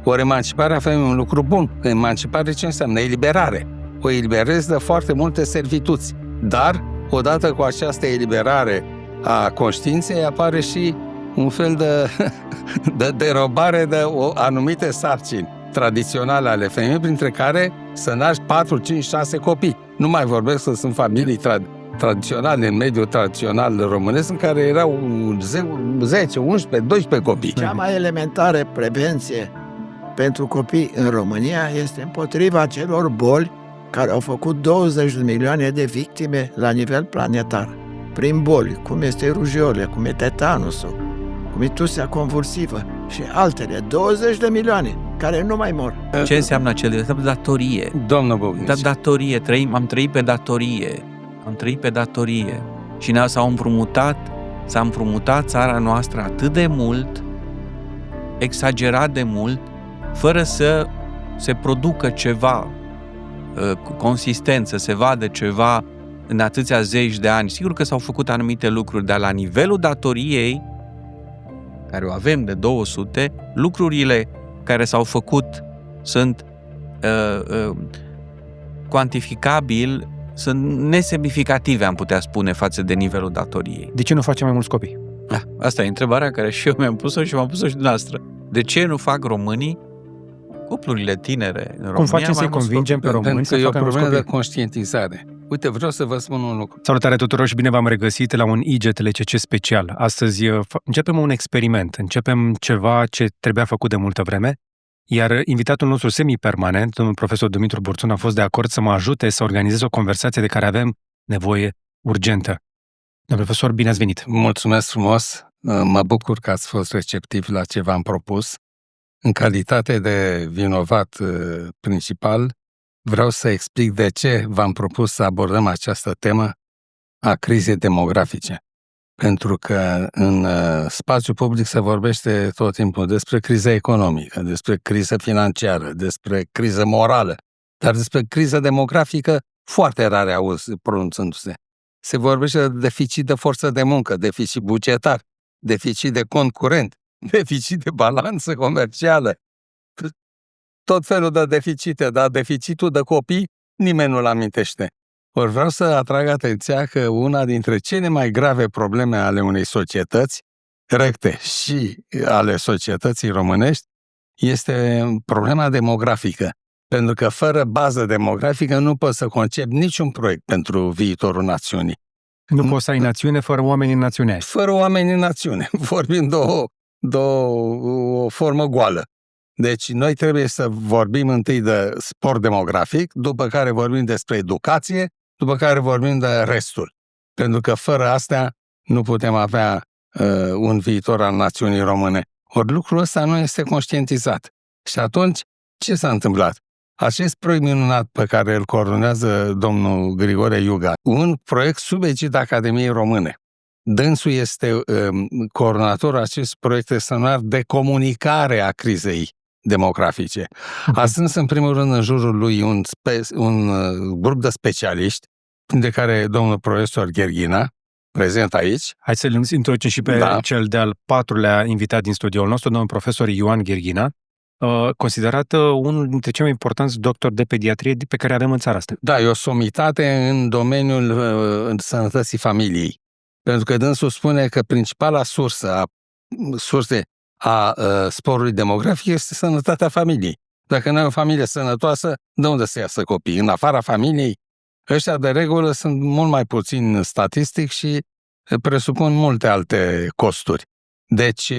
Ori emanciparea femeii e un lucru bun. Emancipare ce înseamnă? Eliberare. O eliberezi de foarte multe servituți. Dar, odată cu această eliberare a conștiinței, apare și un fel de derobare de anumite sarcini tradiționale ale femeii, printre care să naști 4, 5, 6 copii. Nu mai vorbesc că sunt familii tradiționale, în mediul tradițional românesc, în care erau 10, 11, 12 copii. Cea mai elementară prevenție pentru copii în România este împotriva acelor boli care au făcut 20 de milioane de victime la nivel planetar. Prin boli, cum este rujiolia, cum e tetanusul, cum e tusea convulsivă și altele, 20 de milioane care nu mai mor. Ce înseamnă acele? Datorie. Domnul Bognici. Datorie. Am trăit pe datorie. Și s-a împrumutat țara noastră atât de mult, exagerat de mult, fără să se producă ceva consistent, să se vadă ceva în atâția zeci de ani. Sigur că s-au făcut anumite lucruri, dar la nivelul datoriei, care o avem de 200, lucrurile care s-au făcut sunt cuantificabil, sunt nesemnificative, am putea spune, față de nivelul datoriei. De ce nu facem mai mulți copii? Asta e întrebarea care și eu mi-am pus-o și m-am pus-o și dumneavoastră. De ce nu fac românii, cuplurile tinere în România? Cum facem să-i convingem pe români să facă mai mulți copii? E o problemă de conștientizare. Uite, vreau să vă spun un lucru. Salutare tuturor și bine v-am regăsit la un IGTLCC special. Astăzi începem un experiment, începem ceva ce trebuia făcut de multă vreme, iar invitatul nostru semi-permanent, domnul profesor Dumitru Borțun, a fost de acord să mă ajute să organizez o conversație de care avem nevoie urgentă. Domnul profesor, bine ați venit! Mulțumesc frumos! Mă bucur că ați fost receptiv la ce v-am propus. În calitate de vinovat principal, vreau să explic de ce v-am propus să abordăm această temă a crizei demografice. Pentru că în spațiul public se vorbește tot timpul despre criză economică, despre criză financiară, despre criză morală, dar despre criză demografică foarte rare auzi pronunțându-se. Se vorbește de deficit de forță de muncă, deficit bugetar, deficit de cont curent, deficit de balanță comercială, tot felul de deficite, dar deficitul de copii nimeni nu-l amintește. Ori vreau să atrag atenția că una dintre cele mai grave probleme ale unei societăți recte și ale societății românești este problema demografică. Pentru că fără bază demografică nu poți să concepi niciun proiect pentru viitorul națiunii. Nu poți să ai națiune fără oameni în națiune. Fără oameni în națiune. Vorbim de o formă goală. Deci noi trebuie să vorbim întâi de spor demografic, după care vorbim despre educație, după care vorbim de restul. Pentru că fără astea nu putem avea un viitor al națiunii române. Ori lucrul ăsta nu este conștientizat. Și atunci, ce s-a întâmplat? Acest proiect minunat pe care îl coordonează domnul Grigore Iuga, un proiect sub egida Academiei Române. Dânsul este coordonatorul acestui proiect extraordinar de comunicare a crizei demografice. A strâns în primul rând în jurul lui un grup de specialiști, de care domnul profesor Gherghina, prezent aici. Hai să-l introducem și pe cel de-al patrulea invitat din studioul nostru, domnul profesor Ioan Gherghina, considerat unul dintre cei mai importanți doctori de pediatrie pe care avem în țara asta. Da, e o somitate în domeniul sănătății familiei. Pentru că dânsul spune că principala sursă a sporului demografic este sănătatea familiei. Dacă nu ai o familie sănătoasă, de unde să iasă copii? În afara familiei? Ăștia de regulă sunt mult mai puțin statistic și presupun multe alte costuri. Deci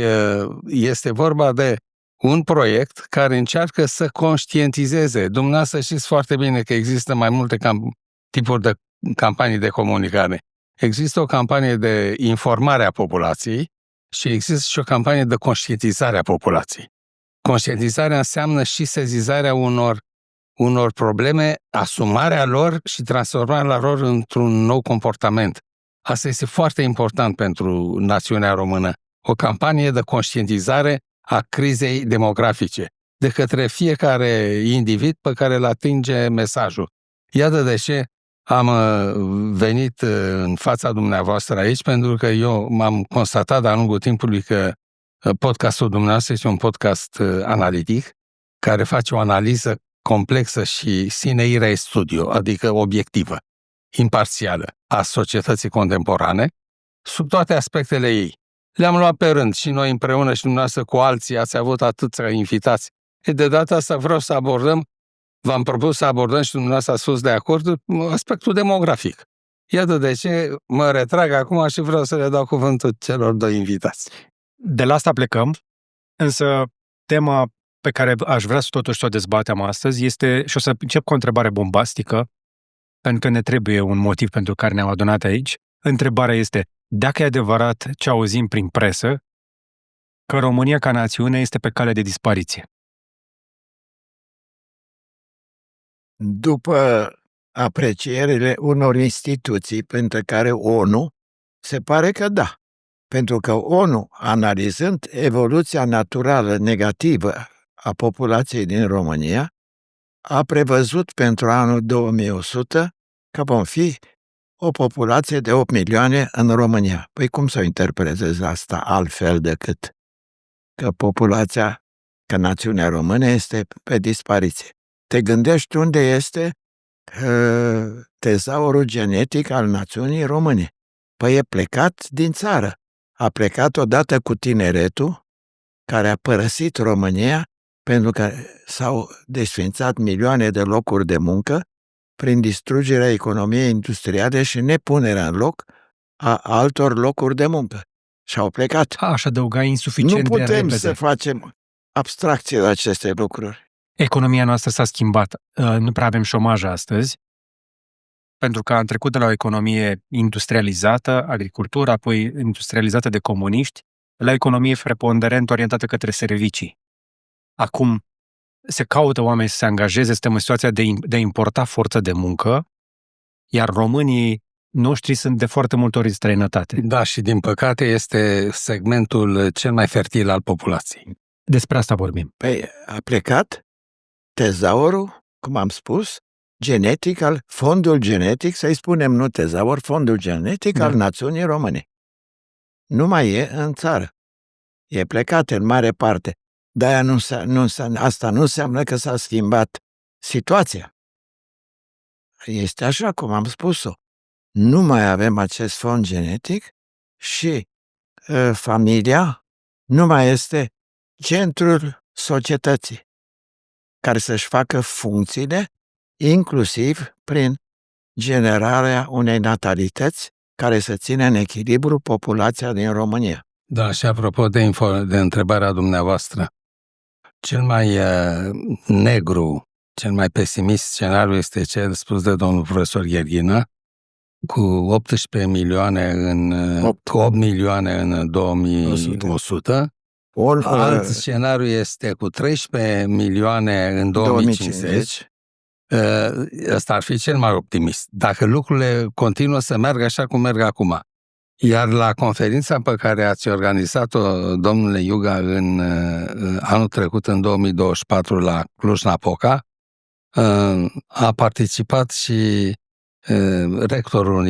este vorba de un proiect care încearcă să conștientizeze. Dumneavoastră știți foarte bine că există mai multe tipuri de campanii de comunicare. Există o campanie de informare a populației și există și o campanie de conștientizare a populației. Conștientizarea înseamnă și sezizarea unor probleme, asumarea lor și transformarea lor într-un nou comportament. Asta este foarte important pentru națiunea română. O campanie de conștientizare a crizei demografice de către fiecare individ pe care îl atinge mesajul. Iată de ce am venit în fața dumneavoastră aici, pentru că eu m-am constatat de-a lungul timpului că podcastul dumneavoastră este un podcast analitic, care face o analiză complexă și sine ire studio, adică obiectivă, imparțială, a societății contemporane, sub toate aspectele ei. Le-am luat pe rând și noi împreună și dumneavoastră cu alții, ați avut atâția invitați. De data asta vreau să abordăm, v-am propus să abordăm și dumneavoastră ați fost de acord, aspectul demografic. Iată de ce mă retrag acum și vreau să le dau cuvântul celor doi invitați. De la asta plecăm, însă tema pe care aș vrea să totuși o dezbatem astăzi este, și o să încep cu o întrebare bombastică, pentru că ne trebuie un motiv pentru care ne-am adunat aici. Întrebarea este, dacă e adevărat ce auzim prin presă, că România ca națiune este pe cale de dispariție. După aprecierile unor instituții, printre care ONU, se pare că da. Pentru că ONU, analizând evoluția naturală negativă a populației din România, a prevăzut pentru anul 2100 că vom fi o populație de 8 milioane în România. Păi cum să o interpretezi asta altfel decât că populația, că națiunea română este pe dispariție? Te gândești unde este tezaurul genetic al națiunii române? Păi e plecat din țară. A plecat odată cu tineretul, care a părăsit România pentru că s-au desființat milioane de locuri de muncă prin distrugerea economiei industriale și nepunerea în loc a altor locuri de muncă. Și au plecat. Aș adăuga insuficient Nu de putem repede. să facem abstracție de aceste lucruri. Economia noastră s-a schimbat. Nu prea avem șomaj astăzi, pentru că am trecut de la o economie industrializată, agricultură, apoi industrializată de comuniști, la o economie preponderent orientată către servicii. Acum se caută oameni să se angajeze, suntem în situația de a importa forță de muncă, iar românii noștri sunt de foarte multe ori în străinătate. Da, și din păcate este segmentul cel mai fertil al populației. Despre asta vorbim. Păi a plecat tezaurul, cum am spus, genetic, fondul genetic, să-i spunem nu tezaur, fondul genetic al națiunii române. Nu mai e în țară. E plecat în mare parte. De-aia asta nu înseamnă că s-a schimbat situația. Este așa cum am spus-o. Nu mai avem acest fond genetic și familia nu mai este centrul societății care să-și facă funcțiile, inclusiv prin generarea unei natalități care să țină în echilibru populația din România. Da, și apropo de întrebarea dumneavoastră, cel mai negru, cel mai pesimist scenariu este cel spus de domnul profesor Gherghină, cu 18 milioane cu 8 milioane în 2100. Alt scenariu este cu 13 milioane în 2050. Ăsta ar fi cel mai optimist. Dacă lucrurile continuă să meargă așa cum merg acum. Iar la conferința pe care ați organizat-o, domnule Iuga, în anul trecut, în 2024, la Cluj-Napoca, a participat și rectorul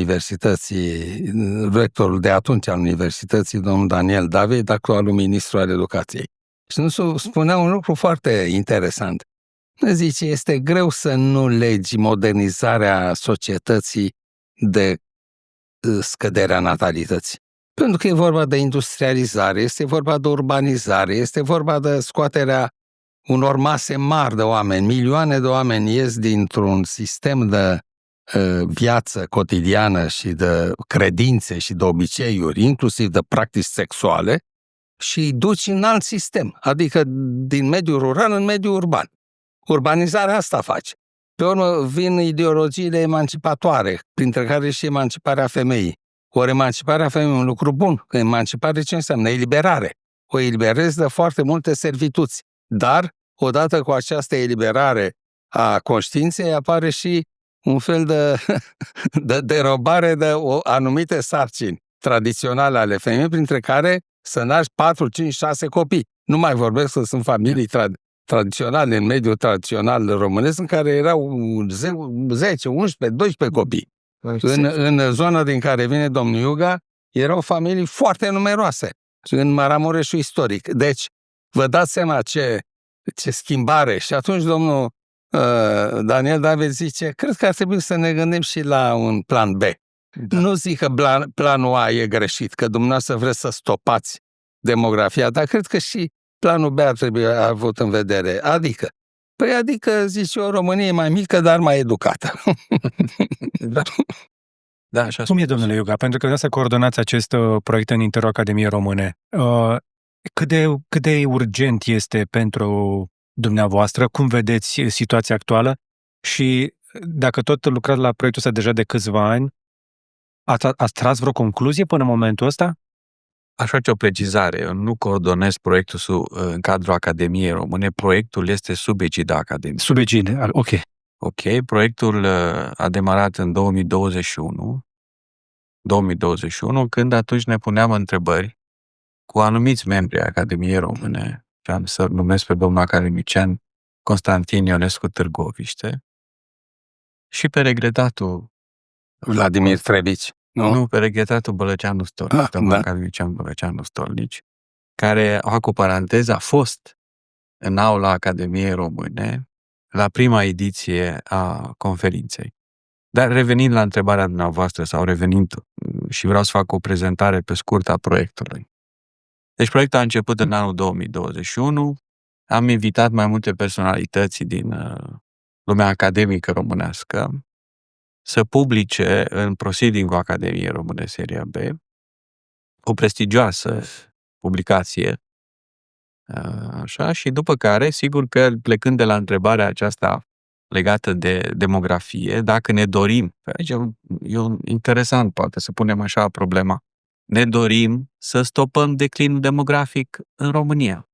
de atunci al universității, domnul Daniel David, actualul ministru al educației. Și nu spunea un lucru foarte interesant. Zice, este greu să nu legi modernizarea societății de scăderea natalității. Pentru că e vorba de industrializare, este vorba de urbanizare, este vorba de scoaterea unor mase mari de oameni. Milioane de oameni ies dintr-un sistem de viață cotidiană și de credințe și de obiceiuri, inclusiv de practici sexuale, și îi duci în alt sistem, adică din mediul rural în mediul urban. Urbanizarea asta face. Pe urmă vin ideologiile emancipatoare, printre care și emanciparea femeii. Ori emanciparea femeii e un lucru bun, că emancipare ce înseamnă? Eliberare. O eliberezi de foarte multe servituți. Dar, odată cu această eliberare a conștiinței, apare și un fel de derobare de anumite sarcini tradiționale ale femeii, printre care să naști 4, 5, 6 copii. Nu mai vorbesc că sunt familii tradiționale, în mediul tradițional românesc, în care erau 10, 11, 12 copii. În zona din care vine domnul Iuga, erau familii foarte numeroase, în Maramureșul istoric. Deci, vă dați seama ce ce schimbare. Și atunci domnul Daniel David zice, cred că ar trebui să ne gândim și la un plan B. Da. Nu zic că planul A e greșit, că dumneavoastră vreți să stopați demografia, dar cred că și planul B ar trebui avut în vedere. Adică, zice eu, România e mai mică, dar mai educată. Da. Da, așa. Cum e, domnule Iuga? Pentru că să coordonați acest proiect în interiorul Academiei Române. Cât de urgent este pentru dumneavoastră? Cum vedeți situația actuală? Și dacă tot lucrați la proiectul ăsta deja de câțiva ani, ați tras vreo concluzie până în momentul ăsta? Aș face o precizare. Eu nu coordonez proiectul în cadrul Academiei Române. Proiectul este sub egida Academiei. Sub egida, ok. Ok, proiectul a demarat în 2021, când atunci ne puneam întrebări cu anumiți membri ai Academiei Române, și am să numesc pe domnul academician Constantin Ionescu Târgoviște și pe regretatul Vladimir Trebici. Nu, pe regretatul Bălăceanu Stolnici, domnul academician Bălăceanu Stolnici, care, cu paranteză, a fost în aula Academiei Române la prima ediție a conferinței. Dar revenind la întrebarea dumneavoastră, sau revenind și vreau să fac o prezentare pe scurt a proiectului. Deci proiectul a început în anul 2021, am invitat mai multe personalități din lumea academică românească să publice în Proceeding-ul Academiei Române Seria B o prestigioasă publicație, așa, și după care, sigur că plecând de la întrebarea aceasta legată de demografie, dacă ne dorim, aici e interesant, poate să punem așa problema, ne dorim să stopăm declinul demografic în România.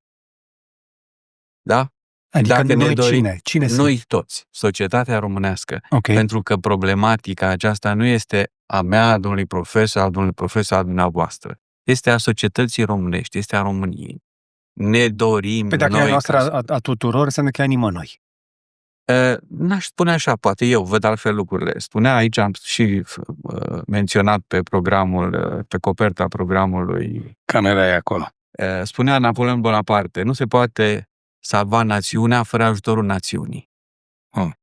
Da? Adică dacă noi ne dorim, cine noi toți, societatea românească, okay. Pentru că problematica aceasta nu este a mea, a domnului profesor, a dumneavoastră. Este a societății românești, este a României. Ne dorim Pe dacă noi... e a noastră a tuturor, înseamnă că e a nimănui. N-aș spune așa, poate eu văd altfel lucrurile. Spunea aici, am și menționat pe coperta programului... Camera e acolo. Spunea Napoleon Bonaparte, nu se poate salva națiunea fără ajutorul națiunii.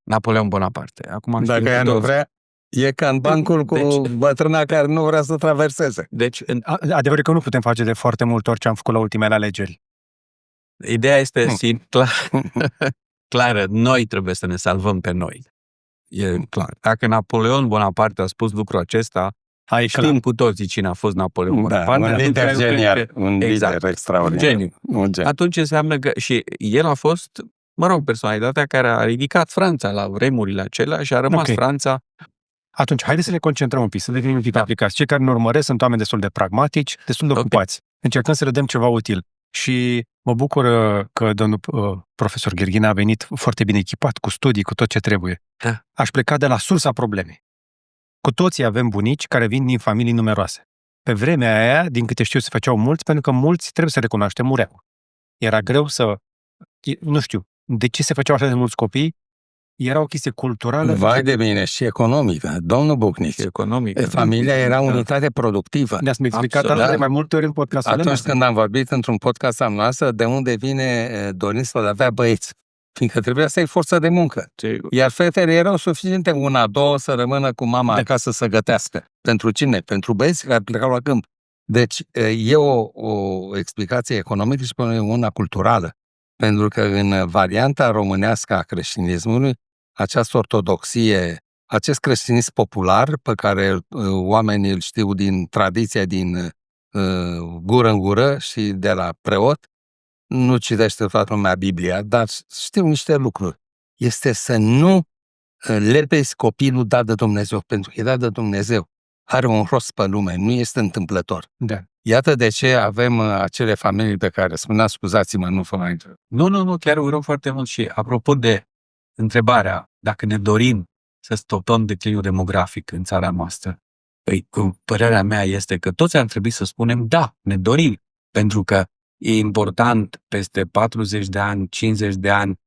Napoleon Bonaparte. Acum dacă ea nu vrea, e ca în bancul cu bătrâna care nu vrea să traverseze. Deci, adevărul că nu putem face de foarte mult ori ce am făcut la ultimele alegeri. Ideea este clară. Noi trebuie să ne salvăm pe noi. E clar. Dacă Napoleon Bonaparte a spus lucrul acesta, știm cu toții cine a fost Napoleon Bonaparte. Un lider genial, un lider extraordinar. Geniu. Atunci înseamnă că și el a fost, personalitatea care a ridicat Franța la vremurile acelea și a rămas Franța. Atunci, haideți să ne concentrăm un pic, să devenim un pic aplicați. Cei care ne urmăresc sunt oameni destul de pragmatici, destul de ocupați. Încercăm să le dăm ceva util. Și mă bucur că domnul profesor Gherghina a venit foarte bine echipat, cu studii, cu tot ce trebuie. Da. Aș pleca de la sursa problemei. Cu toții avem bunici care vin din familii numeroase. Pe vremea aia, din câte știu, se făceau mulți, pentru că mulți, trebuie să recunoaștem, mureau. Era greu nu știu, de ce se făceau așa de mulți copii? Era o chestie culturală. Vai de mine, și economică. Domnul Bucnic. Familia era unitate productivă. Ne-ați explicat asta de mai multe ori în podcastul. Atunci când am vorbit într-un podcast al noastră, de unde vine dorința de a avea băieți. Fiindcă trebuia să ai forță de muncă. Iar fetele erau suficiente, una, două, să rămână cu mama acasă să gătească. Pentru cine? Pentru băieți care plecau la câmp. Deci e o explicație economică și până una culturală. Pentru că în varianta românească a creștinismului, această ortodoxie, acest creștinism popular, pe care oamenii îl știu din tradiția, din gură în gură și de la preot, nu citește toată lumea Biblia, dar știu niște lucruri. Este să nu lepezi copilul dat de Dumnezeu, pentru că e dat de Dumnezeu. Are un rost pe lume, nu este întâmplător. Da. Iată de ce avem acele familii pe care spunea, scuzați-mă, nu vă mai întreb. Nu, chiar urăm foarte mult și apropo de întrebarea, dacă ne dorim să stopăm declinul demografic în țara noastră, părerea mea este că toți ar trebui să spunem da, ne dorim, pentru că e important peste 40 de ani, 50 de ani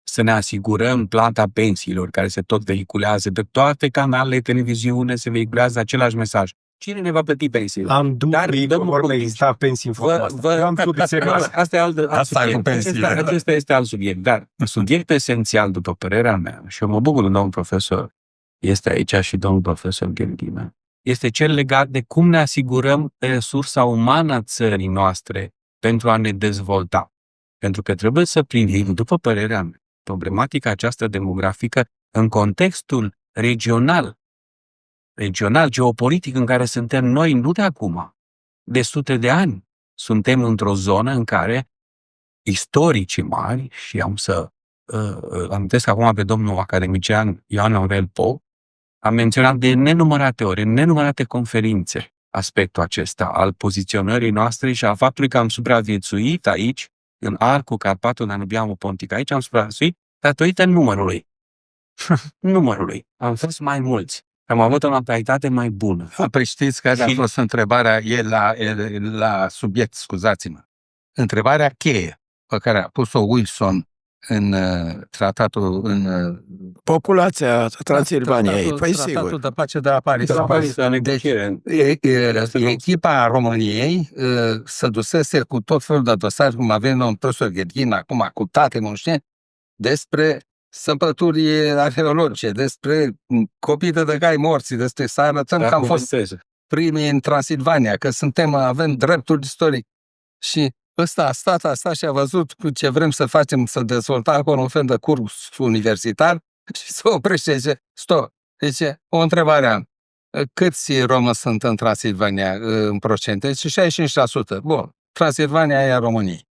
să ne asigurăm plata pensiilor care se tot vehiculează pe toate canalele de televiziune, se vehiculează același mesaj. Cine ne va plăti pensiile? Am dubii că dăm vor un mai exista pensii în formă asta. Eu am dubii serios. Asta e alt Asta e cu subiect. pensiile. Acesta este alt subiect. Dar subiectul esențial, după părerea mea, și eu mă bucur, domnul profesor este aici și domnul profesor Gherghina, este cel legat de cum ne asigurăm resursa umană a țării noastre pentru a ne dezvolta. Pentru că trebuie să privim, după părerea mea, problematica aceasta demografică în contextul regional, geopolitic în care suntem noi, nu de acum, de sute de ani. Suntem într-o zonă în care istoricii mari, și am să amintesc acum pe domnul academician Ioan Aurel Pop, am menționat de nenumărate ori, în nenumărate conferințe, aspectul acesta al poziționării noastre și al faptului că am supraviețuit aici, în arcul Carpato-Danubiano-Pontic. Aici am supraviețuit datorită numărului. Numărului. Am fost mai mulți. Am avut o natalitate mai bună. Păi știți care a fost întrebarea, la subiect, scuzați-mă. Întrebarea cheie pe care a pus-o Wilson în tratatul, în Populația Transilvaniei, păi sigur. tratatul de pace de la Paris. Deci, Deci, echipa României se dusese cu tot felul de dosari, cum avem domnul profesor Gherghin acum, cu tate, nu știu, despre săpături arheologice, despre copii de cai morți, despre să arătăm că am fost primii în Transilvania, că avem dreptul istoric. Și ăsta a stat și a văzut ce vrem să facem, să dezvoltăm acolo un fel de curs universitar și se oprește și zice, stop. Deci, o întrebare am. Câți români sunt în Transilvania în procente? Deci 65%. Bun. Transilvania e a României.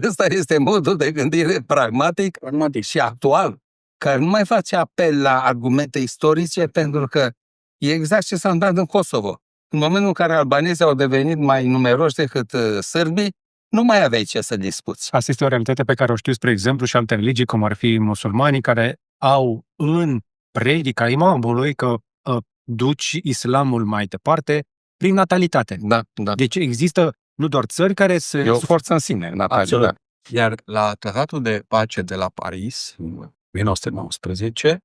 Ăsta este modul de gândire pragmatic și actual, care nu mai face apel la argumente istorice, pentru că e exact ce s-a întâmplat în Kosovo. În momentul în care albanezii au devenit mai numeroși decât sârbii, nu mai aveai ce să discuți. Asta este o realitate pe care o știu, spre exemplu, și alte religii, cum ar fi musulmanii, care au în predica imamului că duci islamul mai departe prin natalitate. Da. Deci există nu doar țări care se... E o forță în sine, natalitatea. Iar la tratatul de pace de la Paris, în 1919,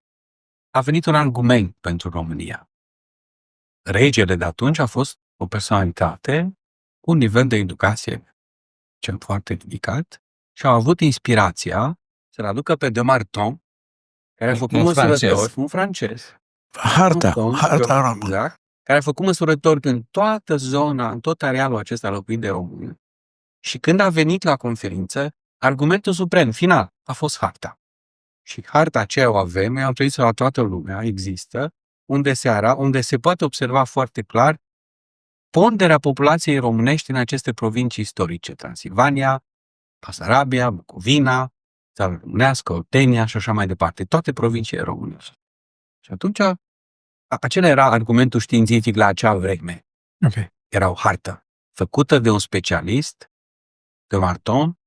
a venit un argument pentru România. Regele de atunci a fost o personalitate cu un nivel de educație cel foarte ridicat și a avut inspirația să-l aducă pe de Marton, care a făcut măsurători, un francez. Harta română. Exact, care a făcut măsurători în toată zona, în tot arealul acesta locuit de români. Și când a venit la conferință, argumentul suprem, final, a fost harta. Și harta aceea o avem, noi am trăit la toată lumea, există, unde se poate observa foarte clar ponderea populației românești în aceste provincii istorice, Transilvania, Basarabia, Bucovina, Țara Românească, Oltenia și așa mai departe, toate provinciile românești. Și atunci, acela era argumentul științific la acea vreme. Okay. Era o hartă făcută de un specialist, de Marton,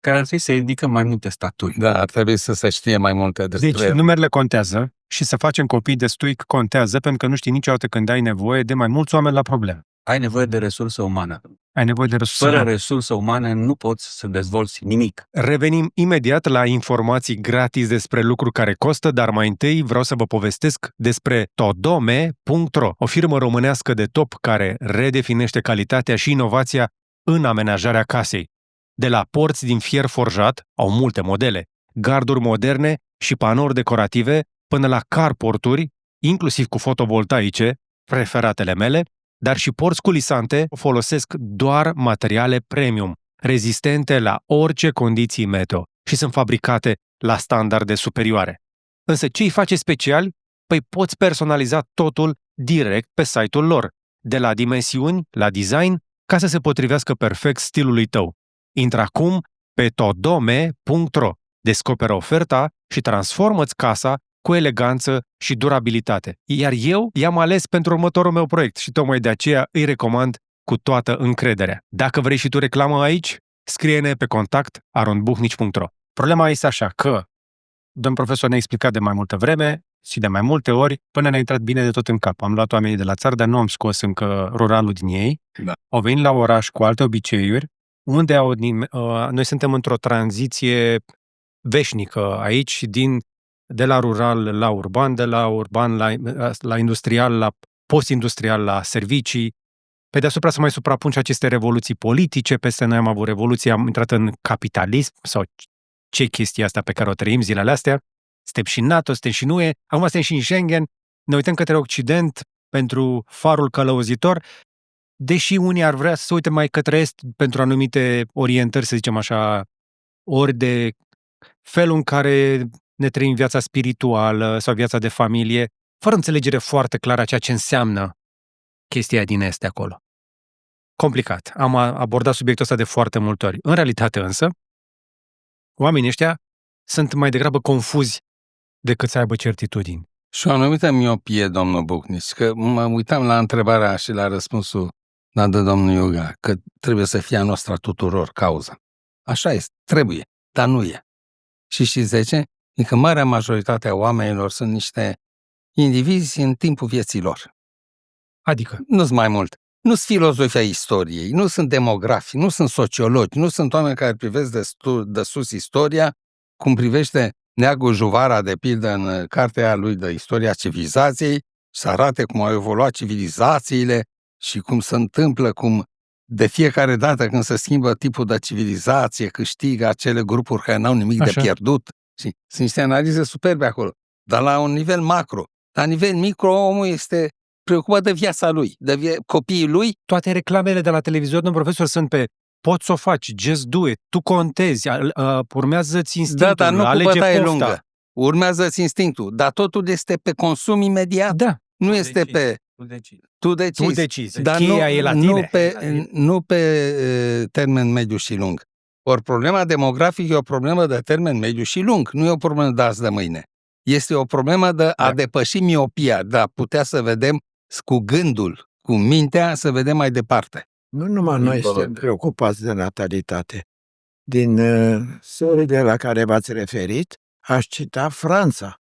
care ar trebui să ridică mai multe statui. Da, ar trebui să se știe mai multe despre... Deci numerele contează și să facem copii destui contează, pentru că nu știi niciodată când ai nevoie de mai mulți oameni la probleme. Ai nevoie de resursă umană. Ai nevoie de resursă Fără resursă umană nu poți să dezvolți nimic. Revenim imediat la informații gratis despre lucruri care costă, dar mai întâi vreau să vă povestesc despre Todome.ro, o firmă românească de top care redefinește calitatea și inovația în amenajarea casei. De la porți din fier forjat, au multe modele, garduri moderne și panouri decorative, până la carporturi, inclusiv cu fotovoltaice, preferatele mele, dar și porți culisante folosesc doar materiale premium, rezistente la orice condiții meteo și sunt fabricate la standarde superioare. Însă ce îi face speciali? Păi poți personaliza totul direct pe site-ul lor, de la dimensiuni la design, ca să se potrivească perfect stilului tău. Intră acum pe todome.ro, descoperă oferta și transformă-ți casa cu eleganță și durabilitate. Iar eu i-am ales pentru următorul meu proiect și tocmai de aceea îi recomand cu toată încrederea. Dacă vrei și tu reclamă aici, scrie-ne pe contact@aronbuhnici.ro. Problema este așa că domnul profesor ne-a explicat de mai multă vreme și de mai multe ori până ne-a intrat bine de tot în cap. Am luat oamenii de la țară, dar nu am scos încă ruralul din ei. Da. Au venit la oraș cu alte obiceiuri, unde noi suntem într-o tranziție veșnică aici, de la rural la urban, de la urban la industrial, la post-industrial la servicii, pe deasupra să mai suprapun și aceste revoluții politice, peste noi am avut revoluție, am intrat în capitalism sau ce chestia asta pe care o trăim zilele astea, suntem și în NATO, suntem și în UE, acum suntem și în Schengen, ne uităm către Occident pentru farul călăuzitor, deși unii ar vrea să se uite mai către Est pentru anumite orientări, să zicem așa, ori de felul în care ne trăim viața spirituală sau viața de familie, fără înțelegere foarte clară a ceea ce înseamnă chestia din Est acolo. Complicat. Am abordat subiectul ăsta de foarte multe ori. În realitate însă, oamenii ăștia sunt mai degrabă confuzi decât să aibă certitudini. Și o anumită miopie, domnul Bucnici, că mă uitam la întrebarea și la răspunsul dat de domnul Iuga, că trebuie să fie a noastră tuturor cauza. Așa este, trebuie, dar nu e. Și știți de ce? E că marea majoritate a oamenilor sunt niște indivizi în timpul vieții lor. Adică? Nu-s mai mult. Nu sunt filozofi ai istoriei, nu sunt demografi, nu sunt sociologi, nu sunt oameni care privesc de sus istoria, cum privește Neagu Juvara, de pildă, în cartea lui de Istoria Civilizației, să arate cum au evoluat civilizațiile și cum se întâmplă, cum de fiecare dată când se schimbă tipul de civilizație, câștigă acele grupuri care n-au nimic de pierdut. Și sunt niște analize superbe acolo. Dar la un nivel macro, la nivel micro, omul este preocupat de viața lui, de copiii lui. Toate reclamele de la televizor, domnul profesor, sunt pe poți să o faci, just do it, tu contezi, urmează-ți instinctul, da, dar nu alege cu bătaie pofta. lungă. Urmează-ți instinctul, dar totul este pe consum imediat. Da. Nu este pe... Tu decizi. Dar cheia e la tine. Nu pe termen mediu și lung. Ori problema demografică e o problemă de termen mediu și lung, nu e o problemă de azi de mâine. Este o problemă de a depăși miopia, de a putea să vedem cu gândul, cu mintea, să vedem mai departe. Nu numai noi suntem preocupați de natalitate. Din țările la care v-ați referit, aș cita Franța,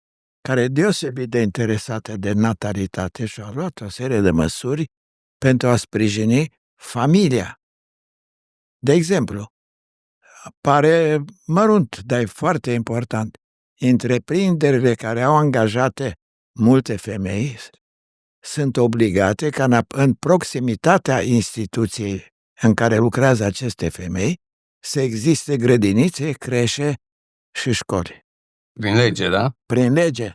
care e deosebit de interesată de natalitate și a luat o serie de măsuri pentru a sprijini familia. De exemplu, pare mărunt, dar e foarte important. Întreprinderile care au angajate multe femei sunt obligate ca în proximitatea instituției în care lucrează aceste femei să existe grădinițe, creșe și școli. Prin lege, da? Prin lege.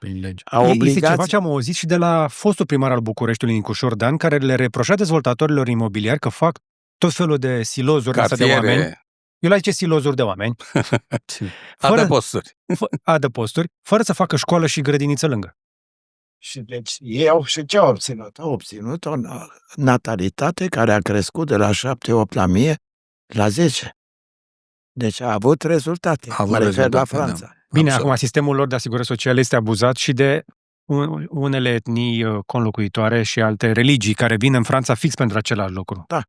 Este ceva ce am auzit și de la fostul primar al Bucureștiului, Nicu Șordan, care le reproșea dezvoltatorilor imobiliari că fac tot felul de silozuri de oameni. Eu la zice silozuri de oameni. Adăposturi, fără să facă școală și grădiniță lângă. Și deci ei ce au obținut? Au obținut o natalitate care a crescut de la 7-8 la 1000 la 10. Deci a avut rezultate. Mă refer la Franța. Da. Bine, acum sistemul lor de asigurări sociale este abuzat și de unele etnii conlocuitoare și alte religii care vin în Franța fix pentru același lucru. Da.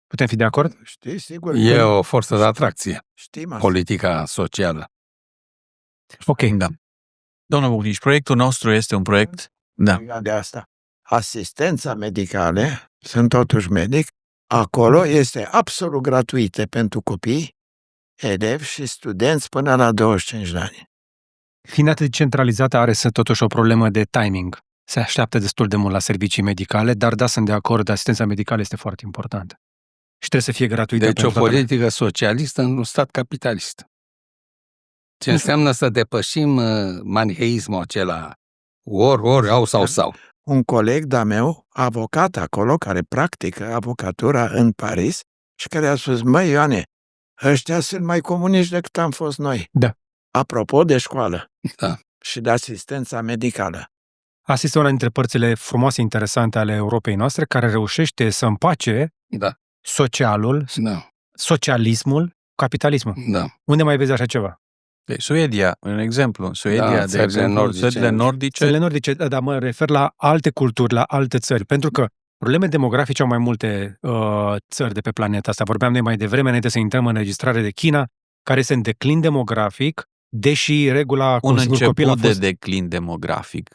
Putem fi de acord? Știi, sigur. E o forță de atracție. Știm asta. Politica socială. Ok, da. Domnul Bucnici, proiectul nostru este un proiect... Da. De asta. Asistența medicală, sunt totuși medic, acolo este absolut gratuită pentru copii, elevi și studenți până la 25 de ani. Fiind atât de centralizată, are totuși o problemă de timing. Se așteaptă destul de mult la servicii medicale, dar da, sunt de acord, asistența medicală este foarte importantă. Și trebuie să fie gratuită. Deci o politică socialistă în un stat capitalist. Ce înseamnă să depășim maniheismul acela, ori, au sau. Un coleg de-a meu, avocat acolo, care practică avocatura în Paris și care a spus, măi Ioane, ăștia sunt mai comuniști decât am fost noi. Da. Apropo de școală da. și de asistența medicală. Asta este una dintre părțile frumoase, interesante ale Europei noastre, care reușește să împace socialul, socialismul, capitalismul. Da. Unde mai vezi așa ceva? Suedia, un exemplu. Suedia, de exemplu, țările nordice. Țările nordice, dar mă refer la alte culturi, la alte țări, pentru că probleme demografice au mai multe țări de pe planeta asta. Vorbeam noi mai devreme, înainte să intrăm în înregistrare de China, care este în declin demografic, deși regula un început de declin demografic.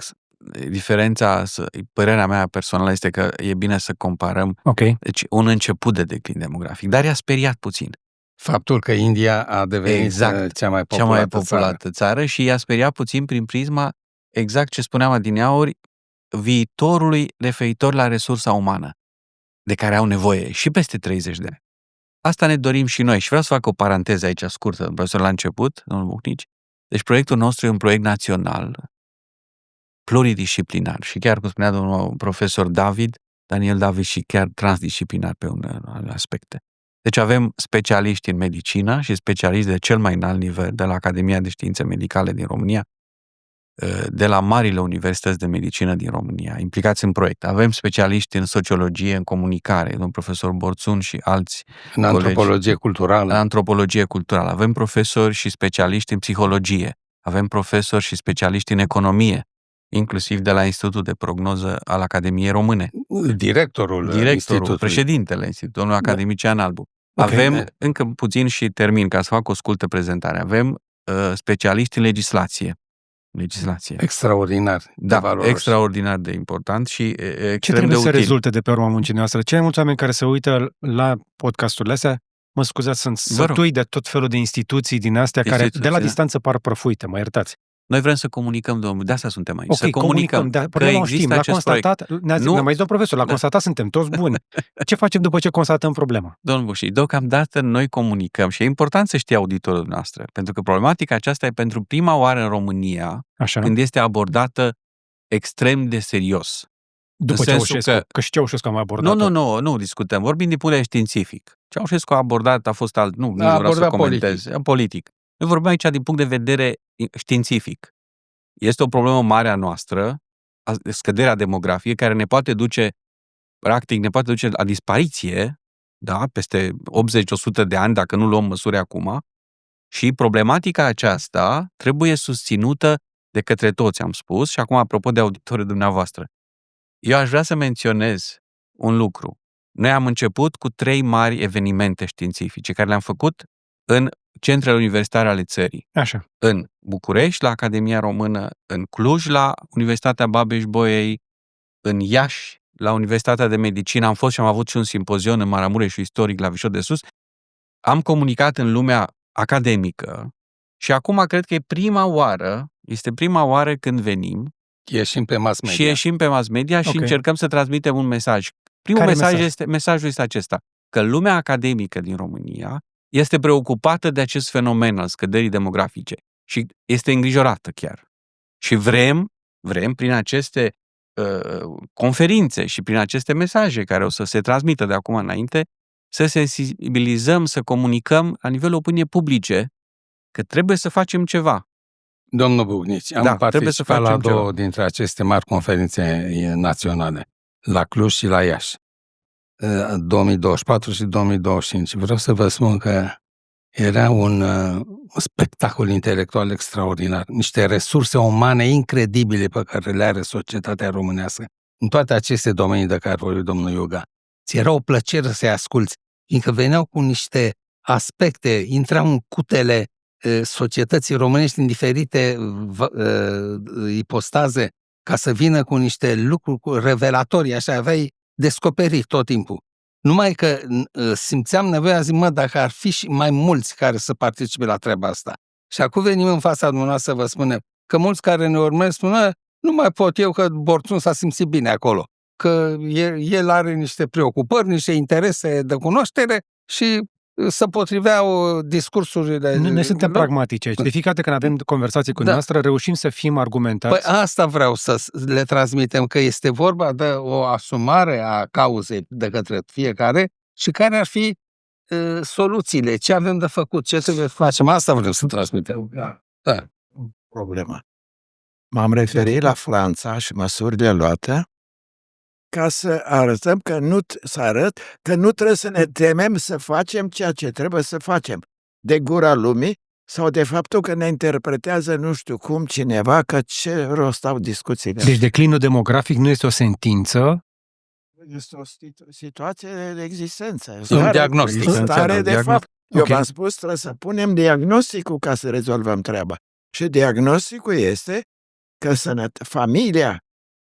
Diferența, părerea mea personală este că e bine să comparăm. Deci un început de declin demografic, dar i-a speriat puțin. Faptul că India a devenit cea mai populată țară și i-a speriat puțin prin prisma, exact ce spuneam adineauri, viitorului referitor la resursa umană, de care au nevoie și peste 30 de ani. Asta ne dorim și noi. Și vreau să fac o paranteză aici scurtă, profesor, la început, domnul Bucnici. Deci proiectul nostru e un proiect național, pluridisciplinar și chiar, cum spunea domnul profesor Daniel David, și chiar transdisciplinar pe unele aspecte. Deci avem specialiști în medicină și specialiști de cel mai înalt nivel de la Academia de Științe Medicale din România, de la marile universități de medicină din România, implicați în proiect. Avem specialiști în sociologie, în comunicare, domnul profesor Borțun și alți în antropologie culturală. În antropologie culturală. Avem profesori și specialiști în psihologie. Avem profesori și specialiști în economie, inclusiv de la Institutul de Prognoză al Academiei Române. Directorul institutului. Președintele Institutului, domnul academician Albu. Okay. Avem, încă puțin și termin, ca să fac o scurtă prezentare, avem specialiști în legislație. Extraordinar. Da, extraordinar de important și extrem ce trebuie de să util. rezulte de pe urma muncii noastre? Cei mulți oameni care se uită la podcasturile astea, mă scuzați, sunt sătui de tot felul de instituții din astea care de la distanță par prăfuite, mă iertați. Noi vrem să comunicăm, domnul, de asta suntem aici. Ok, să comunicăm, dar problema o știm, l-a constatat, ne-a mai zis domnul profesor, l-a constatat, suntem toți buni. Ce facem după ce constatăm problema? Domnul Bucnici, deocamdată noi comunicăm și e important să știe auditorul noastră, pentru că problematica aceasta e pentru prima oară în România, așa, când este abordată extrem de serios. După Ceaușescu, că și Ceaușescu am abordat. Nu discutăm, vorbim din punct de vedere științific. Ceaușescu a abordat, a fost alt, nu vreau să comentez, politic. Noi vorbim aici din punct de vedere științific. Este o problemă mare a noastră, scăderea demografiei, care ne poate duce la dispariție, da, peste 80-100 de ani, dacă nu luăm măsuri acum, și problematica aceasta trebuie susținută de către toți, am spus, și acum, apropo de auditorii dumneavoastră. Eu aș vrea să menționez un lucru. Noi am început cu 3 mari evenimente științifice, care le-am făcut în centrele universitare ale țării. Așa. În București, la Academia Română, în Cluj, la Universitatea Babeș-Bolyai, în Iași, la Universitatea de Medicină. Am fost și am avut și un simpozion în Maramureș istoric la Vișor de Sus. Am comunicat în lumea academică și acum cred că este prima oară când venim ieșim pe mass media și încercăm să transmitem un mesaj. Primul mesajul este acesta, că lumea academică din România este preocupată de acest fenomen al scăderii demografice și este îngrijorată chiar. Și vrem prin aceste conferințe și prin aceste mesaje care o să se transmită de acum înainte, să sensibilizăm, să comunicăm la nivelul opiniei publice că trebuie să facem ceva. Domnul Bucnici, am participat la 2 dintre aceste mari conferințe naționale, la Cluj și la Iași, 2024 și 2025. Vreau să vă spun că era un spectacol intelectual extraordinar, niște resurse umane incredibile pe care le are societatea românească în toate aceste domenii de care vorbea domnul Iuga. Ți era o plăcere să-i asculți, fiindcă veneau cu niște aspecte, intrau în cutele societății românești în diferite ipostaze ca să vină cu niște lucruri revelatorii, așa aveai descoperit tot timpul. Numai că simțeam nevoia, dacă ar fi și mai mulți care să participe la treaba asta. Și acum venim în fața dumneavoastră să vă spunem că mulți care ne urmăresc spun, nu mai pot eu că Borțun s-a simțit bine acolo, că el are niște preocupări, niște interese de cunoaștere și să potriveau discursurile. Noi suntem pragmatici aici. De fiecare când avem conversații cu noastră, reușim să fim argumentați. Păi asta vreau să le transmitem, că este vorba de o asumare a cauzei de către fiecare și care ar fi soluțiile, ce avem de făcut, ce trebuie să facem. Asta vrem să transmitem. Da. Problema. M-am referit la Franța și măsurile luate ca să arătăm că nu trebuie să ne temem să facem ceea ce trebuie să facem de gura lumii sau de faptul că ne interpretează nu știu cum cineva, că ce rost au discuțiile. Deci declinul demografic nu este o sentință. Este o situație de existență. Un diagnostic. Stare de fapt. Eu v-am spus, trebuie să punem diagnosticul ca să rezolvăm treaba. Și diagnosticul este că familia,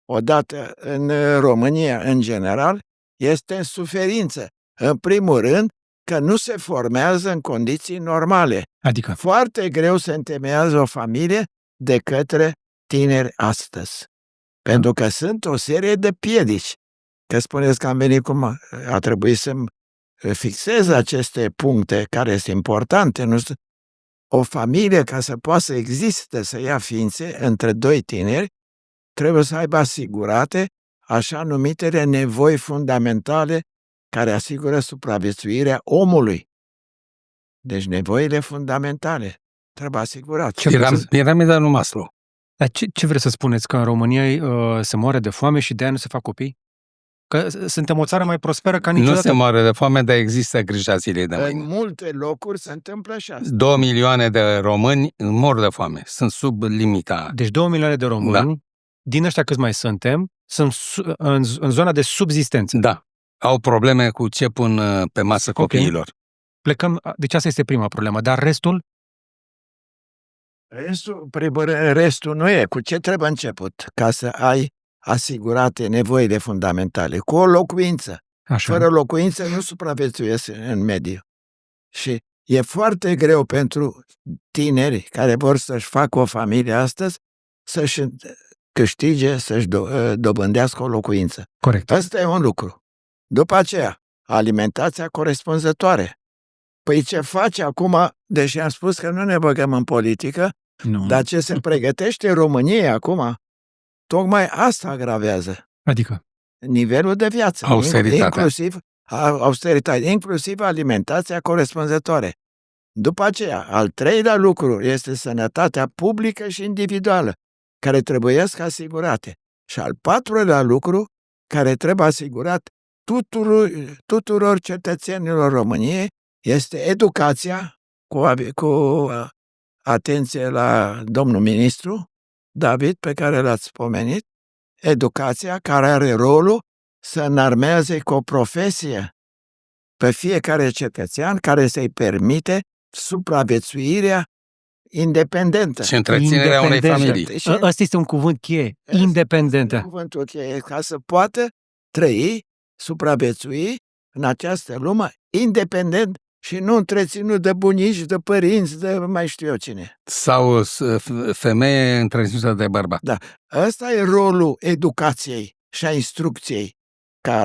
odată în România, în general, este în suferință. În primul rând, că nu se formează în condiții normale. Adică? Foarte greu se întemeiază o familie de către tineri astăzi. Pentru că sunt o serie de piedici. Că spuneți că am venit cum a trebuit să-mi fixez aceste puncte care sunt importante. Nu știu, o familie, ca să poată să existe, să ia ființe între doi tineri, trebuie să aibă asigurate așa numitele nevoi fundamentale care asigură supraviețuirea omului. Deci nevoile fundamentale trebuie asigurate. Piramida lui Maslow. Dar ce vreți să spuneți? Că în România se moare de foame și de aia nu se fac copii? Că suntem o țară mai prosperă ca niciodată. Nu se moare de foame, dar există grija zilei de mâine. În multe locuri se întâmplă și asta. 2 milioane de români mor de foame. Sunt sub limita. Deci 2 milioane de români, din ăștia câți mai suntem, sunt în zona de subzistență. Da. Au probleme cu ce pun pe masă copiilor. Plecăm, deci asta este prima problemă, dar restul? Restul nu e. Cu ce trebuie început ca să ai asigurate nevoile fundamentale? Cu o locuință. Așa. Fără locuință nu supraviețuiesc în mediu. Și e foarte greu pentru tineri care vor să-și facă o familie astăzi să-și câștige, să-și dobândească o locuință. Corect. Asta e un lucru. După aceea, alimentația corespunzătoare. Păi ce face acum, deși am spus că nu ne băgăm în politică, dar ce se pregătește României acum, tocmai asta agravează. Adică? Nivelul de viață. Austeritate, inclusiv alimentația corespunzătoare. După aceea, al treilea lucru este sănătatea publică și individuală, care trebuiesc asigurate. Și al patrulea lucru, care trebuie asigurat tuturor cetățenilor României, este educația, cu atenție la domnul ministru David, pe care l-ați pomenit, educația care are rolul să înarmeze cu o profesie pe fiecare cetățean care să-i permite supraviețuirea independentă. Și întreținerea unei familii. Ăsta este un cuvânt cheie, independentă. Cuvântul cheie, ca să poată trăi, supraviețui în această lume independent și nu întreținut de bunici, de părinți, de mai știu eu cine. Sau femeie întreținută de bărbat. Da. Ăsta e rolul educației și a instrucției, ca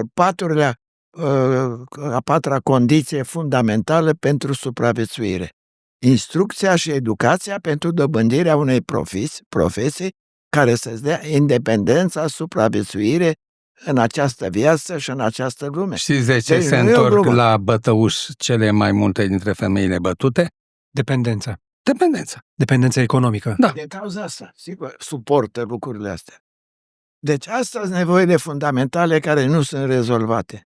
a patra condiție fundamentală pentru supraviețuire. Instrucția și educația pentru dobândirea unei profesii care să-ți dea independența, supraviețuire în această viață și în această lume. Știți de ce se întorc la bătăuș cele mai multe dintre femeile bătute? Dependența. Dependența economică. Da. De cauza asta, sigur, suportă lucrurile astea. Deci astea sunt nevoile fundamentale care nu sunt rezolvate.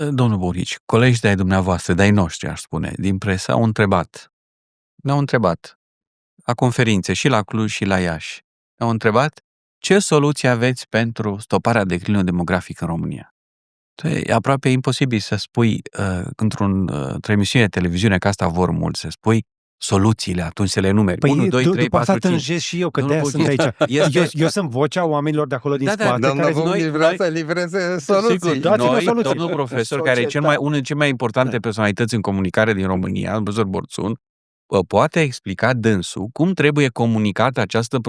Domnul Burici, colegi de-ai dumneavoastră, de-ai noștri, aș spune, din presă, ne-au întrebat la conferințe și la Cluj și la Iași, ne-au întrebat ce soluții aveți pentru stoparea declinului demografic în România. E aproape imposibil să spui într-o emisiune de televiziune, că asta vor mulți, să spui soluțiile, atunci să le numeri. Păi 1, 2, 3, 4, 5. După asta tânjesc și eu, că de-aia sunt aici. Eu sunt vocea oamenilor de acolo din spate. Domnul vrea să livreze soluții. Domnul profesor, care e unul dintre cele mai importante personalități în comunicare din România, profesor Borțun, poate explica dânsul cum trebuie comunicată această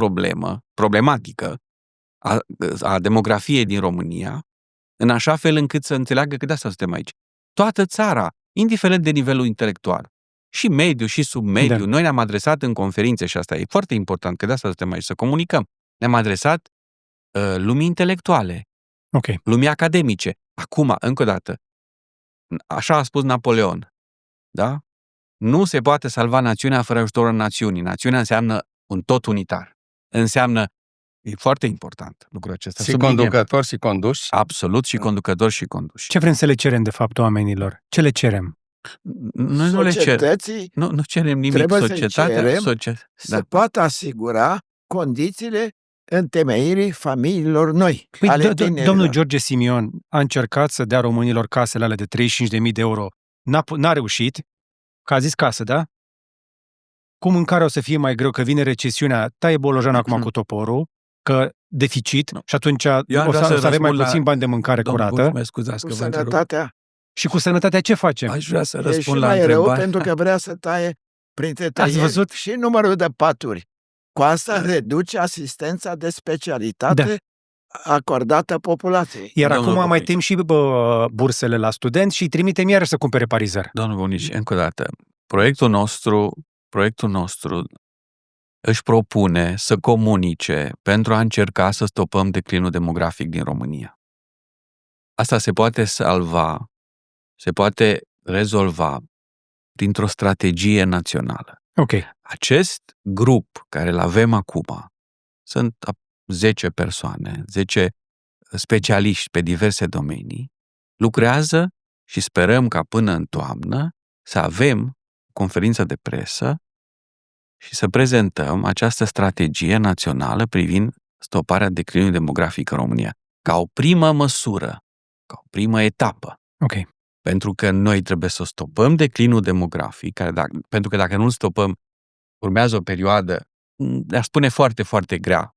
problematică a demografiei din România, în așa fel încât să înțeleagă că de asta suntem aici. Toată țara, indiferent de nivelul intelectual, și mediu și submediu, da. Noi ne-am adresat în conferințe, și asta e foarte important, că de asta suntem aici, să comunicăm. Ne-am adresat lumii intelectuale, lumii academice. Acum, încă o dată, așa a spus Napoleon, da? Nu se poate salva națiunea fără ajutorul națiunii. Națiunea înseamnă un tot unitar. Înseamnă, e foarte important lucrul acesta. Și conducători și conduși. Absolut, și conducători și conduși. Ce vrem să le cerem, de fapt, oamenilor? Ce le cerem? Noi nu le cerem. Nu cerem nimic. Societatea să poată asigura condițiile întemeirii familiilor noi. Domnul George Simion a încercat să dea românilor casele alea de 35.000 de euro. N-a reușit. Că a zis casă, da? Cu mâncarea o să fie mai greu, că vine recesiunea, taie Bolojan acum cu toporul, că deficit, și atunci o să avem mai puțin bani de mâncare curată. Cu sănătatea. Și cu sănătatea ce facem? Aș vrea să răspund la întrebare. E și mai rău pentru că vrea să taie printre tăieri și numărul de paturi. cu asta reduce asistența de specialitate acordată populației. Iar Domnul acum mai Bunici. tem și bursele la studenți și îi trimitem iarăși să cumpere parizări. Domnul Bunici, încă o dată, proiectul nostru își propune să comunice pentru a încerca să stopăm declinul demografic din România. Asta se poate salva, se poate rezolva printr-o strategie națională. Ok. Acest grup care îl avem acum sunt 10 persoane, 10 specialiști pe diverse domenii, lucrează și sperăm ca până în toamnă să avem conferință de presă și să prezentăm această strategie națională privind stoparea declinului demografic în România, ca o primă măsură, ca o primă etapă. Ok. Pentru că noi trebuie să stopăm declinul demografic, pentru că dacă nu-l stopăm, urmează o perioadă, aș spune foarte, foarte grea,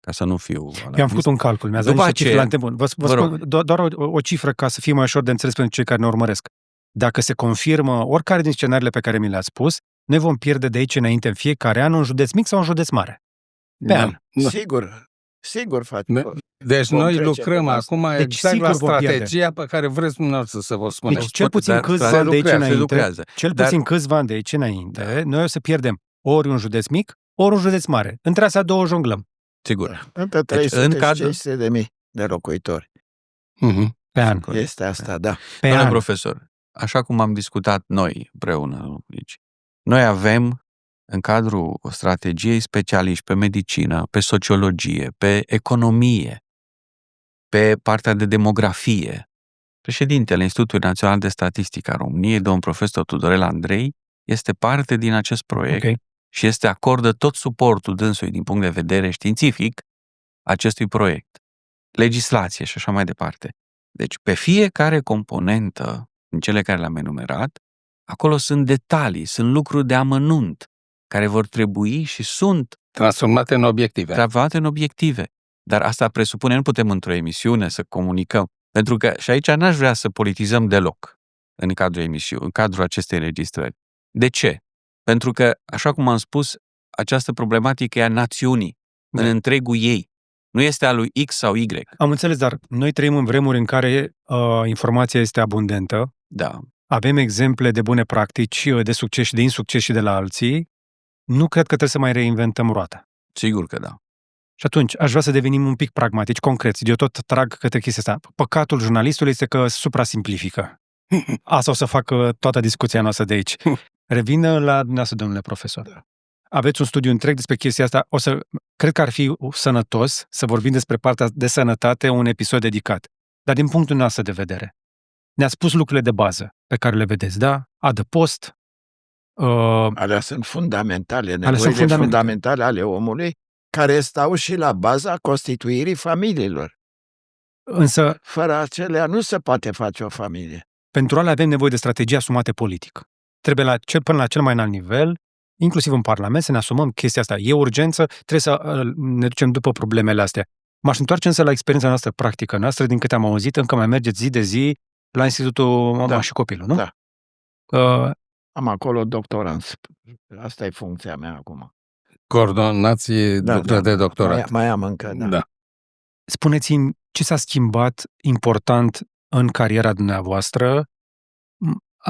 ca să nu fiu alarmist. Eu am făcut un calcul, mi-ați dat După niște cifre la aceea- întemut. Vă spun doar o cifră ca să fie mai ușor de înțeles pentru cei care ne urmăresc. Dacă se confirmă oricare din scenariile pe care mi le-ați spus, noi vom pierde de aici înainte în fiecare an un județ mic sau un județ mare. Pe an. Da. Sigur faci. Da. Deci Vom noi trece lucrăm prin asta. acum Deci exact la sigur vom pierde. strategia pe care vreți dumneavoastră să vă spunem. Deci cel puțin Dar câțiva se ani de aici lucrează, se înainte, lucrează. cel Dar- puțin câțiva ani de aici înainte, noi o să pierdem ori un județ mic, ori un județ mare. Între astea două jonglăm Sigur. Între Deci, 300 în și cadrul- 500 de mii de locuitori. Mhm. pe an. Este asta, da. Pe Domnule an. profesor, așa cum am discutat noi împreună aici, noi avem în cadrul strategiei specialiști pe medicină, pe sociologie, pe economie, pe partea de demografie. Președintele Institutului Național de Statistică a României, domnul profesor Tudorel Andrei, este parte din acest proiect Ok. și acordă tot suportul dânsului din punct de vedere științific acestui proiect. Legislație și așa mai departe. Deci, pe fiecare componentă, în cele care le-am enumerat, acolo sunt detalii, sunt lucruri de amănunt, care vor trebui și sunt Transformate în obiective. transformate în obiective. Dar asta presupune, nu putem într-o emisiune să comunicăm, pentru că și aici n-aș vrea să politizăm deloc în cadrul emisiunii, în cadrul acestei înregistrări. De ce? Pentru că, așa cum am spus, această problematică e a națiunii, Da. în întregul ei. Nu este a lui X sau Y. Am înțeles, dar noi trăim în vremuri în care informația este abundentă, Da. avem exemple de bune practici, de succes și de insucces și de la alții. Nu cred că trebuie să mai reinventăm roata. Sigur că da. Și atunci, aș vrea să devenim un pic pragmatici, concreți. Eu tot trag către chestia asta. Păcatul jurnalistului este că suprasimplifică. Asta o să facă toată discuția noastră de aici. Revin la dumneavoastră, domnule profesor. Da. Aveți un studiu întreg despre chestia asta. Cred că ar fi sănătos să vorbim despre partea de sănătate, un episod dedicat. Dar din punctul nostru de vedere, ne-ați spus lucrurile de bază pe care le vedeți, da? Adăpost, Alea sunt fundamentale, sunt nevoile fundamentale. fundamentale ale omului, care stau și la baza constituirii familiilor. însă Fără acelea nu se poate face o familie. pentru ale avem nevoie de strategii asumate politic. Trebuie până la cel mai înalt nivel, inclusiv în Parlament, să ne asumăm chestia asta. E urgență, trebuie să ne ducem după problemele astea. M-aș întoarce însă la experiența noastră practică noastră, din câte am auzit, încă mai mergeți zi de zi la Institutul Mama Da. și Copilul, nu? Da. Uh, Am acolo doctoranți. Asta e funcția mea acum. Coordonație de doctorat. Mai am încă, da. Da. Spuneți-mi ce s-a schimbat important în cariera dumneavoastră,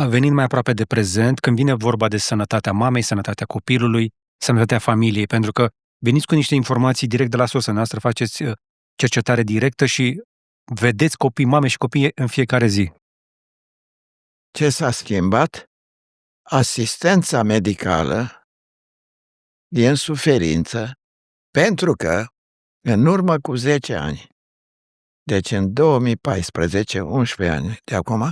venind mai aproape de prezent, când vine vorba de sănătatea mamei, sănătatea copilului, sănătatea familiei, pentru că veniți cu niște informații direct de la sursa noastră, faceți cercetare directă și vedeți copii, mame și copii în fiecare zi. Ce s-a schimbat? Asistența medicală e în suferință pentru că în urmă cu 10 ani, deci în 2014, 11 ani de acum,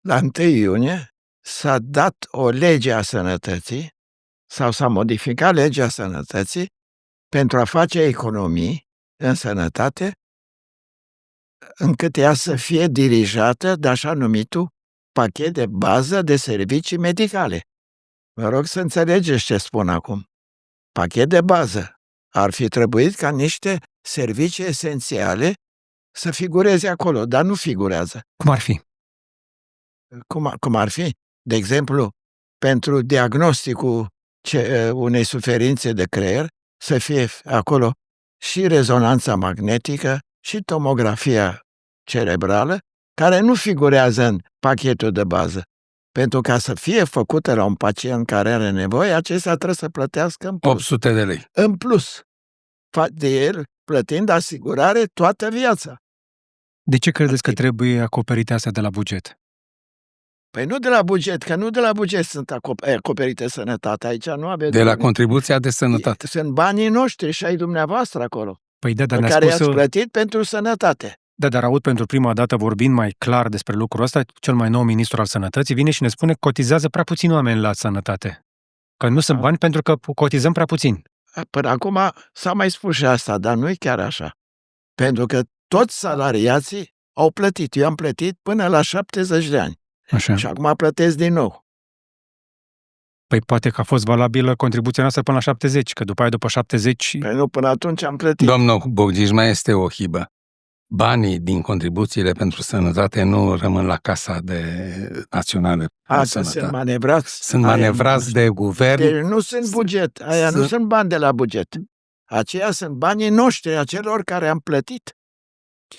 la 1 iunie s-a dat o lege a sănătății sau s-a modificat legea sănătății pentru a face economii în sănătate încât ea să fie dirijată de așa numitul pachet de bază de servicii medicale. Vă rog să înțelegeți ce spun acum. Pachet de bază. Ar fi trebuit ca niște servicii esențiale să figureze acolo, dar nu figurează. Cum ar fi? Cum ar fi? De exemplu, pentru diagnosticul unei suferințe de creier, să fie acolo și rezonanța magnetică și tomografia cerebrală, care nu figurează în pachetul de bază. Pentru ca să fie făcută la un pacient care are nevoie, acesta trebuie să plătească în plus. 800 de lei. În plus, de el plătind asigurare toată viața. De ce credeți că trebuie acoperite astea de la buget? Păi nu de la buget, că nu de la buget sunt acoperite sănătatea. Aici nu aveți... De la contribuția de sănătate. Sunt banii noștri și ai dumneavoastră acolo, Păi da, dar pe ne-a care spus... i-ați plătit pentru sănătate. Da, dar aud pentru prima dată vorbind mai clar despre lucrul ăsta, cel mai nou ministru al sănătății vine și ne spune că cotizează prea puțin oameni la sănătate. Că nu sunt bani pentru că cotizăm prea puțin. Până acum s-a mai spus și asta, dar nu e chiar așa. Pentru că toți salariații au plătit. Eu am plătit până la 70 de ani. Așa. Și acum plătesc din nou. Păi poate că a fost valabilă contribuția noastră până la 70, că după aia, după 70... Păi nu, până atunci am plătit. Domnul Bogdici, mai este o hibă. Banii din contribuțiile pentru sănătate nu rămân la Casa Națională de Sănătate. Sunt manevrați. Sunt manevrați de guvern. Deci nu sunt buget. Aia nu sunt bani de la buget. Aceia sunt banii noștri, a celor care am plătit.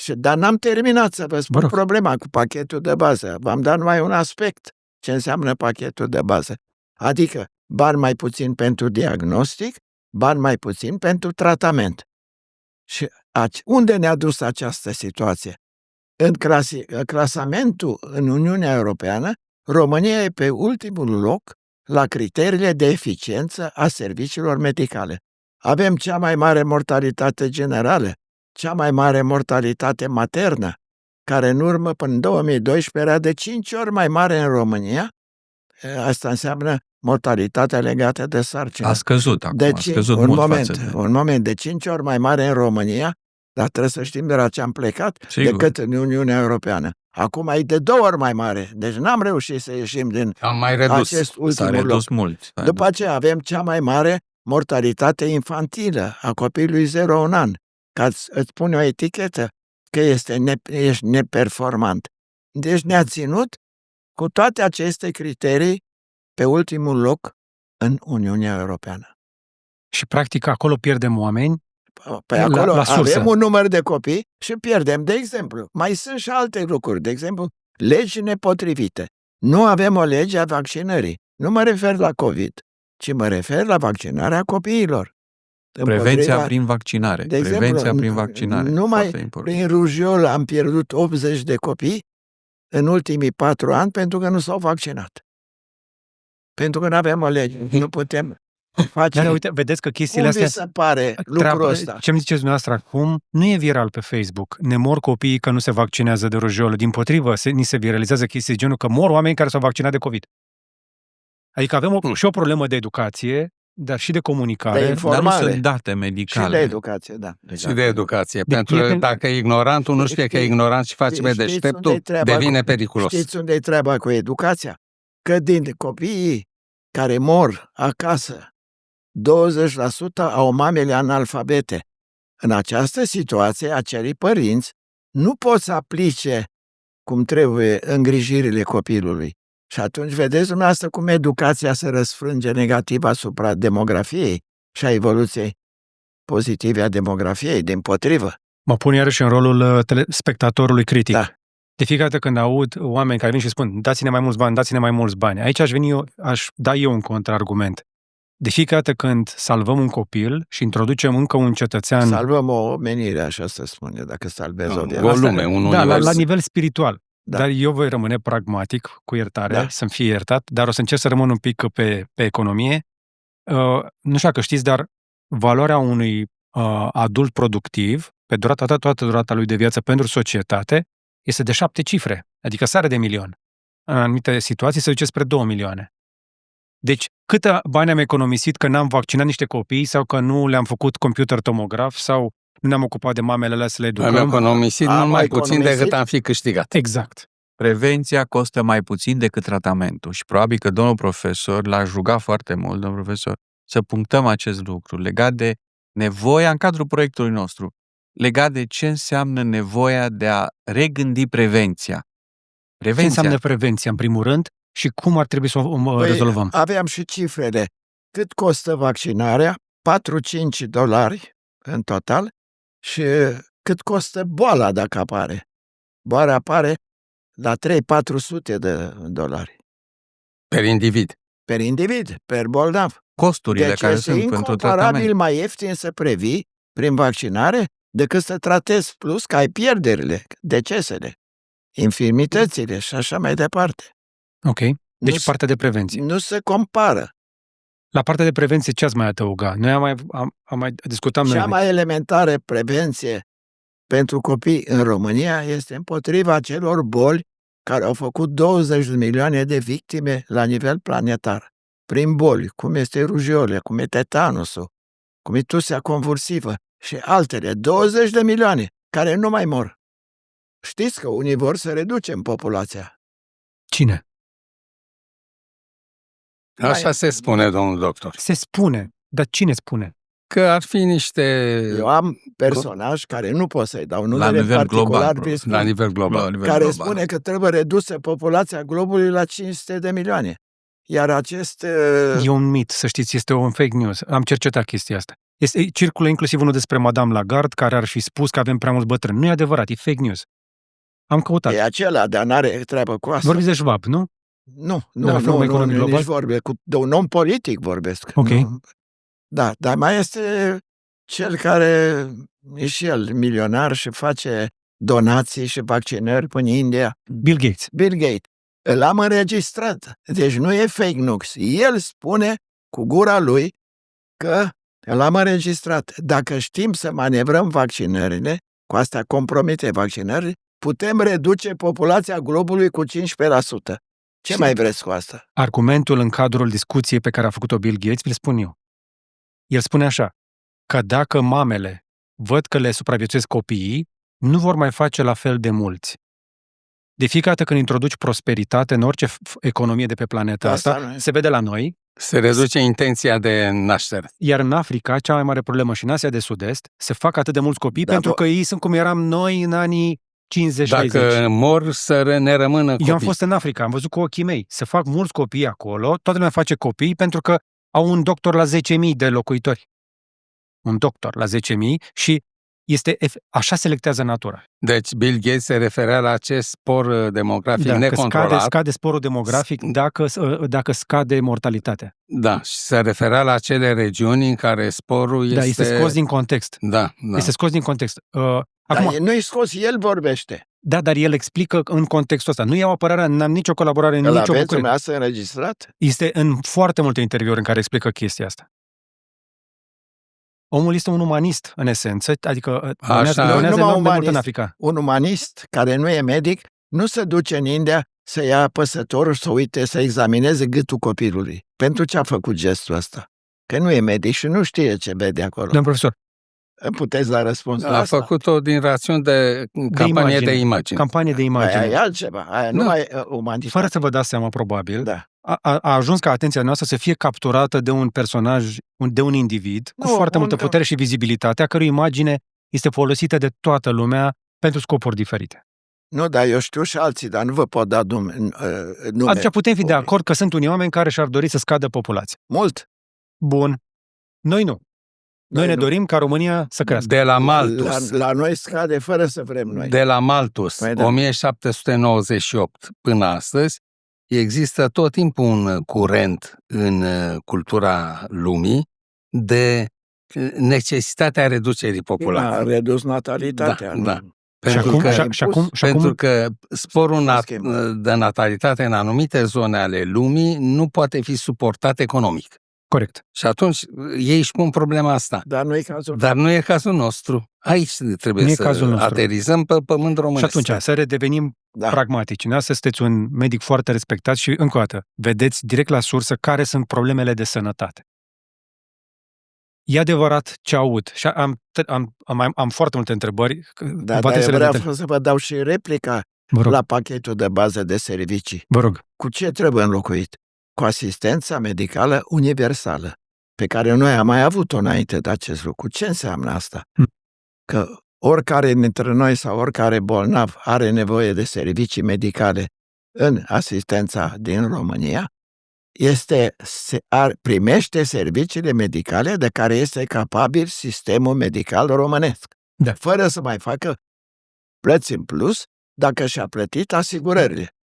Dar n-am terminat să vă spun problema cu pachetul de bază. V-am dat numai un aspect ce înseamnă pachetul de bază. Adică bani mai puțin pentru diagnostic, bani mai puțin pentru tratament. Și unde ne-a dus această situație? În clasamentul în Uniunea Europeană, România e pe ultimul loc la criteriile de eficiență a serviciilor medicale. Avem cea mai mare mortalitate generală, cea mai mare mortalitate maternă, care în urmă până în 2012 era de 5 ori mai mare în România. Asta înseamnă mortalitatea legată de sarcină. A scăzut acum, a scăzut mult un moment, de 5 ori mai mare în România, dar trebuie să știm de la ce am plecat, sigur, decât în Uniunea Europeană. Acum e de 2 ori mai mare, deci n-am reușit să ieșim din acest ultimul loc. Mult. După aceea avem cea mai mare mortalitate infantilă a copilului 0-1 an, ca îți pune o etichetă că ești neperformant. Deci ne-a ținut cu toate aceste criterii pe ultimul loc în Uniunea Europeană. Și practic acolo pierdem oameni. Păi acolo avem un număr de copii și pierdem. De exemplu, mai sunt și alte lucruri. De exemplu, legi nepotrivite. Nu avem o lege a vaccinării. Nu mă refer la COVID, ci mă refer la vaccinarea copiilor. Prevenția prin vaccinare. De exemplu, numai prin rujeolă am pierdut 80 de copii în ultimii 4 ani pentru că nu s-au vaccinat. Pentru că nu avem o lege. Nu putem face. Dar uite, vedeți că chestiile astea... Cum vi se pare lucrul ăsta? Ce-mi ziceți dumneavoastră acum, nu e viral pe Facebook. Ne mor copiii că nu se vaccinează de rujeolă. Dimpotrivă, ni se viralizează chestii de genul că mor oameni care s-au vaccinat de COVID. Adică avem și o problemă de educație, dar și de comunicare. Dar nu sunt date medicale. Și de educație, da. Și de educație. Pentru că dacă e ignorantul, nu știe că e ignorant și face pe deșteptul, devine periculos. Știți unde e treaba cu educația? Că din copiii care mor acasă, 20% au mamele analfabete. În această situație, acerii părinți nu pot să aplice cum trebuie îngrijirile copilului. Și atunci vedeți dumneavoastră cum educația se răsfrânge negativ asupra demografiei și a evoluției pozitive a demografiei, dimpotrivă. Mă pun iarăși în rolul spectatorului critic. Da. De fiecare dată când aud oameni care vin și spun dați-ne mai mulți bani, dați-ne mai mulți bani, aici aș da eu un contraargument. De fiecare dată când salvăm un copil și introducem încă un cetățean... Salvăm o omenire, așa se spune, dacă salvezi o viață. O lume, un univers. Da, la nivel spiritual. Da. Dar eu voi rămâne pragmatic, cu iertare, să-mi fie iertat, dar o să încerc să rămân un pic pe economie. Nu știu că știți, dar valoarea unui adult productiv, pe toată durata lui de viață pentru societate, este de 7 cifre, adică sare de 1 milion. În anumite situații se duce spre 2 milioane. Deci, câtă bani am economisit că n-am vaccinat niște copii sau că nu le-am făcut computer tomograf sau nu ne-am ocupat de mamele alea să le educăm? Am economisit mult mai puțin decât am fi câștigat. Exact. Prevenția costă mai puțin decât tratamentul și probabil că domnul profesor l-aș ruga foarte mult, domnul profesor, să punctăm acest lucru legat de nevoia în cadrul proiectului nostru, legat de ce înseamnă nevoia de a regândi prevenția. Ce înseamnă prevenția, în primul rând, și cum ar trebui să o rezolvăm? Aveam și cifrele. cât costă vaccinarea, $4-5 în total, și cât costă boala dacă apare. Boala apare la $300-400 Per individ. per individ, per bolnav. Costurile Deci care este sunt pentru incomparabil tratament. mai ieftin să previi prin vaccinare decât să tratezi, plus că ai pierderile, decesele, infirmitățile și așa mai departe. Ok. Deci Nu partea de prevenție. Nu se compară. La partea de prevenție ce ați mai adăuga? Noi am mai discutat Cea noi. mai elementară prevenție pentru copii în România este împotriva celor boli care au făcut 20 de milioane de victime la nivel planetar. Prin boli, cum este rujeole, cum e tetanusul, cum e tusea convulsivă și altele, 20 de milioane care nu mai mor. Știți că unii vor să reducem populația. Cine? Așa se spune, domnul doctor. Se spune. Dar cine spune? Că ar fi niște... Eu am personaj care nu pot să-i dau La numele nivel particular, global, La nivel global. care spune că trebuie redusă populația globului la 500 de milioane. Iar acest... E un mit, să știți, este un fake news. Am cercetat chestia asta. Circulă inclusiv unul despre Madame Lagarde, care ar fi spus că avem prea mulți bătrâni. Nu e adevărat, e fake news. Am căutat. E acela, dar n-are treabă cu asta. Vorbiți de Schwab, nu? Nu, De la Forumul Economic Global? nici vorbe. De un om politic vorbesc. Ok. Nu. Da, dar mai este cel care e și el milionar și face donații și vaccinări până în India. Bill Gates. Bill Gates. L-am înregistrat. Deci nu e fake news. El spune cu gura lui că l-am înregistrat. Dacă știm să manevrăm vaccinările, cu asta compromite vaccinările, putem reduce populația globului cu 15%. Ce mai vreți cu asta? Argumentul în cadrul discuției pe care a făcut-o Bill Gates, vi-l spun eu. El spune așa, că dacă mamele văd că le supraviețuiesc copiii, nu vor mai face la fel de mulți. De fiecare dată când introduci prosperitate în orice economie de pe planeta asta, se vede la noi. Se reduce intenția de naștere. Iar în Africa, cea mai mare problemă și în Asia de Sud-Est, se fac atât de mulți copii pentru că ei sunt cum eram noi în anii 50-60. Dacă mor, să ne rămână copii. Eu am fost în Africa, am văzut cu ochii mei. Se fac mulți copii acolo, toată lumea face copii pentru că au un doctor la 10.000 de locuitori. Un doctor la 10.000 și așa selectează natura. Deci Bill Gates se referea la acest spor demografic necontrolat. Scade sporul demografic dacă scade mortalitatea. Da, și se referea la acele regiuni în care sporul este... Da, este scos din context. Da. Este scos din context. Acum, nu-i scos, el vorbește. Da, dar el explică în contextul ăsta. Nu iau apărarea, n-am nicio colaborare, nicio bucurie. Aveți dumneavoastră înregistrat? Este în foarte multe interviuri în care explică chestia asta. Omul este un umanist, în esență, adică donează enorm de mult în Africa. Un umanist care nu e medic nu se duce în India să ia apăsătorul, să uite, să examineze gâtul copilului. Pentru ce a făcut gestul ăsta? Că nu e medic și nu știe ce vede acolo. Domnul profesor, puteți da răspuns la a asta? făcut-o din rațiuni de campanie de imagine. Campanie de imagine. Aia e altceva. Aia nu mai umanitate. Fără să vă dați seama, probabil, da. a ajuns ca atenția noastră să fie capturată de un personaj, de un individ cu foarte multă putere și vizibilitate, a cărui imagine este folosită de toată lumea pentru scopuri diferite. Nu, dar eu știu și alții, dar nu vă pot da nume. Atunci putem fi de acord că sunt unii oameni care și-ar dori să scadă populația. Mult. Bun. Noi nu. Noi ne dorim ca România să crească. De la Malthus. La noi scade fără să vrem noi. De la Malthus, 1798 până astăzi, există tot timpul un curent în cultura lumii de necesitatea reducerii populației. A redus natalitatea. Da. Pentru că sporul de natalitate în anumite zone ale lumii nu poate fi suportat economic. Corect. Și atunci ei își pun problema asta. Dar nu e cazul. Dar nu e cazul nostru. Aici trebuie să aterizăm pe pământ românesc. Și atunci să redevenim pragmatici. Să sunteți un medic foarte respectat și, încă o dată, vedeți direct la sursă care sunt problemele de sănătate. E adevărat ce aud. Și am foarte multe întrebări. Dar vreau să vă dau și replica la pachetul de bază de servicii. Vă rog. Cu ce trebuie înlocuit? Cu asistența medicală universală, pe care noi am mai avut-o înainte de acest lucru. Ce înseamnă asta? Că oricare dintre noi sau oricare bolnav are nevoie de servicii medicale în asistența din România, primește serviciile medicale de care este capabil sistemul medical românesc. Da. Fără să mai facă plăți în plus dacă și-a plătit asigurările.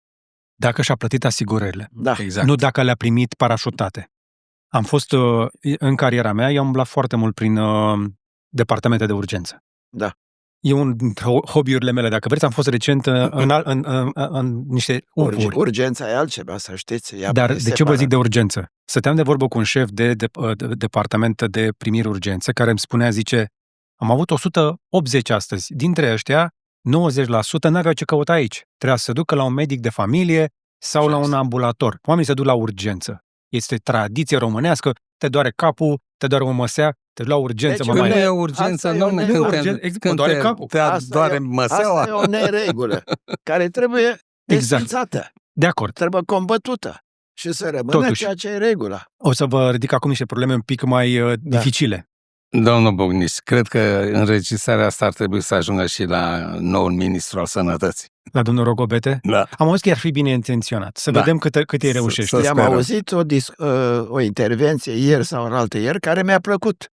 Dacă și-a plătit asigurările. Da. Exact. Nu dacă le-a primit parașutate. Am fost, în cariera mea, eu am umblat foarte mult prin departamente de urgență. Da. E un dintre hobby-urile mele, dacă vreți. Am fost recent în niște UPU-uri. Urgența e altceva, să știți. Dar de ce vă zic de urgență? Stăteam de vorbă cu un șef de departament de primiri urgență, care îmi spunea, zice, am avut 180 astăzi. Dintre ăștia, 90% n-aveau ce căuta aici. Trebuia să se ducă la un medic de familie sau la un ambulator. Oamenii se duc la urgență. Este tradiție românească, te doare capul, te doare o măsea, te duci la urgență. Deci, Când nu e urgență, când doare capul. te doare măseaua. Asta e o neregulă care trebuie desfințată, De acord. trebuie combătută și să rămână Totuși. ceea ce e regula. O să vă ridic acum niște probleme un pic mai dificile. Domnul Bogniș, cred că înregistrarea asta ar trebui să ajungă și la noul ministru al sănătății. La domnul Rogobete? Da. Am auzit că ar fi bine intenționat. Să vedem cât îi reușește. Să Am sperăm. auzit o intervenție ieri sau alaltăieri care mi-a plăcut.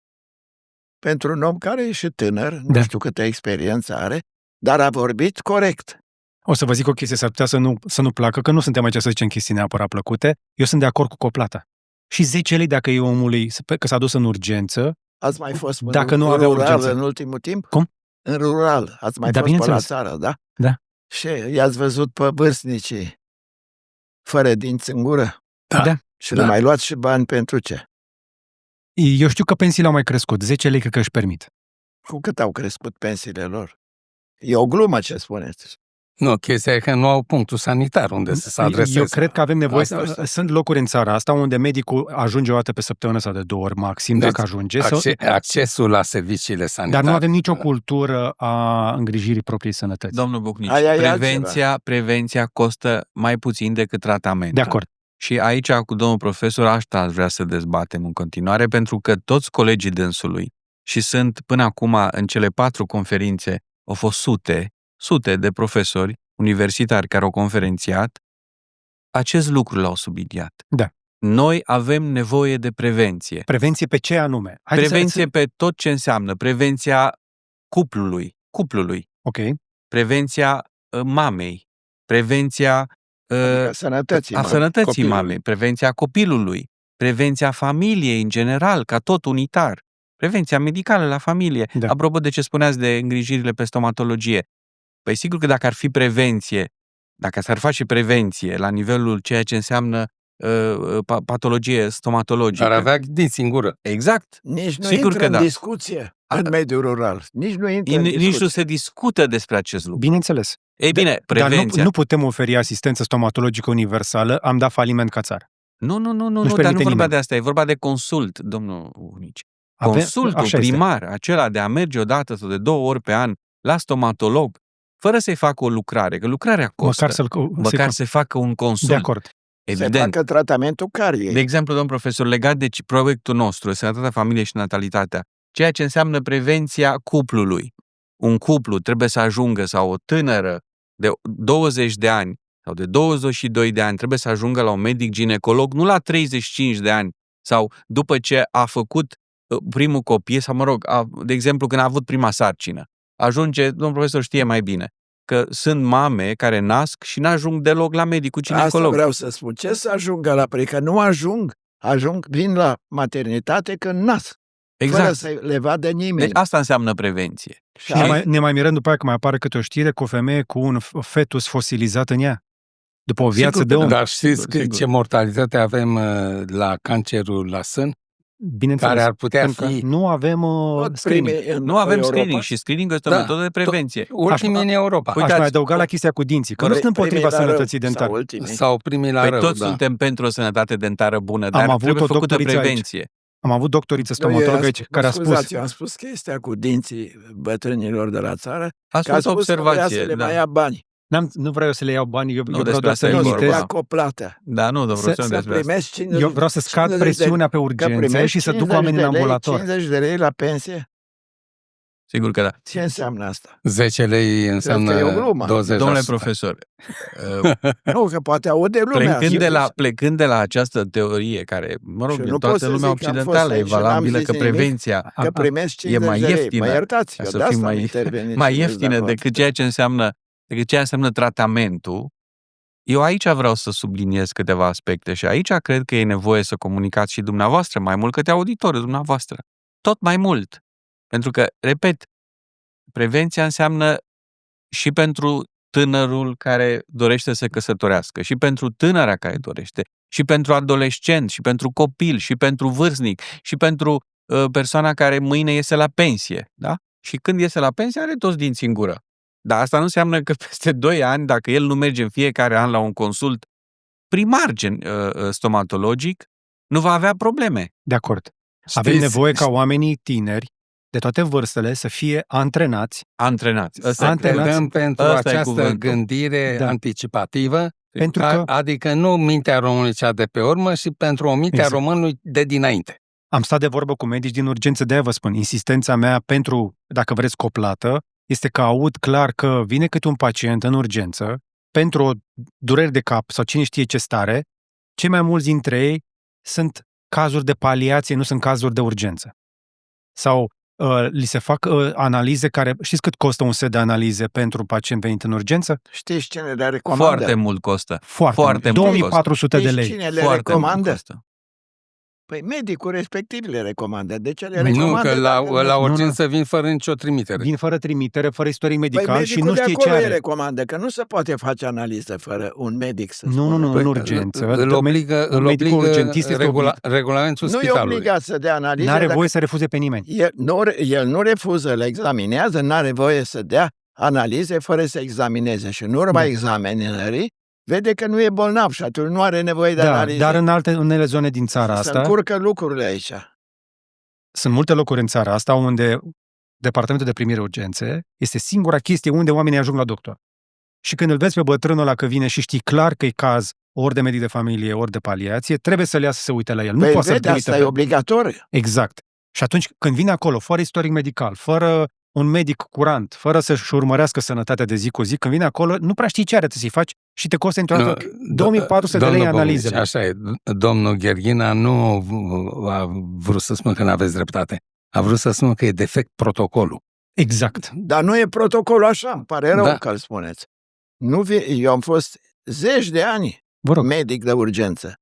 Pentru un om care e și tânăr, nu știu câtă experiență are, dar a vorbit corect. O să vă zic o chestie, s-ar putea să nu placă, că nu suntem aici să zicem chestii neapărat plăcute. Eu sunt de acord cu coplata. Și 10 lei dacă e omului, că s-a dus în urgență. Ați mai fost Dacă nu în avea rural urgență. în ultimul timp? Cum? În rural. Ați mai Da, fost pe la bineînțeles. țară, da? Da. Și i-ați văzut pe vârstnicii fără dinți în gură? Da. Și le mai luați și bani pentru ce? Eu știu că pensiile au mai crescut. 10 lei cred că își permit. Cu cât au crescut pensiile lor? E o glumă ce spuneți. Nu, chestia e că nu au punctul sanitar unde să se adreseze. Eu cred că avem nevoie. Asta. Sunt locuri în țara asta unde medicul ajunge o dată pe săptămână sau de 2 ori maxim, Deci, dacă ajunge. Accesul la serviciile sanitare. Dar nu avem nicio cultură a îngrijirii propriei sănătăți. Domnul Bucnici, Aia e prevenția costă mai puțin decât tratamentul. De acord. Și aici, cu domnul profesor, asta aș vrea să dezbatem în continuare, pentru că toți colegii dânsului, și sunt până acum în cele 4 conferințe, au fost sute de profesori universitari care au conferențiat, acest lucru l-au subliniat. Da. Noi avem nevoie de prevenție. Prevenție pe ce anume? Prevenție pe tot ce înseamnă. Prevenția cuplului, Ok. prevenția mamei, prevenția Sănătății. a sănătății copilului. mamei, prevenția copilului, prevenția familiei în general, ca tot unitar, prevenția medicală la familie. Da. Apropo de ce spuneați de îngrijirile pe stomatologie, păi sigur că dacă ar fi prevenție, dacă s-ar face prevenție la nivelul ceea ce înseamnă patologie stomatologică. Ar avea dinți în gură. Exact. Nici nu Sigur intră că în da. discuție în mediul rural. Nici nu intră în Nici nu discuție. se discută despre acest lucru. Bineînțeles. Ei bine, Dar prevenția. nu putem oferi asistență stomatologică universală, am dat faliment ca țară. Nu, dar nu permite vorba nimeni. de asta, e vorba de consult, domnul Unici. Avem- Consultul așa este. primar, acela de a merge o dată sau de 2 ori pe an la stomatolog, fără să-i facă o lucrare, că lucrarea costă, măcar să facă un consult. De acord. Se Evident. facă tratamentul cariei. De exemplu, domn profesor, legat de proiectul nostru, Sănătatea Familiei și Natalitatea, ceea ce înseamnă prevenția cuplului. Un cuplu trebuie să ajungă, sau o tânără de 20 de ani sau de 22 de ani, trebuie să ajungă la un medic ginecolog, nu la 35 de ani, sau după ce a făcut primul copil, sau mă rog, de exemplu, când a avut prima sarcină. Ajunge, domnul profesor știe mai bine, că sunt mame care nasc și n-ajung deloc la medicul Asta ginecolog. vreau să spun. Ce să ajungă la că nu ajung, vin la maternitate când nasc. Fără Exact. să le vadă nimeni. Deci asta înseamnă prevenție. Și Ne mai mirăm după aia că mai apare câte o știre cu o femeie cu un fetus fosilizat în ea. După o viață Sigur de că om. da. Dar știți Sigur. ce mortalitate avem la cancerul la sân? Bineînțeles. Care ar putea Pentru că fi nu avem tot screening. primii în Nu avem Europa. screening și screening este o Da. metodă de prevenție. ultimii în Europa. Aș Uitați, mai adăuga la chestia cu dinții, că nu Primii sunt împotriva la rău sănătății sau dentare. ultimii. Sau primii la Păi rău, toți da. suntem pentru o sănătate dentară bună, dar avut trebuie o făcută doctoriță aici. prevenție. Am avut doctoriță Eu stomatologă aici care a scuzați, spus, eu am spus chestia cu dinții bătrânilor de la țară, Ați că a spus o spus că vrea observație. să le Da. mai ia bani. nu vreau eu să le iau bani, eu vreau despre doar asta să e Nu vorba. limitez. să coplată. Da, nu, domnul profesor, Să despre asta. primești 50, Eu vreau să scad 50 de- presiunea pe că urgențe primești și să duc 50 oamenii în de lei, ambulator. 50 de lei la pensie. Sigur că da. Ce înseamnă asta? 10 lei înseamnă Cred că e o glumă. 20%. Domnule profesor, Nu, că poate aude lumea. plecând de la această teorie care, mă rog, Și în nu pot toată să lumea zic că am fost occidentală e aici și n-am valabilă zis că nimic, prevenția că primesc 50 e mai de lei. ieftină. Mă iertați, Ca eu să de fim asta am mai- intervenit. mai și nu-s de ieftine acord. decât ceea ce înseamnă tratamentul. Eu aici vreau să subliniez câteva aspecte și aici cred că e nevoie să comunicați și dumneavoastră mai mult către auditorul dumneavoastră. Tot mai mult. Pentru că, repet, prevenția înseamnă și pentru tânărul care dorește să se căsătorească, și pentru tânăra care dorește, și pentru adolescent, și pentru copil, și pentru vârstnic, și pentru persoana care mâine iese la pensie. Da? Și când iese la pensie are toți dinții în gură. Dar asta nu înseamnă că peste 2 ani, dacă el nu merge în fiecare an la un consult primar stomatologic, nu va avea probleme. De acord. Avem nevoie ca oamenii tineri de toate vârstele să fie antrenați Antrenați. Să credem pentru Ăsta e această cuvântul. gândire anticipativă, pentru că adică nu mintea românului cea de pe urmă, și pentru o minte a românului de dinainte. am stat de vorbă cu medici din urgență, de-aia vă spun, insistența mea pentru, dacă vreți, coplată, este că aud clar că vine câte un pacient în urgență pentru o durere de cap sau cine știe ce stare, cei mai mulți dintre ei sunt cazuri de paliație, nu sunt cazuri de urgență. Sau li se fac analize care, știți cât costă un set de analize pentru pacient venit în urgență? Știți cine le recomandă? Foarte mult costă. Foarte Foarte mult. mult 2400 de Știți lei. cine le Foarte mult recomandă? costă. Păi medicul respectiv le recomandă. De ce le Nu, recomandă? că dacă la urgență vin fără nicio trimitere. Vin fără trimitere, fără istorie Păi medical și medicul nu de știe ce acolo îi are. recomandă, că nu se poate face analiză fără un medic să Nu, spună. în urgență. Îl obligă medicul urgentist este regulamentul Nu e spitalului. obligat să dea analiză. N-are dacă voie să refuze pe nimeni. El nu refuză, le examinează, n-are voie să dea analize fără să examineze. Și în urma examinării vede că nu e bolnav și atunci nu are nevoie de analize. Dar în unele zone din țara Se asta, încurcă lucrurile aici. sunt multe locuri în țara asta unde departamentul de primire urgențe este singura chestie unde oamenii ajung la doctor. Și când îl vezi pe bătrânul ăla că vine și știi clar că e caz ori de medic de familie, ori de paliație, trebuie să-l ia să se uite la el. Nu Păi poate să-l vede, trimită asta e obligatoriu. Exact. Și atunci când vine acolo, fără istoric medical, fără un medic curant, fără să-și urmărească sănătatea de zi cu zi, când vine acolo, nu prea știi ce are să-i faci și te costă într-o dată 2400 de lei analizele. Așa e. Domnul Gherghina nu a vrut să spună că nu aveți dreptate. A vrut să spună că e defect protocolul. Exact. Dar nu e protocolul așa, îmi pare rău Da. că îl spuneți. Eu am fost 10 de ani Vă rog. medic de urgență.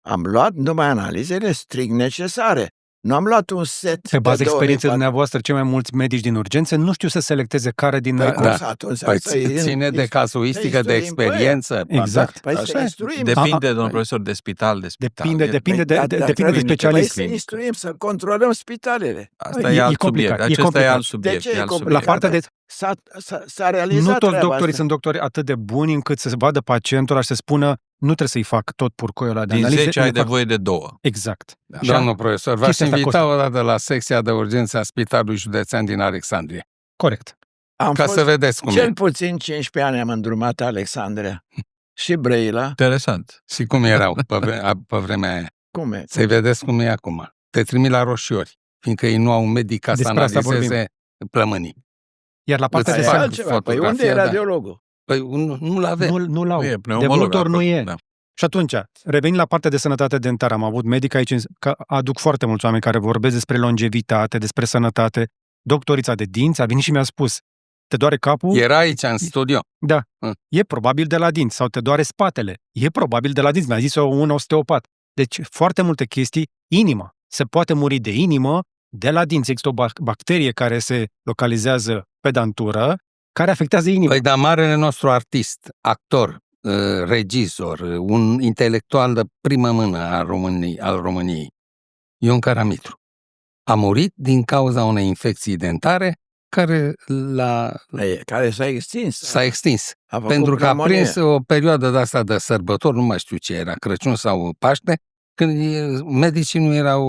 Am luat numai analizele strict necesare. Nu am luat un set Pe bază de experienței 2400. dumneavoastră, cei mai mulți medici din urgențe nu știu să selecteze care din... Păi cum Da. să atunci? Păi Asta e- ține de casuistică, de instruim pe ea. experiență. Exact. Păi Așa să e. instruim. Depinde, domnul profesor, de spital, de spital. Depinde de specialist. Păi să instruim, să controlăm spitalele. Asta E e alt complicat, subiect. e Acesta e complicat. alt subiect. De ce e e alt complicat? subiect. La partea de... S-a realizat Nu toți treaba doctorii asta. sunt doctori atât de buni încât să se vadă pacientul și să spună nu trebuie să-i fac tot purcoiul ăla de Din analize. 10 ai le fac- nevoie de 2. Exact. Domnul profesor, v-aș chestia asta invita costă. o dată la secția de urgență a Spitalului Județean din Alexandria, Corect. Am ca fost să vedeți cum cel e. puțin 15 ani am îndrumat Alexandria și Brăila. Interesant. Și cum erau pe vremea aia. Cum e? Să-i vedeți cum e acum. Te trimit la roșiori, fiindcă ei nu au un medic ca să Despre asta analizeze plămânii. Iar la partea Îți de fac sănătate, altceva. Păi unde fotografia, e da. radiologul? Păi nu-l avem. nu-l au. Nu e De pneumolog multe ori nu acolo, e. da. Și atunci, revenind la partea de sănătate dentară, am avut medic aici, că aduc foarte mulți oameni care vorbesc despre longevitate, despre sănătate. Doctorița de dinți a venit și mi-a spus, te doare capul? Era aici în studio. Da. Mm. E probabil de la dinți. Sau te doare spatele? E probabil de la dinți. Mi-a zis un osteopat. Deci, foarte multe chestii. Inima. Se poate muri de inimă de la dinți. Există o bacterie care se localizează pe dantură, care afectează inima. Păi, dar marele nostru artist, actor, regizor, un intelectual de primă mână al României, Ion Caramitru, a murit din cauza unei infecții dentare care Care s-a extins. s-a extins. A făcut Pentru că a pneumonie. prins o perioadă de asta de sărbători, nu mai știu ce era, Crăciun sau Paște, când medicii nu erau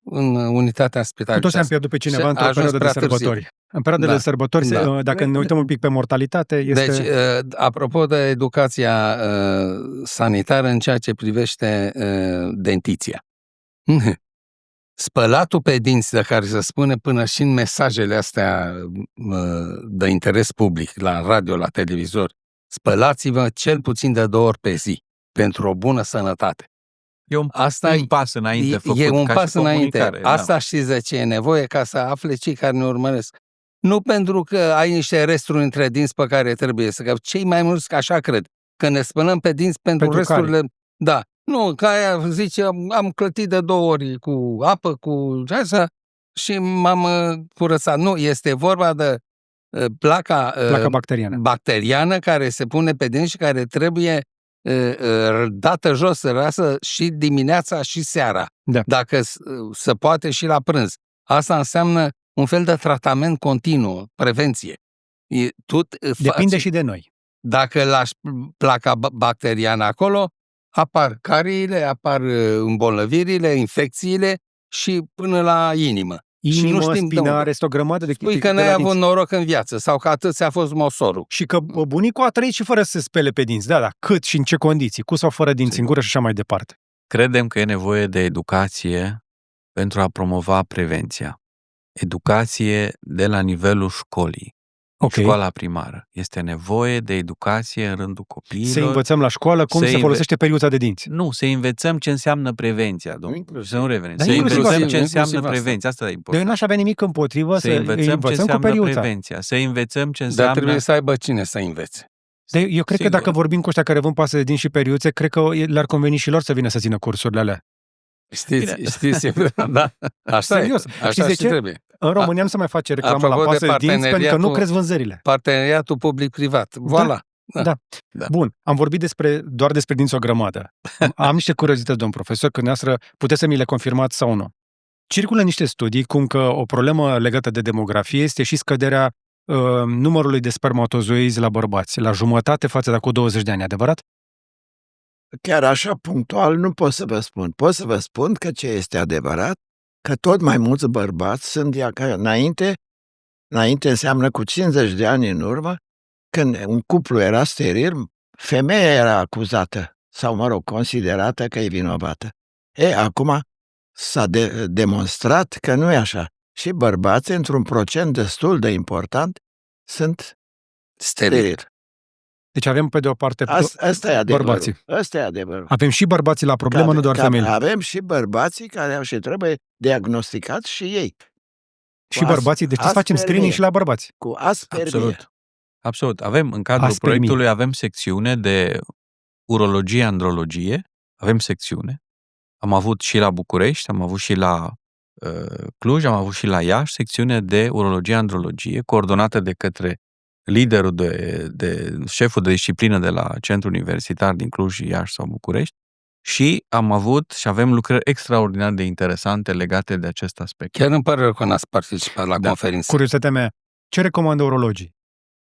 în unitatea Cu spitalului. toți am pierdut pe cineva Și într-o a ajuns perioadă de prea târziu. sărbători. În perioada de sărbători, dacă ne uităm un pic pe mortalitate, este... Deci, apropo de educația sanitară în ceea ce privește dentiția. spălatul pe dinți de care se spune până și în mesajele astea de interes public, la radio, la televizor, spălați-vă cel puțin de 2 ori pe zi pentru o bună sănătate. E un pas înainte făcut. E un ca pas și înainte. comunicare, Asta știți de ce e nevoie? Ca să afle cei care ne urmăresc. Nu pentru că ai niște resturi între dinți pe care trebuie să... Că cei mai mulți așa cred. Că ne spălăm pe dinți pentru resturile... Care? Da. Nu, că aia zice, am clătit de 2 ori cu apă, cu așa, și m-am curățat. Nu, este vorba de placa bacteriană care se pune pe dinți și care trebuie dată jos, rasă și dimineața și seara. Da. Dacă se poate și la prânz. Asta înseamnă un fel de tratament continuu, prevenție. Depinde și de noi. Dacă lași placa bacteriană acolo, apar cariile, apar îmbolnăvirile, infecțiile și până la inimă. Inimă, spinare, este o grămadă de chestii. Spui că n-ai avut noroc în viață sau că atât ți-a fost mosorul. Și că bunicul a trăit și fără să se spele pe dinți. Da, cât și în ce condiții, cu sau fără dinți în gură și așa mai departe. Credem că e nevoie de educație pentru a promova prevenția. Educație de la nivelul școlii. Școala primară. Este nevoie de educație în rândul copiilor. Să învățăm la școală cum se folosește periuța de dinți. Nu, să învățăm ce înseamnă prevenția, domnule. Să nu revenim. Să învățăm ce înseamnă prevenția. Asta e important. Eu n-aș avea nimic împotrivă să învățăm cu periuța. Prevenția. Să învățăm ce înseamnă... Dar trebuie să aibă cine să învețe. Eu cred că dacă vorbim cu ăștia care vând pase de dinți și periuțe, cred că le-ar conveni și lor să vină să țină cursurile alea. Știți, da. Așa e. Așa și trebuie. În România nu se mai face reclamă la pase de dinți pentru că nu cresc vânzările. Parteneriatul public-privat. Voilà. Da. Bun. Am vorbit doar despre dinți o grămadă. Am niște curiozități, domn profesor, că noastră puteți să mi le confirmați sau nu. Circulă niște studii cum că o problemă legată de demografie este și scăderea numărului de spermatozoizi la bărbați, la jumătate față de acum 20 de ani, adevărat? Chiar așa punctual nu pot să vă spun. Pot să vă spun că ce este adevărat, că tot mai mulți bărbați sunt înainte înseamnă cu 50 de ani în urmă, când un cuplu era steril, femeia era acuzată sau, considerată că e vinovată. Acum s-a demonstrat că nu e așa. Și bărbații, într-un procent destul de important, sunt sterili. Deci avem pe de o parte asta e adevărul. Bărbații. Asta e adevărul. Avem și bărbații la problemă, nu doar femeile. Avem și bărbații care și trebuie diagnosticați și ei. Și bărbații, deci să facem screening și la bărbați. Cu aspermie. Absolut. Avem, în cadrul proiectului, avem secțiune de urologie, andrologie. Avem secțiune. Am avut și la București, am avut și la Cluj, am avut și la Iași, secțiune de urologie, andrologie, coordonată de către liderul de șeful de disciplină de la Centrul Universitar din Cluj, Iași sau București și am avut și avem lucrări extraordinar de interesante legate de acest aspect. Chiar îmi pare rău că n-ați participat la conferință. Curiozitatea mea, ce recomandă urologii?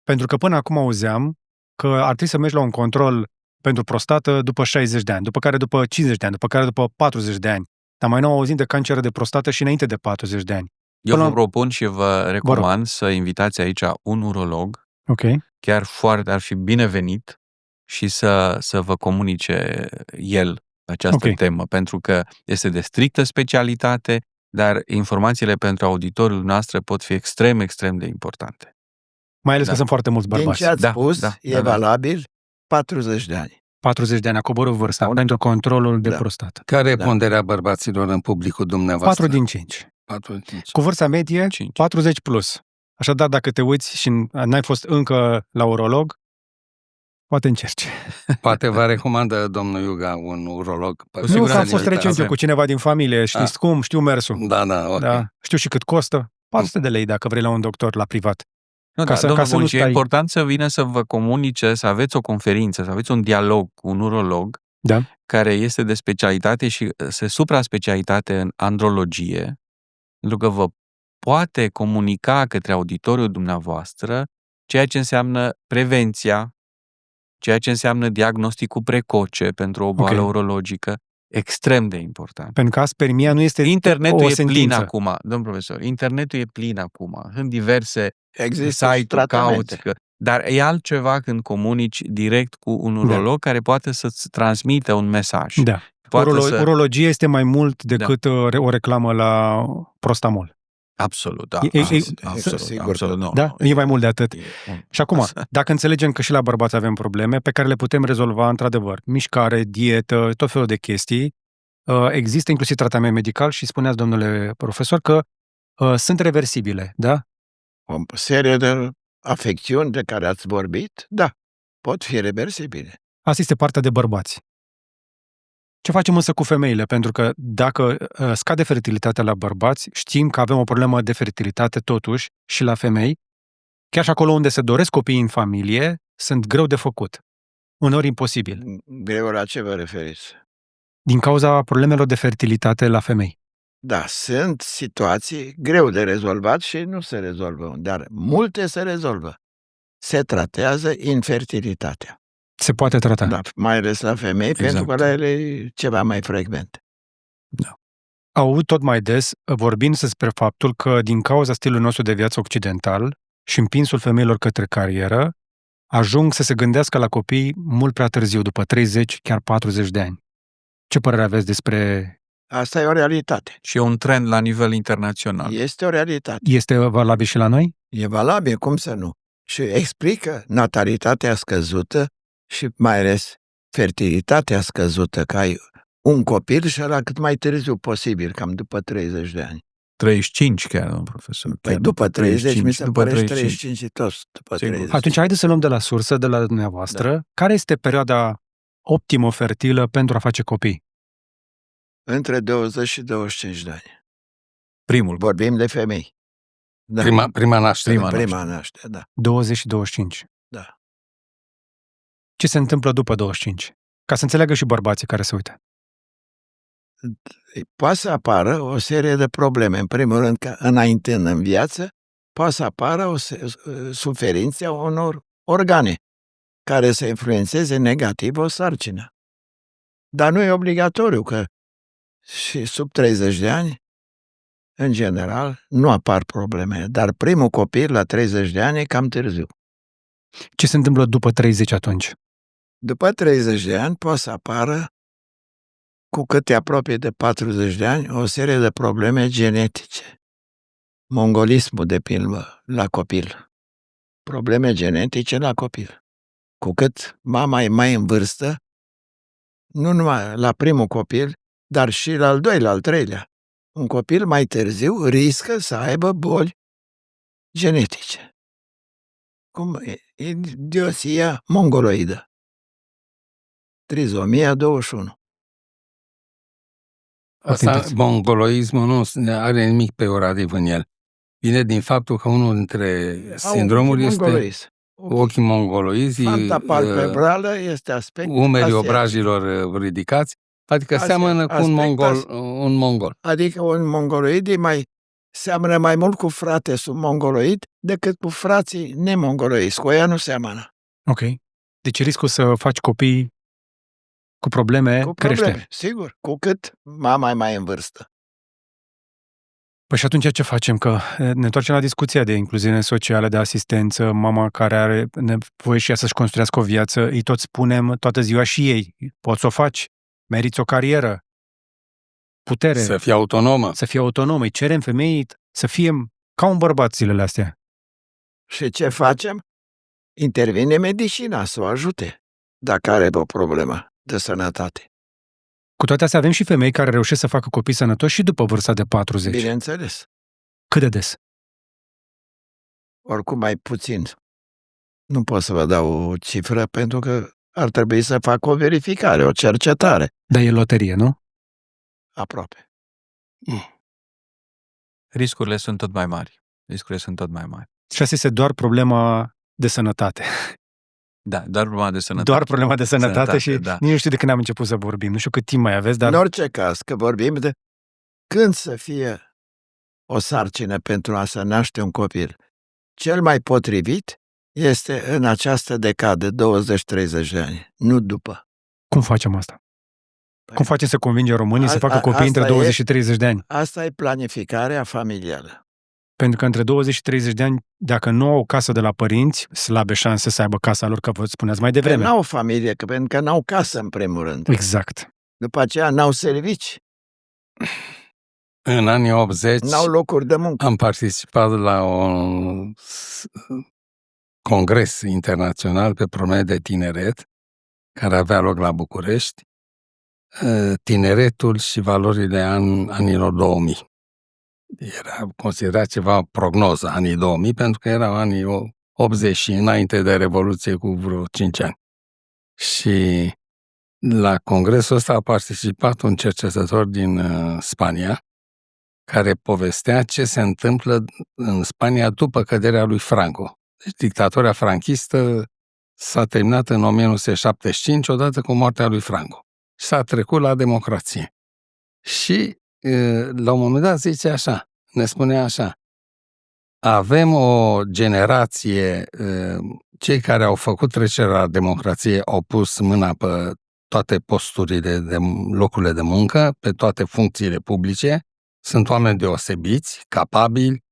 Pentru că până acum auzeam că ar trebui să mergi la un control pentru prostată după 60 de ani, după care după 50 de ani, după care după 40 de ani. Dar mai nou auzim de cancer de prostată și înainte de 40 de ani. Eu vă propun și vă recomand să invitați aici un urolog. Chiar ar fi binevenit și să vă comunice el această temă, pentru că este de strictă specialitate, dar informațiile pentru auditoriul noastră pot fi extrem, extrem de importante. Mai ales că sunt foarte mulți bărbați. Din ce ați spus, e valabil 40 de ani. 40 de ani a coborât vârsta pentru controlul de prostată. Care e ponderea bărbaților în publicul dumneavoastră? 4 din 5. Cu vârsta medie, 5. 40 plus. Așadar, dacă te uiți și n-ai fost încă la urolog, poate încerci. Poate vă recomandă domnul Iuga un urolog. Nu, că am fost recent eu cu cineva din familie, știți cum, știu mersul. Da, știu și cât costă. 400 de lei dacă vrei la un doctor la privat. E important să vină să vă comunice, să aveți o conferință, să aveți un dialog cu un urolog care este de specialitate și se supra-specialitate în andrologie, pentru că vă poate comunica către auditoriul dumneavoastră ceea ce înseamnă prevenția, ceea ce înseamnă diagnosticul precoce pentru o boală urologică, extrem de important. Pentru că aspermia nu este internetul e plin acum, domn profesor, internetul e plin acum, sunt diverse site-uri, cauți, dar e altceva când comunici direct cu un urolog care poate să-ți transmită un mesaj. Urologie este mai mult decât o reclamă la Prostamol. Absolut, da. Sigur. Nu, Da? E mai mult de atât. Și acum, dacă înțelegem că și la bărbați avem probleme pe care le putem rezolva într-adevăr, mișcare, dietă, tot felul de chestii, există inclusiv tratament medical și spuneați, domnule profesor, că sunt reversibile, da? O serie de afecțiuni de care ați vorbit, da, pot fi reversibile. Asta este partea de bărbați. Ce facem însă cu femeile? Pentru că dacă scade fertilitatea la bărbați, știm că avem o problemă de fertilitate totuși și la femei. Chiar și acolo unde se doresc copii în familie, sunt greu de făcut. Uneori imposibil. Greu la ce vă referiți? Din cauza problemelor de fertilitate la femei. Da, sunt situații greu de rezolvat și nu se rezolvă, dar multe se rezolvă. Se tratează infertilitatea. Se poate trata. Da, mai ales la femei, pentru că la ele e ceva mai frecvent. Da. Aud tot mai des vorbind despre faptul că din cauza stilului nostru de viață occidental și împinsul femeilor către carieră, ajung să se gândească la copii mult prea târziu, după 30, chiar 40 de ani. Ce părere aveți despre... Asta e o realitate. Și e un trend la nivel internațional. Este o realitate. Este valabil și la noi? E valabil, cum să nu? Și explică natalitatea scăzută și mai ales fertilitatea scăzută, că ai un copil și ăla cât mai târziu posibil, cam după 30 de ani. 35 chiar, domnul profesor. Păi după 30, mi se după pare 35. 35 și toți după Sigur. 30. Atunci, haideți să luăm de la sursă, de la dumneavoastră, care este perioada optimă fertilă pentru a face copii? Între 20 și 25 de ani. Primul. Vorbim de femei. Da. Prima naștere. Prima naștere, da. 20 și 25. Da. Ce se întâmplă după 25? Ca să înțeleagă și bărbații care se uită. Poate să apară o serie de probleme. În primul rând, că înaintând în viață, poate să apară o suferință a unor organe care să influențeze negativ o sarcină. Dar nu e obligatoriu, că și sub 30 de ani, în general, nu apar probleme. Dar primul copil la 30 de ani e cam târziu. Ce se întâmplă după 30 atunci? După 30 de ani poate să apară, cu cât te apropii de 40 de ani, o serie de probleme genetice. Mongolismul, de pildă, la copil. Probleme genetice la copil. Cu cât mama e mai în vârstă, nu numai la primul copil, dar și la al doilea, al treilea. Un copil mai târziu riscă să aibă boli genetice. Cum e? Idioția mongoloidă. Trizomia 21. Asta, mongoloismul nu are nimic peorativ în el. Vine din faptul că unul dintre sindromuri este ochii mongoloizi, Fanta palpebrală este aspect umerii asiatic. obrajilor ridicați, adică seamănă cu un mongol. Adică un mongoloid seamănă mai mult cu fratesul mongoloid decât cu frații nemongoloizi. Cu ea nu seamănă. Ok. Deci riscul să faci copii cu probleme crește. Sigur, cu cât mama e mai în vârstă. Păi și atunci ce facem? Că ne întoarcem la discuția de incluziune socială, de asistență, mama care are nevoie și ea să-și construiască o viață, îi tot spunem toată ziua și ei, poți să o faci, meriți o carieră, putere. Să fie autonomă. Să fie autonomă. Îi cerem femeii să fie ca un bărbat zilele astea. Și ce facem? Intervine medicina să o ajute, dacă are o problemă de sănătate. Cu toate astea avem și femei care reușesc să facă copii sănătoși și după vârsta de 40. Bineînțeles. Cât de des? Oricum mai puțin. Nu pot să vă dau o cifră pentru că ar trebui să fac o verificare, o cercetare. Dar e loterie, nu? Aproape. Riscurile sunt tot mai mari. Și asta este doar problema de sănătate. Da, doar problema de sănătate. Doar problema de sănătate și da. nici nu știu de când am început să vorbim. Nu știu cât timp mai aveți, dar... În orice caz, că vorbim de când să fie o sarcină pentru a se naște un copil. Cel mai potrivit este în această decadă, 20-30 de ani, nu după. Cum facem asta? Cum facem să convingem românii să facă copii între 20 și 30 de ani? Asta e planificarea familială. Pentru că între 20 și 30 de ani, dacă nu au o casă de la părinți, slabe șanse să aibă casa lor, că vă spuneați mai devreme. Că n-au familie, pentru că n-au casă în primul rând. Exact. După aceea n-au servici, În anii 80 n-au locuri de muncă. am participat la un congres internațional pe probleme de tineret, care avea loc la București, tineretul și valorile anilor 2000. Era considerat ceva prognoză anii 2000, pentru că erau anii 80 și înainte de Revoluție cu vreo 5 ani. Și la congresul ăsta a participat un cercetător din Spania, care povestea ce se întâmplă în Spania după căderea lui Franco. Deci dictatura franchistă s-a terminat în 1975, odată cu moartea lui Franco. S-a trecut la democrație. Și la un moment dat zice așa, ne spunea așa: avem o generație, cei care au făcut trecerea la democrație au pus mâna pe toate posturile de locurile de muncă, pe toate funcțiile publice, sunt oameni deosebiți, capabili,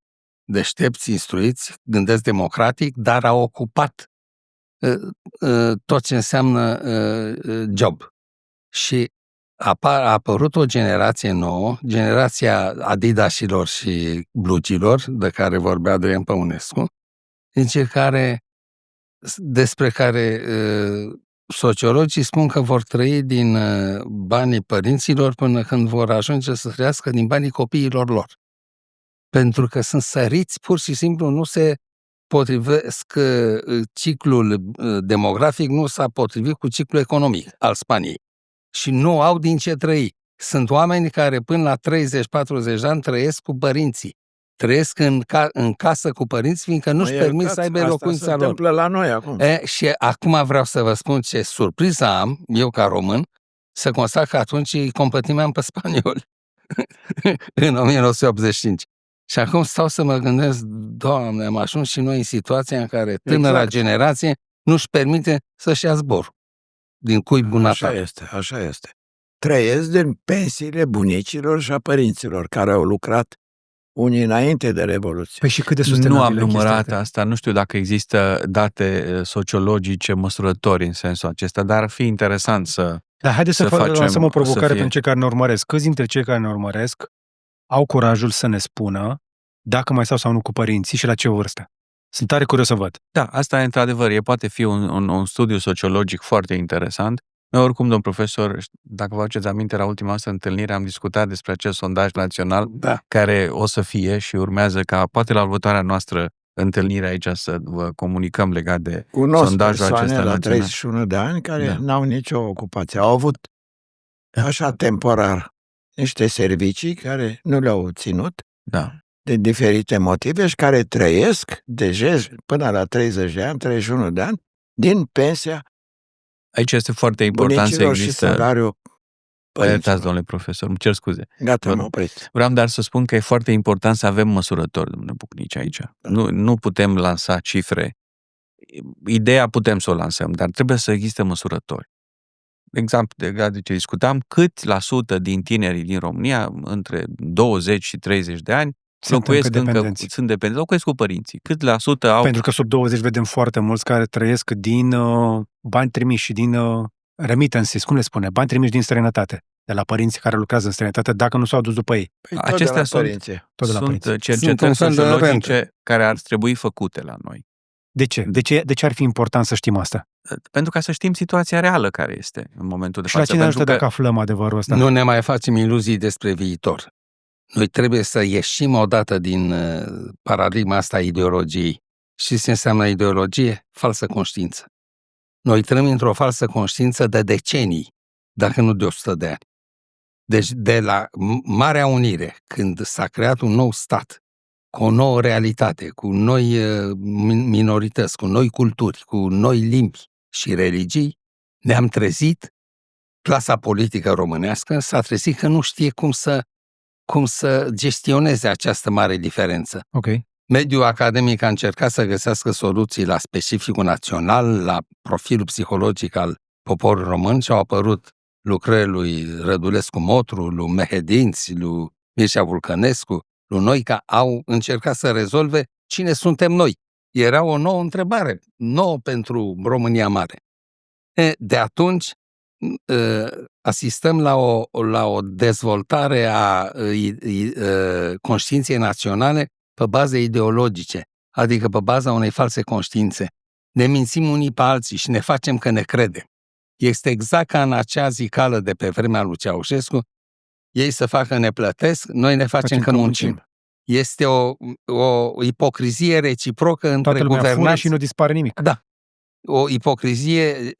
deștepți, instruiți, gândesc democratic, dar au ocupat tot ce înseamnă job. Și a apărut o generație nouă, generația Adidasilor și blugilor, de care vorbea Adrian Păunescu, despre care sociologii spun că vor trăi din banii părinților până când vor ajunge să trăiască din banii copiilor lor. Pentru că sunt săriți, pur și simplu nu se potrivesc, ciclul demografic nu s-a potrivit cu ciclul economic al Spaniei. Și nu au din ce trăi. Sunt oameni care până la 30-40 de ani trăiesc cu părinții. Trăiesc în casă cu părinți, fiindcă nu-și permit să aibă locuința lor. Asta se întâmplă la noi acum. Și acum vreau să vă spun ce surpriză am, eu ca român, să constat că atunci îi compătimeam pe spanioli în 1985. Și acum stau să mă gândesc, Doamne, am ajuns și noi în situația în care tânăra generație nu-și permite să-și ia zbor din cuibul natal. Așa este. Trăiesc din pensiile bunicilor și a părinților care au lucrat unii înainte de Revoluție. Păi și cât de sustenabilă Nu am numărat chestia asta, nu știu dacă există date sociologice măsurători în sensul acesta, dar ar fi interesant să Dar haideți să facem, lansăm o provocare să fie. pentru cei care ne urmăresc. Câți dintre cei care ne urmăresc au curajul să ne spună dacă mai stau sau nu cu părinții și la ce vârstă? Sunt tare curios să văd. Da, asta e într-adevăr, poate fi un studiu sociologic foarte interesant. Noi, oricum, domn profesor, dacă vă aduceți aminte, la ultima noastră întâlnire am discutat despre acest sondaj național, care o să fie și urmează ca, poate la următoarea noastră întâlnire aici, să vă comunicăm legat de sondajul acesta național. La național. 31 de ani care n-au nicio ocupație. Au avut așa temporar niște servicii care nu le-au ținut de diferite motive și care trăiesc deja până la 30 de ani, 31 de ani, din pensia Aici este foarte important să bunicilor și există. salariul părinților. Iertați, domnule profesor, îmi cer scuze. Gata, am oprit. Vreau doar să spun că e foarte important să avem măsurători, domnule Bucnici, aici. Nu putem lansa cifre. Ideea putem să o lansăm, dar trebuie să existe măsurători. De exemplu, de ce discutam, cât la sută din tinerii din România, între 20 și 30 de ani, sunt dependenți, locuiesc cu părinții. Cât la sută au... Pentru că sub 20 vedem foarte mulți care trăiesc din bani trimiși și din remittances, cum le spune, bani trimiși din străinătate, de la părinții care lucrează în străinătate, dacă nu s-au dus după ei. Păi Acestea sunt cercetări sociologice care ar trebui făcute la noi. De ce? De ce ar fi important să știm asta? Pentru ca să știm situația reală care este în momentul de și față. Și la cine ajută dacă aflăm adevărul ăsta? Nu ne mai facem iluzii despre viitor. Noi trebuie să ieșim odată din paradigma asta a ideologiei. Și ce înseamnă ideologie? Falsă conștiință. Noi trăim într-o falsă conștiință de decenii, dacă nu de 100 de ani. Deci de la Marea Unire, când s-a creat un nou stat, cu o nouă realitate, cu noi minorități, cu noi culturi, cu noi limbi și religii, ne-am trezit, clasa politică românească s-a trezit că nu știe cum să gestioneze această mare diferență. Okay. Mediul academic a încercat să găsească soluții la specificul național, la profilul psihologic al poporului român și au apărut lucrările lui Rădulescu Motru, lui Mehedinți, lui Mircea Vulcănescu, lui Noica, au încercat să rezolve cine suntem noi. Era o nouă întrebare, nouă pentru România mare. De atunci asistăm la o dezvoltare a conștiinței naționale pe baze ideologice, adică pe baza unei false conștiințe. Ne mințim unii pe alții și ne facem că ne credem. Este exact ca în acea zicală de pe vremea lui Ceaușescu, ei să facă ne plătesc, noi ne facem că muncim. Este o ipocrizie reciprocă între guvernați și nu dispare nimic. Da. O ipocrizie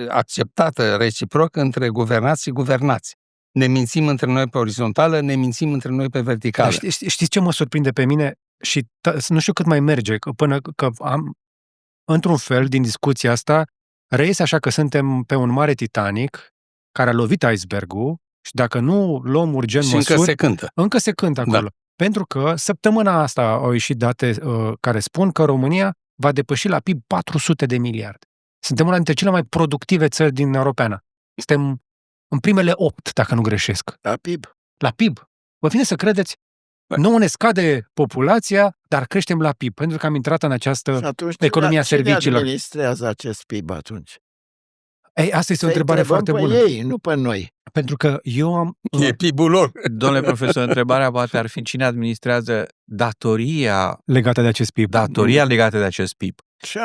acceptată reciproc între guvernați și guvernați. Ne mințim între noi pe orizontală, ne mințim între noi pe verticală. Știți ce mă surprinde pe mine? Și nu știu cât mai merge, până că am, într-un fel, din discuția asta, reiese așa că suntem pe un mare Titanic care a lovit icebergul și dacă nu luăm urgent și măsuri... încă se cântă. Încă se cântă acolo. Da. Pentru că săptămâna asta au ieșit date care spun că România va depăși la PIB 400 de miliarde. Suntem una dintre cele mai productive țări din Europeană. Suntem în primele 8, dacă nu greșesc. La PIB. La PIB. Vă vine să credeți? Nouă ne scade populația, dar creștem la PIB, pentru că am intrat în această economia serviciilor. Cine administrează acest PIB atunci? Ei, asta este o întrebare foarte bună. Ei, nu pe noi. Pentru că eu am... E PIB-ul lor. Domnule profesor, întrebarea poate ar fi cine administrează datoria legată de acest PIB. Datoria legată de acest PIB.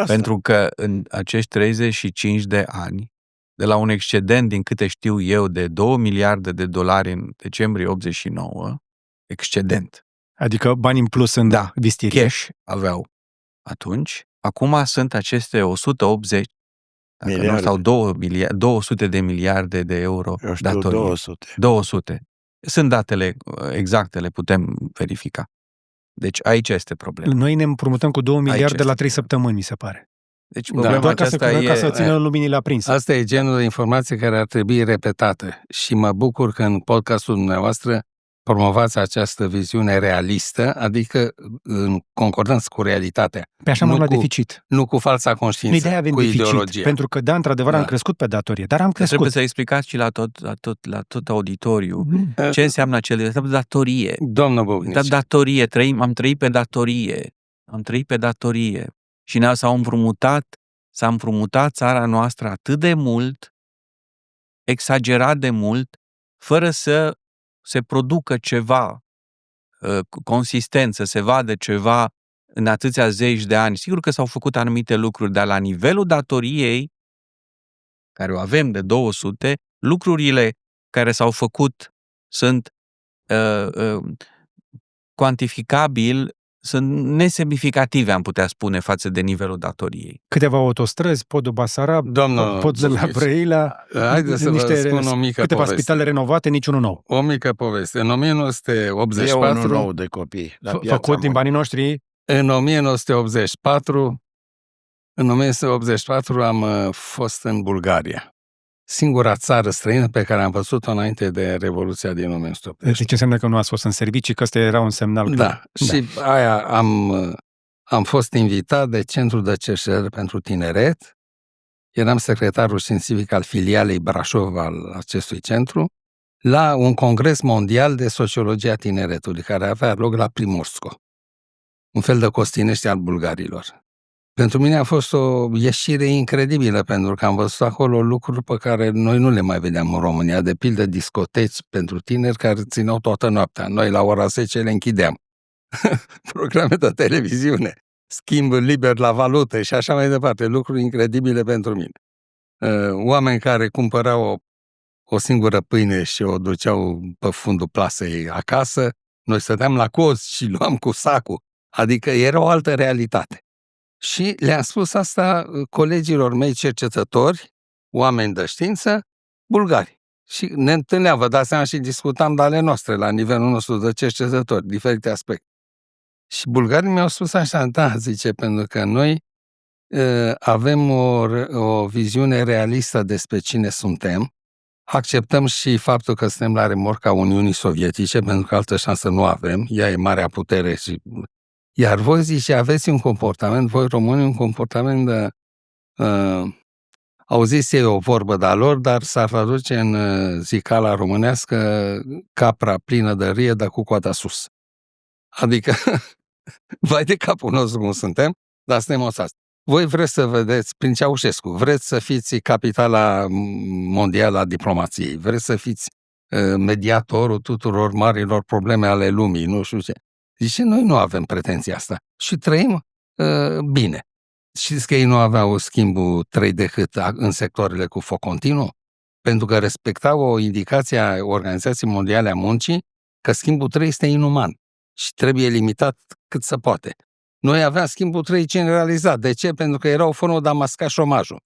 Pentru că în acești 35 de ani, de la un excedent, din câte știu eu, de 2 miliarde de dolari în decembrie 89, excedent. Adică bani în plus în vistirie. Cash aveau atunci. Acum sunt aceste 180, dacă nu, sau 200 de miliarde de euro datorii. 200. Sunt datele exacte, le putem verifica. Deci aici este problema. Noi ne împrumutăm cu 2 miliarde la 3 săptămâni, mi se pare. Deci problema aceasta ca să țină luminile aprinse. Asta e genul de informație care ar trebui repetată și mă bucur că în podcastul dumneavoastră promovați această viziune realistă, adică în concordanță cu realitatea. Pe așa la deficit. Nu cu falsa conștiință, cu ideologia. Pentru că, într-adevăr, am crescut pe datorie, dar am crescut. Trebuie să explicați și la tot auditoriu ce înseamnă acele datorie. Domnul Bognici. Datorie, am trăit pe datorie. Am trăit pe datorie. Și s-a împrumutat țara noastră atât de mult, exagerat de mult, fără să se producă ceva consistent, să se vadă ceva în atâția zeci de ani. Sigur că s-au făcut anumite lucruri, dar la nivelul datoriei, care o avem de 200, lucrurile care s-au făcut sunt cuantificabil, sunt nesemnificative, am putea spune, față de nivelul datoriei. Câteva autostrăzi, podul Basarab, pod de la Brăila, haideți să vă spun o mică câteva poveste. spitale renovate, niciunul nou. O mică poveste. În 1984... E unul nou de copii. Făcut din banii noștri. În 1984 am fost în Bulgaria. Singura țară străină pe care am văzut-o înainte de Revoluția din 1980. Deci înseamnă că nu ați fost în servicii, că ăsta era un semnal. Da, și aia am fost invitat de Centrul de Cercetare pentru Tineret. Eram secretarul științific al filialei Brașov al acestui centru, la un congres mondial de sociologia tineretului, care avea loc la Primorsko, un fel de Costinești al bulgarilor. Pentru mine a fost o ieșire incredibilă, pentru că am văzut acolo lucruri pe care noi nu le mai vedeam în România, de pildă discoteci pentru tineri care țineau toată noaptea. Noi la ora 10 le închideam. Programe de televiziune, schimb liber la valută și așa mai departe, lucruri incredibile pentru mine. Oameni care cumpărau o singură pâine și o duceau pe fundul plasei acasă, noi stăteam la coz și luam cu sacul, adică era o altă realitate. Și le-am spus asta colegilor mei cercetători, oameni de știință, bulgari. Și ne întâlneam, vă dați seama, și discutam de ale noastre la nivelul nostru de cercetători, diferite aspecte. Și bulgarii mi-au spus așa, da, zice, pentru că noi avem o viziune realistă despre cine suntem, acceptăm și faptul că suntem la remorca Uniunii Sovietice, pentru că altă șansă nu avem, ea e marea putere și... Iar voi, zice, aveți un comportament, voi românii, un comportament de... auziți ei o vorbă de-a lor, dar s-ar traduce în zicala românească capra plină de rie, dar cu coada sus. Adică, vai de capul nostru cum suntem, dar suntem osați. voi vreți să vedeți, prin Ceaușescu, vreți să fiți capitala mondială a diplomației, vreți să fiți mediatorul tuturor marilor probleme ale lumii, nu știu ce. Zice, noi nu avem pretenția asta și trăim bine. Știți că ei nu aveau schimbul 3 decât în sectoarele cu foc continuu? Pentru că respectau o indicație a Organizației Mondiale a Muncii că schimbul 3 este inuman și trebuie limitat cât se poate. Noi aveam schimbul 3 generalizat. De ce? Pentru că era o formă de a masca șomajul.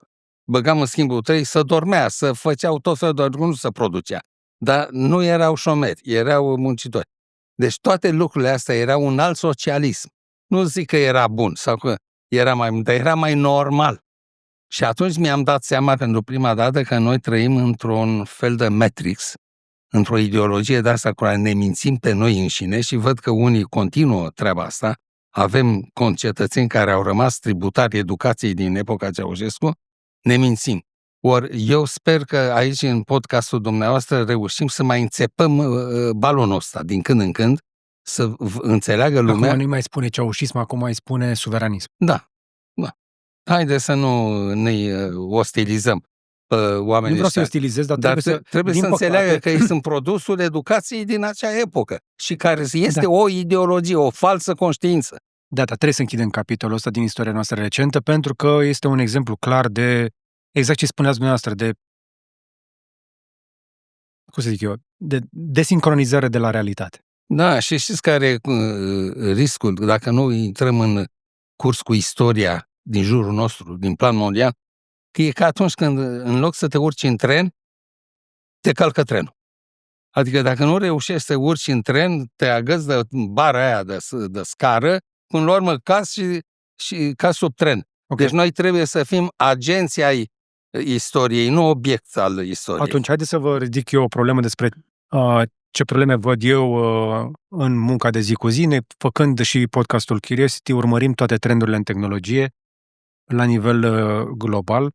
Băgam în schimbul 3, să dormea, să făceau tot felul de lucruri, nu se producea. Dar nu erau șomeri, erau muncitori. Deci toate lucrurile astea erau un alt socialism. Nu zic că era bun sau că era mai bun, dar era mai normal. Și atunci mi-am dat seama pentru prima dată că noi trăim într-un fel de Matrix, într-o ideologie de asta cu care ne mințim pe noi înșine și văd că unii continuă treaba asta. Avem concetățeni care au rămas tributari educației din epoca Ceaușescu, ne mințim. Ori eu sper că aici, în podcastul dumneavoastră, reușim să mai înțepăm balonul ăsta din când în când, să înțeleagă lumea. Acum nu mai spune ceaușism, acum mai spune suveranism. Da. Haideți să nu ne ostilizăm pe oamenii. Nu vreau să ostilizez, dar trebuie să înțeleagă că ei sunt produsul educației din acea epocă și care este o ideologie, o falsă conștiință. Da, dar trebuie să închidem capitolul ăsta din istoria noastră recentă, pentru că este un exemplu clar de, exact ce spuneați dumneavoastră, de, cum să zic eu, de desincronizare de la realitate. Da, și știți care e riscul, dacă nu intrăm în curs cu istoria din jurul nostru, din plan mondial, că e ca atunci când, în loc să te urci în tren, te calcă trenul. Adică dacă nu reușești să urci în tren, te agăți de bara aia de scară, până la urmă cazi și cazi sub tren. Okay. Deci noi trebuie să fim agenții ai istoriei, nu obiect al istoriei. Atunci, haideți să vă ridic eu o problemă despre ce probleme văd eu în munca de zi cu zi, făcând și podcastul Curiosity, urmărim toate trendurile în tehnologie la nivel global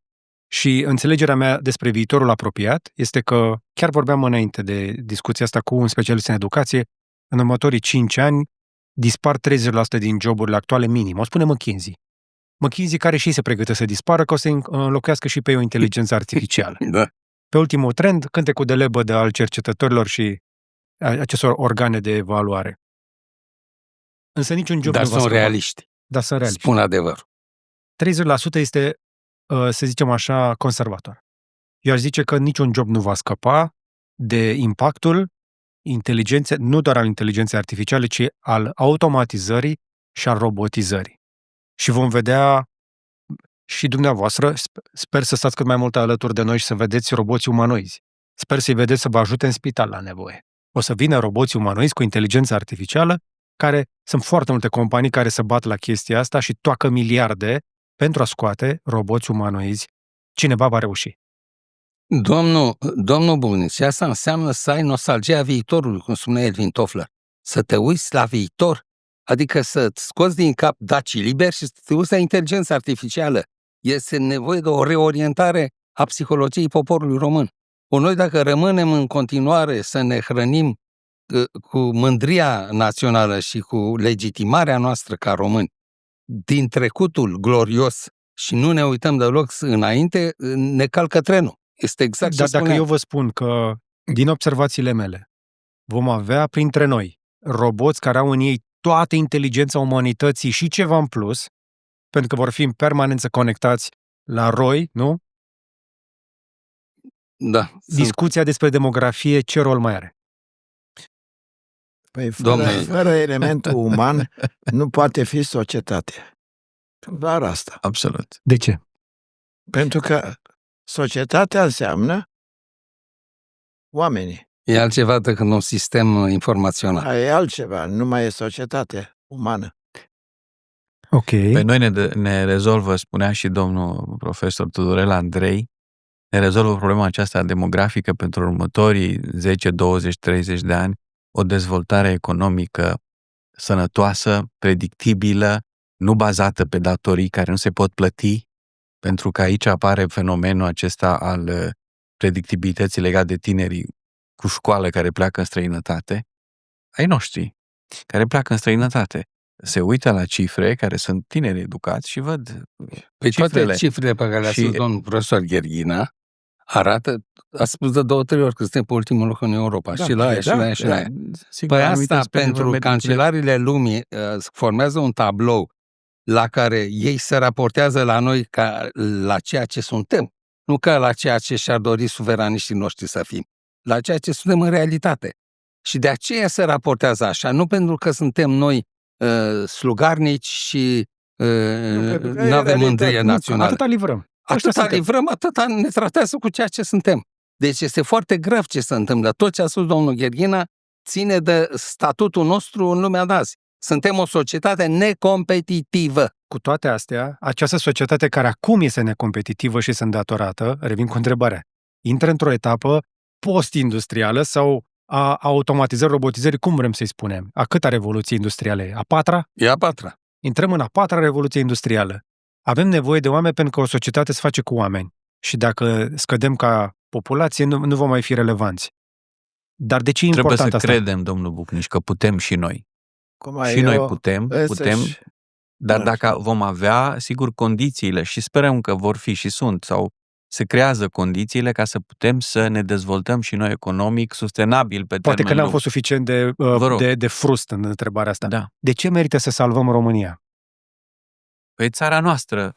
și înțelegerea mea despre viitorul apropiat este că, chiar vorbeam înainte de discuția asta cu un specialist în educație, în următorii 5 ani dispar 30% din joburile actuale minim. O spune McKinsey. McKinsey care și ei se pregătește să dispară, că o să înlocuiască și pe o inteligență artificială. Da. Pe ultimul trend, cântecul de lebădă al cercetătorilor și acestor organe de evaluare. Însă niciun job Dar nu va scăpa. realiști. Dar sunt realiști. Spun adevărul. 30% este, să zicem așa, conservator. Eu aș zice că niciun job nu va scăpa de impactul inteligenței, nu doar al inteligenței artificiale, ci al automatizării și al robotizării. Și vom vedea și dumneavoastră, sper să stați cât mai mult alături de noi și să vedeți roboți umanoizi. Sper să-i vedeți să vă ajute în spital la nevoie. O să vină roboți umanoizi cu inteligență artificială, care sunt foarte multe companii care se bat la chestia asta și toacă miliarde pentru a scoate roboți umanoizi. Cineva va reuși. Domnul Bunici, asta înseamnă să ai nostalgia viitorului, cum spune Elvin Toffler. Să te uiți la viitor, adică să-ți scoți din cap dacii liberi și să te uiți la inteligența artificială. Este nevoie de o reorientare a psihologiei poporului român. Noi dacă rămânem în continuare să ne hrănim cu mândria națională și cu legitimarea noastră ca români din trecutul glorios și nu ne uităm deloc înainte, ne calcă trenul. Este exact ce spuneam. Dacă eu vă spun că, din observațiile mele, vom avea printre noi roboți care au în ei toată inteligența umanității și ceva în plus, pentru că vor fi în permanență conectați la ROI, nu? Da. Discuția despre demografie, ce rol mai are? Păi fără elementul uman nu poate fi societate. Doar asta. Absolut. De ce? Pentru că societatea înseamnă oamenii. E altceva decât un sistem informațional. E altceva, nu mai e societate umană. Ok. Pe noi ne rezolvă, spunea și domnul profesor Tudorel Andrei, ne rezolvă problema aceasta demografică pentru următorii 10, 20, 30 de ani, o dezvoltare economică sănătoasă, predictibilă, nu bazată pe datorii care nu se pot plăti, pentru că aici apare fenomenul acesta al predictibilității legat de tinerii cu școală care pleacă în străinătate, ai noștri care pleacă în străinătate. se uită la cifre, care sunt tineri educați și văd Păi cifrele. toate cifrele pe care le-a Și- spus domnul profesor Gherghina arată, a spus de 2-3 ori că suntem pe ultimul loc în Europa. Și la aia, și la aia, și la aia. Sigur, Păi anumite asta, aspecte pentru vor merge- cancelarile lumii, formează un tablou la care ei se raportează la noi ca la ceea ce suntem, nu ca la ceea ce și-ar dori suveraniștii noștri să fim, la ceea ce suntem în realitate. Și de aceea se raportează așa, nu pentru că suntem noi slugarnici și pentru că e nu avem mândrie realitate. națională. Atâta livrăm. Ăștia Atâta suntem. livrăm, atâta ne tratează cu ceea ce suntem. Deci este foarte grav ce se întâmplă. Tot ce a spus domnul Gherghina ține de statutul nostru în lumea de azi. Suntem o societate necompetitivă. Cu toate astea, această societate care acum este necompetitivă și este îndatorată, revin cu întrebarea, intră într-o etapă post-industrială sau a automatizării, robotizării, cum vrem să-i spunem? A câta revoluție industrială e? A patra? E a patra. Intrăm în a patra revoluție industrială. Avem nevoie de oameni pentru că o societate se face cu oameni. Și dacă scădem ca populație, nu vom mai fi relevanți. Dar de ce e Trebuie important să asta? credem, domnul Bucnici, că putem și noi. Cum Și noi putem, însăși- dar Da. dacă vom avea, sigur, condițiile, și sperăm că vor fi și sunt, sau se creează condițiile ca să putem să ne dezvoltăm și noi economic sustenabil pe Poate că termen n-am lung. fost suficient Vă rog. de frust în întrebarea asta. Da. De ce merită să salvăm România? Păi țara noastră,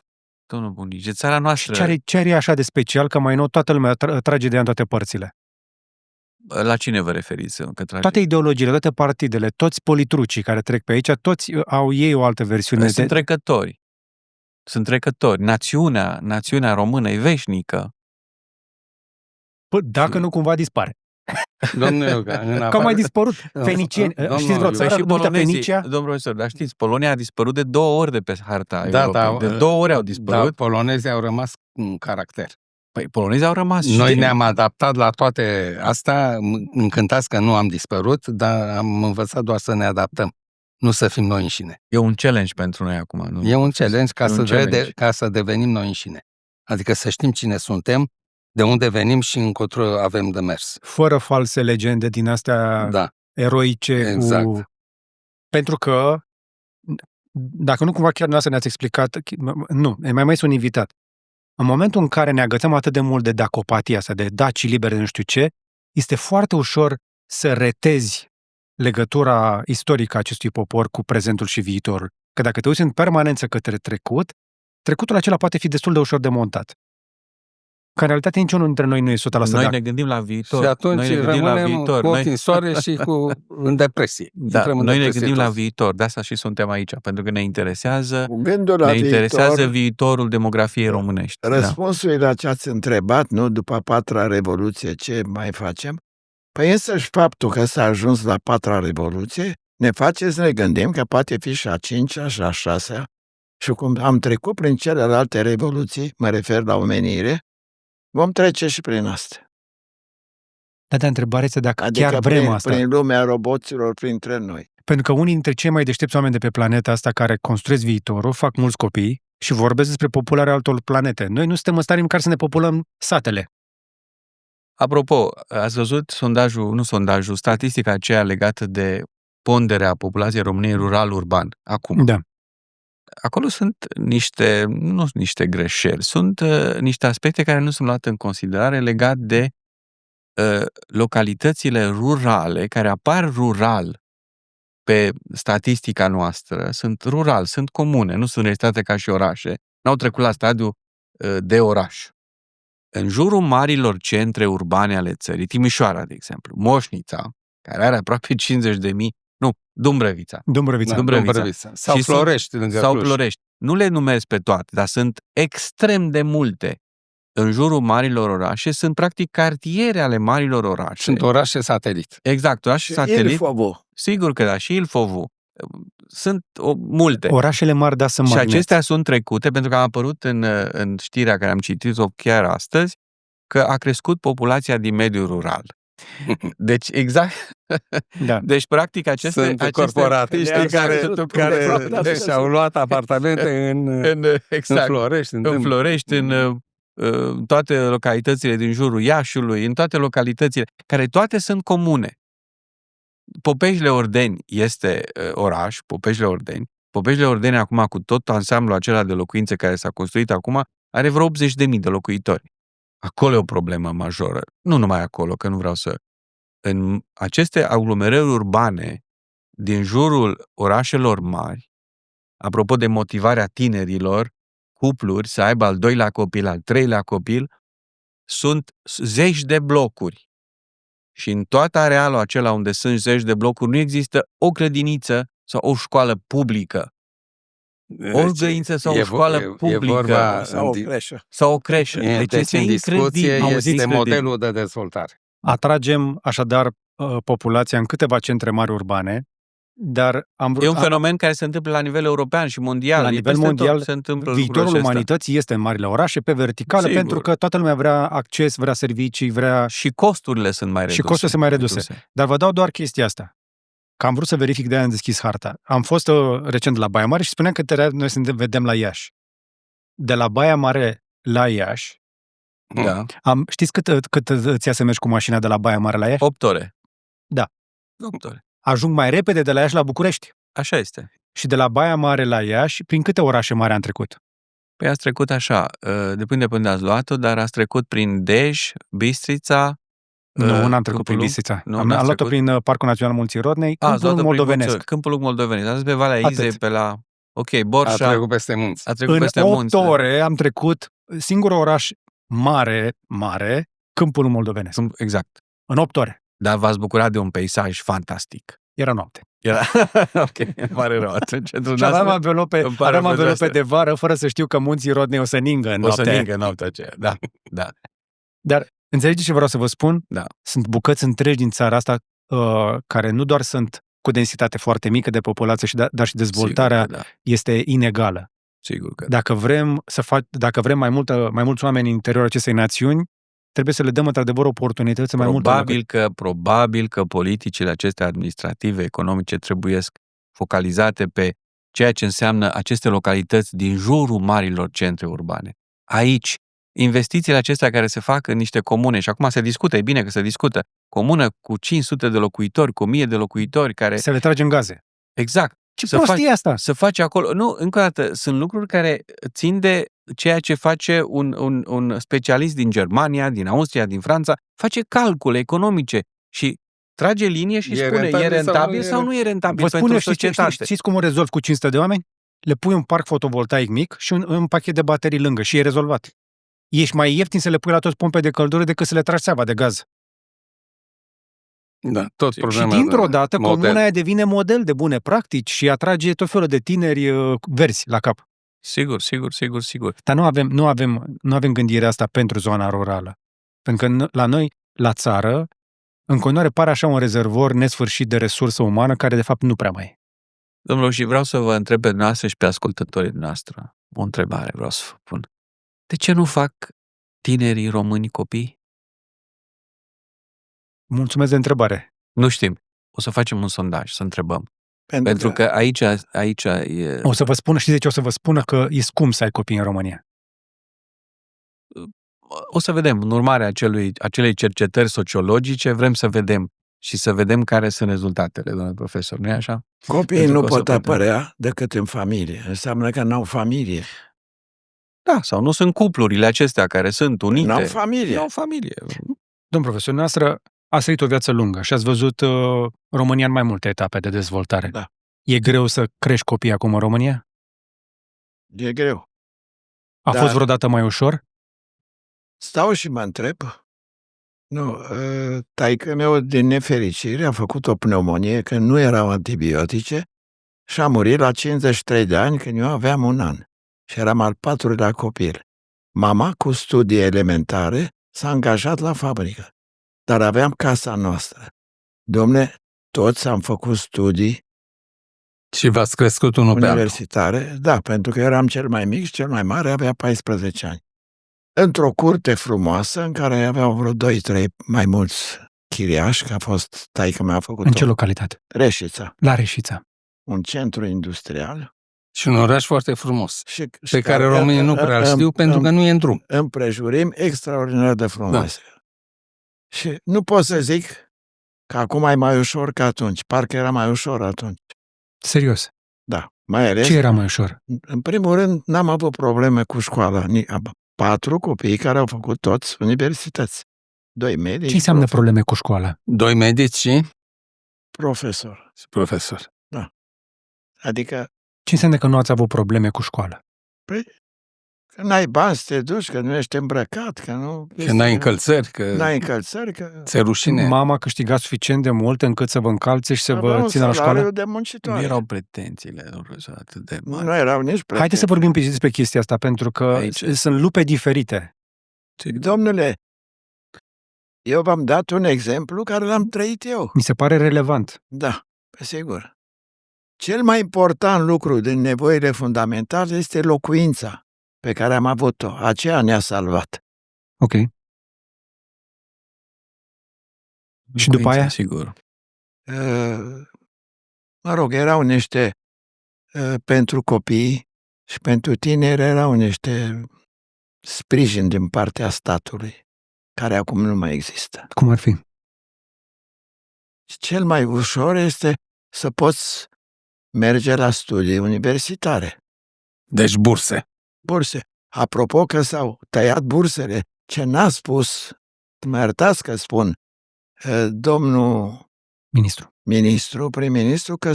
domnul Bunici, e țara Și noastră. ce are așa de special că mai nou toată lumea trage de ea în toate părțile? La cine vă referiți? Că trage? Toate ideologiile, toate partidele, toți politrucii care trec pe aici, toți au ei o altă versiune. Sunt trecători. Sunt trecători. Națiunea română e veșnică. Dacă nu cumva dispare. Domnul Iuga, în Că au afară- mai dispărut fenicieni. Domnul Știți vreo Iuga. țară și numită Fenicia? domnul profesor, dar știți, Polonia a dispărut de 2 ori de pe harta Da, Europei. De 2 ori au dispărut. Da, polonezii au rămas în caracter. Păi polonezii au rămas și Noi de- ne-am adaptat la toate astea, încântați că nu am dispărut, dar am învățat doar să ne adaptăm, nu să fim noi înșine. E un challenge pentru noi acum. Nu? E un challenge ca, E un challenge. ca să devenim noi înșine. Adică să știm cine suntem, de unde venim și încotro avem de mers. Fără false legende din astea Da. eroice. Exact. Pentru că, dacă nu cumva chiar dumneavoastră ne-ați explicat, nu, e mai sunt invitat. În momentul în care ne agățăm atât de mult de dacopatia asta, de daci libere de nu știu ce, este foarte ușor să retezi legătura istorică a acestui popor cu prezentul și viitorul. Că dacă te uiți în permanență către trecut, trecutul acela poate fi destul de ușor de montat. Că în realitate niciunul dintre noi nu e 100% Noi de ne gândim la viitor. Și atunci noi ne gândim la rămânem viitor. cu ochii în soare și în depresie. Da, Intrăm în noi ne depresie gândim la toți. viitor. De asta și suntem aici, pentru că ne interesează, Cu gândul la interesează viitor, viitorul demografiei românești. Da. răspunsul la ce ați întrebat, nu? După a patra revoluție, ce mai facem? Păi însăși faptul că s-a ajuns la patra revoluție ne face să ne gândim că poate fi și a cincea și a șasea. Și cum am trecut prin celelalte revoluții, mă refer la omenire, vom trece și prin asta. Dar întrebarea este dacă Adică chiar vrem asta. prin lumea roboților printre noi. Pentru că unii dintre cei mai deștepți oameni de pe planeta asta care construiesc viitorul, fac mulți copii și vorbesc despre popularea altor planete. Noi nu suntem în stare măcar să ne populăm satele. Apropo, ați văzut statistica aceea legată de ponderea populației României rural-urban. Acum, Da. acolo sunt nu sunt niște greșeli, sunt niște aspecte care nu sunt luate în considerare legat de localitățile rurale, care apar rural pe statistica noastră, sunt rural, sunt comune, nu sunt realitate ca și orașe, n-au trecut la stadiu de oraș. În jurul marilor centre urbane ale țării, Timișoara, de exemplu, Moșnița, care are aproape 50.000, Dumbrăvița. Dumbrăvița. Da, Dumbrăvița. Sau Și Florești lângă sau Cluj. Florești. Nu le numesc pe toate, dar sunt extrem de multe. În jurul marilor orașe sunt practic cartiere ale marilor orașe. Sunt orașe satelit. Exact, orașe satelit. Ilfovo. Sigur că da, și Ilfovu. Sunt multe. Orașele mari, da, sunt Și magneți. acestea sunt trecute, pentru că am apărut în știrea care am citit-o chiar astăzi, că a crescut populația din mediul rural. Deci, exact. Da. Deci, practic, aceste corporatiști care și-au luat apartamente în exact, Florești. în Florești, în toate localitățile din jurul Iașiului, în toate localitățile, care toate sunt comune. Popeșle-Ordeni este oraș, Popeșle-Ordeni. Popeșle-Ordeni acum, cu tot ansamblul acela de locuințe care s-a construit acum, are vreo 80.000 de locuitori. Acolo e o problemă majoră. Nu numai acolo, că nu vreau să... În aceste aglomerări urbane, din jurul orașelor mari, apropo de motivarea tinerilor, cupluri să aibă al 2-lea copil, al 3-lea copil, sunt zeci de blocuri. Și în toată arealul acela unde sunt zeci de blocuri nu există o grădiniță sau o școală publică. O grădiniță sau o școală publică. Sau o creșă. Sau o creșă. Deci este în discuție incredibil. este modelul de dezvoltare. Atragem așadar populația în câteva centre mari urbane, dar am vrut... E un fenomen care se întâmplă la nivel european și mondial. La nivel mondial, se întâmplă viitorul umanității este în marile orașe, pe verticală, Sigur. pentru că toată lumea vrea acces, vrea servicii, vrea... Și costurile sunt mai reduse. Și costurile sunt mai reduse. Dar vă dau doar chestia asta. Că am vrut să verific, de-aia am deschis harta. Am fost recent la Baia Mare și spuneam că noi să ne vedem la Iași. De la Baia Mare la Iași, Da. știți cât îți ia să mergi cu mașina de la Baia Mare la Iași? 8 ore. Da. 8 ore. Ajung mai repede de la Iași la București. Așa este. Și de la Baia Mare la Iași, prin câte orașe mari am trecut? Păi ați trecut așa, depinde de unde ați luat-o, dar ați trecut prin Dej, Bistrița. Nu, n-am trecut prin Bistrița. Am luat-o prin Parcul Național Munții Rodnei, Câmpul Moldovenesc. Câmpul Moldovenesc. Ați pe Valea Izei, pe la... Ok, Borșa. A trecut peste munți. A trecut peste munți. În 8 ore am trecut singurul oraș mare, Câmpul Moldovenesc. Exact. În 8 ore. Dar v-ați bucurat de un peisaj fantastic. Era noapte. Era... Ok, îmi pare rău atunci. Și aveam anvelope de vară, fără să știu că munții Rodnei o să ningă în noaptea. O să ningă în noaptea aceea, da. Dar înțelegeți ce vreau să vă spun? Da. Sunt bucăți întregi din țara asta care nu doar sunt cu densitate foarte mică de populație, dar și dezvoltarea este inegală. Sigur că dacă vrem mai mulți oameni în interiorul acestei națiuni, trebuie să le dăm într-adevăr oportunități mai multe. Probabil că politicile acestea administrative, economice, trebuie focalizate pe ceea ce înseamnă aceste localități din jurul marilor centre urbane. Aici, investițiile acestea care se fac în niște comune, și acum se discută, e bine că se discută, comună cu 500 de locuitori, cu 1000 de locuitori care... Se le trage în gaze. Exact. Ce prostie e asta? Să faci acolo... Nu, încă o dată, sunt lucruri care țin de ceea ce face un specialist din Germania, din Austria, din Franța, face calcule economice și trage linie și spune e rentabil sau nu e rentabil pentru societate. Știți cum o rezolvi cu 500 de oameni? Le pui un parc fotovoltaic mic și un pachet de baterii lângă și e rezolvat. Ești mai ieftin să le pui la toți pompe de căldură decât să le tragi țeava de gaz. Da, tot și dintr-o dată comuna aia devine model de bune practici și atrage tot felul de tineri verzi la cap. Sigur. Dar nu avem gândirea asta pentru zona rurală. Pentru că la noi, la țară, în continuare pare așa un rezervor nesfârșit de resursă umană care de fapt nu prea mai e. Domnul, și vreau să vă întreb pe dumneavoastră și pe ascultătorii noastre o întrebare vreau să vă pun. De ce nu fac tinerii români copii? Mulțumesc de întrebare. Nu știm. O să facem un sondaj, să întrebăm. Pentru că aici e... O să vă spună, știți de ce o să vă spună? Că e scump să ai copii în România. O să vedem. În urmarea acelei cercetări sociologice, vrem să vedem și să vedem care sunt rezultatele, domnule profesor. Nu e așa? Copiii nu pot apărea decât în familie. Înseamnă că n-au familie. Da, sau nu sunt cuplurile acestea care sunt unite. N-au familie. Domnul profesor, noastră ați trăit o viață lungă și ați văzut România în mai multe etape de dezvoltare. Da. E greu să crești copii acum în România? E greu. A fost vreodată mai ușor? Stau și mă întreb. Nu, taică meu, din nefericire, a făcut o pneumonie când nu erau antibiotice și a murit la 53 de ani când eu aveam 1 an și eram al 4-lea copil. Mama, cu studii elementare, s-a angajat la fabrică, dar aveam casa noastră. Dom'le, toți am făcut studii și v-ați crescut unul pe altul. Universitare, da, pentru că eram cel mai mic și cel mai mare avea 14 ani. Într-o curte frumoasă în care aveau vreo 2-3 mai mulți chiriași, că a fost taică mea a făcut. În ce localitate? Reșița. La Reșița. Un centru industrial. Și un oraș foarte frumos, pe care românii nu prea știu, pentru că nu e în drum. Împrejurim extraordinar de frumoase. Da. Și nu pot să zic că acum e mai ușor ca atunci. Parcă era mai ușor atunci. Serios. Da, mai ales. Ce era mai ușor? În primul rând, n-am avut probleme cu școala. Am 4 copii care au făcut toți universități. 2 medici. Ce înseamnă probleme cu școala? 2 medici și profesor. profesor. Adică, Ce înseamnă că nu ați avut probleme cu școala? că n-ai bani să te duci, că nu ești îmbrăcat, că nu... Că n-ai încălțări, că N-ai încălțări, că... ți-e rușine. Mama câștiga suficient de mult încât să vă încalțe și să vă țină la școală? salariu de Nu muncitoare. erau pretențiile profesor atât de mari. Nu erau nici pretenții. Haideți să vorbim pe despre chestia asta, pentru că Aici. sunt lupe diferite. Domnule, eu v-am dat un exemplu care l-am trăit eu. Mi se pare relevant. Da, pe sigur. Cel mai important lucru din nevoile fundamentale este locuința pe care am avut-o. Aceea ne-a salvat. Ok. Și după aia? Sigur. Mă rog, erau niște pentru copii și pentru tineri erau niște sprijin din partea statului, care acum nu mai există. Cum ar fi? Cel mai ușor este să poți merge la studii universitare. Deci burse. Burse. Apropo că s-au tăiat bursele, ce n-a spus, mă iertați că spun, domnul Ministru. prim-ministru, că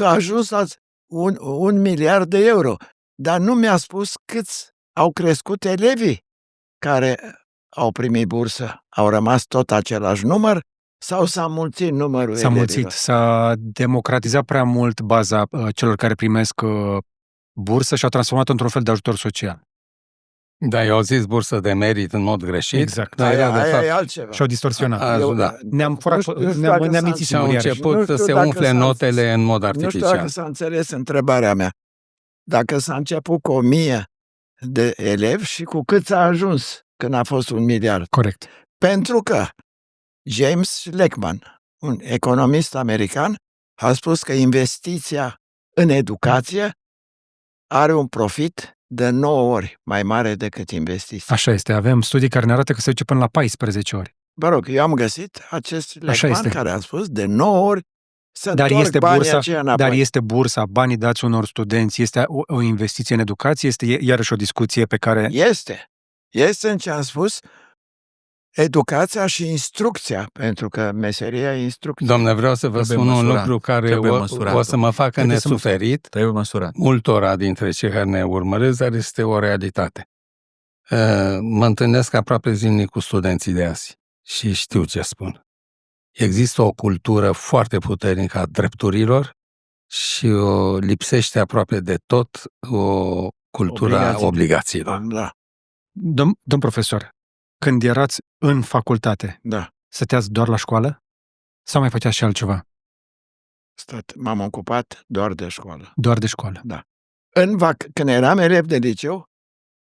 a ajuns la 1 miliard de euro, dar nu mi-a spus câți au crescut elevii care au primit bursă. Au rămas tot același număr sau s-a mulțit numărul S-a elevilor? mulțit, s-a democratizat prea mult baza celor care primesc bursă și a transformat-o într-un fel de ajutor social. Da, eu au zis bursă de merit în mod greșit. Exact. Dar era, de Aia fapt, e altceva. Și-au distorsionat. da. Ne-am furat, Nu știu ne-am dacă s-a mințit Și au singur iarăși. început Nu să știu se dacă umfle s-a notele în mod Nu știu artificial. dacă s-a înțeles întrebarea mea. Dacă s-a început cu 1000 de elevi și cu cât s-a ajuns când a fost 1 miliard. Corect. Pentru că James Lackman, un economist american, a spus că investiția în educație are un profit de 9 ori mai mare decât investiția. Așa este. Avem studii care ne arată că se duce până la 14 ori. Vă rog, eu am găsit acest Așa Lackman este. care a spus de 9 ori să Dar întorc este banii bursa, aceia înapoi. dar este bursa, banii dați unor studenți, este o investiție în educație, este iarăși o discuție pe care... Este în ce am spus, educația și instrucția, pentru că meseria e instrucție. Dom'le, vreau să vă Trebuie spun un măsurat. lucru care Trebuie o măsurat. să mă facă Trebuie să nesuferit Trebuie măsurat. multora dintre cei care ne urmăresc, dar este o realitate. Mă întâlnesc aproape zilnic cu studenții de azi și știu ce spun. Există o cultură foarte puternică a drepturilor și lipsește aproape de tot o cultură a obligațiilor. Da, Domn profesor, când erați în facultate, da. stăteați doar la școală? Sau mai făceați și altceva? M-am ocupat doar de școală. Doar de școală. Când eram elev de liceu,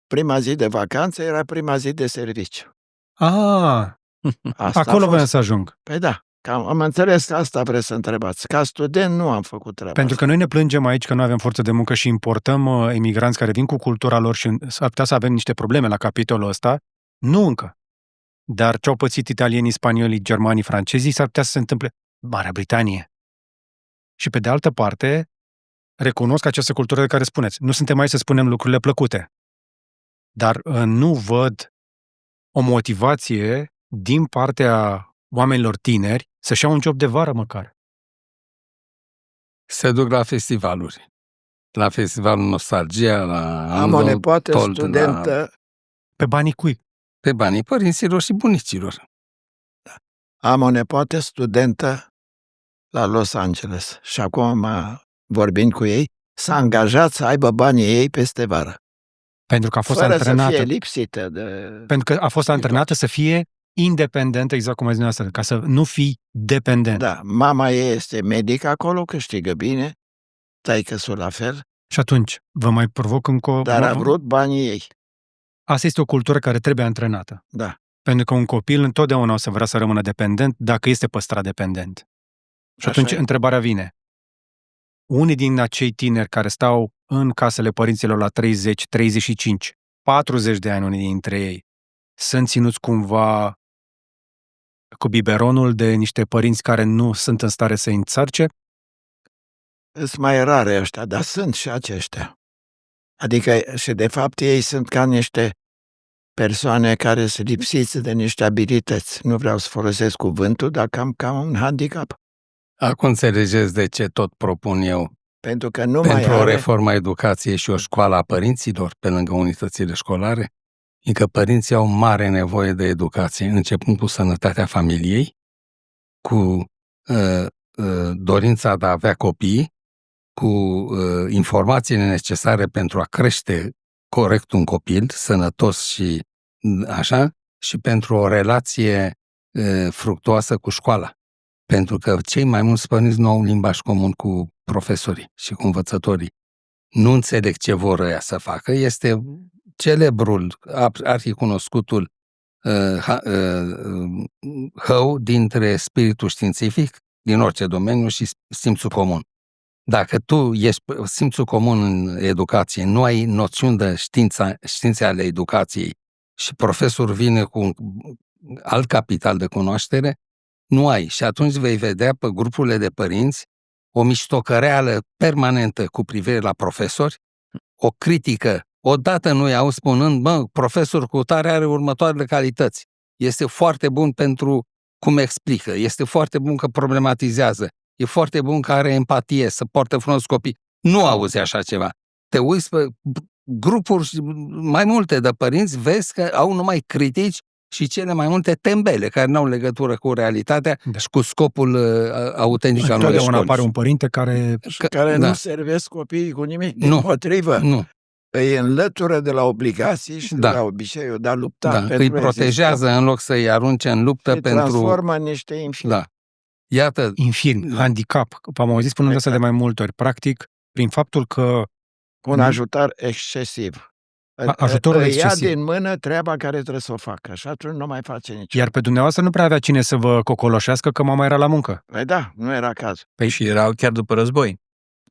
prima zi de vacanță era prima zi de serviciu. Asta Asta acolo a fost. voiam să ajung. Păi da, am înțeles că asta vreți să întrebați. Ca student nu am făcut treaba Pentru asta. că noi ne plângem aici că nu avem forță de muncă și importăm emigranți care vin cu cultura lor și s-ar putea să avem niște probleme la capitolul ăsta. Nu încă. Dar ce-au pățit italienii, spaniolii, germanii, francezii, s-ar putea să se întâmple Marea Britanie. Și pe de altă parte, recunosc această cultură de care spuneți. Nu suntem aici să spunem lucrurile plăcute. Dar nu văd o motivație din partea oamenilor tineri să-și iau un job de vară măcar. Se duc la festivaluri. La festivalul Nostalgia, la Am o nepoată Told, studentă, Pe banii cui? pe banii părinților și bunicilor. am o nepoată studentă la Los Angeles și acum, vorbind cu ei, s-a angajat să aibă banii ei peste vară. Pentru că a fost Fără antrenată. să fie lipsită de... Pentru că a fost antrenată să fie independentă, exact cum a zis dumneavoastră, ca să nu fii dependent. Da, mama ei este medic acolo, câștigă bine, taică-sul la fel, Și atunci, vă mai provoc încă... dar a vrut banii ei. Asta este o cultură care trebuie antrenată. Da. Pentru că un copil întotdeauna o să vrea să rămână dependent dacă este păstrat dependent. Și Așa atunci e. întrebarea vine. Unii din acei tineri care stau în casele părinților la 30, 35, 40 de ani, unii dintre ei, sunt ținuți cumva cu biberonul de niște părinți care nu sunt în stare să-i înțarce? Sunt mai rare ăștia, dar sunt și aceștia. Adică, și de fapt, ei sunt ca niște persoane care sunt lipsiți de niște abilități. Nu vreau să folosesc cuvântul, dar cam ca un handicap. Acum înțelegeți de ce tot propun eu Pentru că nu mai pentru o are... reformă a educației și o școală a părinților pe lângă unitățile școlare, e că părinții au mare nevoie de educație, începând cu sănătatea familiei, cu dorința de a avea copii, cu informațiile necesare pentru a crește corect un copil, sănătos și așa, și pentru o relație fructuoasă cu școala. Pentru că cei mai mulți părinți nu au un limbaj comun cu profesorii și cu învățătorii. Nu înțeleg ce vor ăia să facă. Este celebrul, arhicunoscutul hău dintre spiritul științific din orice domeniu și simțul comun. Dacă tu ești simțul comun în educație, nu ai noțiuni de științe ale educației și profesorul vine cu un alt capital de cunoaștere, nu ai. Și atunci vei vedea pe grupurile de părinți o miștocăreală permanentă cu privire la profesori, o critică. Odată nu-i auzi spunând, profesorul cu tare are următoarele calități. Este foarte bun pentru cum explică, este foarte bun că problematizează, e foarte bun că are empatie, să poartă frumos copii. Nu auzi așa ceva. Te uiți pe grupuri mai multe de părinți, vezi că au numai critici și cele mai multe tembele care nu au legătură cu realitatea și cu scopul autentic al unei școli. Întotdeauna apare un părinte care nu servesc copiii cu nimic, Nu. dimpotrivă. Nu. Îi înlătură de la obligații și de la obiceiul de a lupta pentru îi protejează în loc să-i arunce în luptă și pentru... transformă în niște infirmi. Da. Iată... infirm, handicap. Am auzit spunând asta de mai multe ori. Practic, prin faptul că... Un ajutor excesiv. Ajutorul îi ia excesiv. din mână treaba care trebuie să o facă și atunci nu mai face nici. Iar pe dumneavoastră nu prea avea cine să vă cocoloșească că mama era la muncă. Păi da, nu era cazul. Păi și erau chiar după război.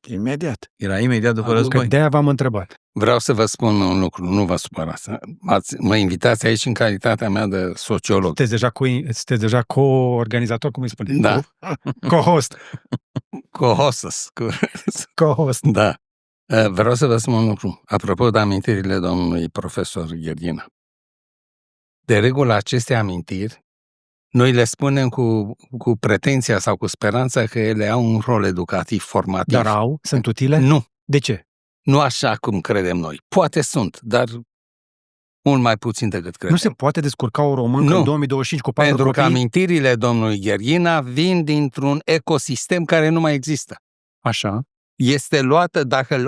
Imediat. Era imediat după Că război. de-aia v-am întrebat. Vreau să vă spun un lucru, nu vă supărați. Mă invitați aici în calitatea mea de sociolog. Sunteți deja co-organizator, cum îi spune? Da. Co-host. Co-host. Da. Vreau să vă spun un lucru, apropo de amintirile domnului profesor Gherghina. De regulă, aceste amintiri, noi le spunem cu pretenția sau cu speranța că ele au un rol educativ, formativ. Dar sunt utile? Nu. De ce? Nu așa cum credem noi. Poate sunt, dar mult mai puțin decât credem. Nu se poate descurca o româncă în 2025 cu 4 pentru copii? că amintirile domnului Gherghina vin dintr-un ecosistem care nu mai există. Așa. Este luată, dacă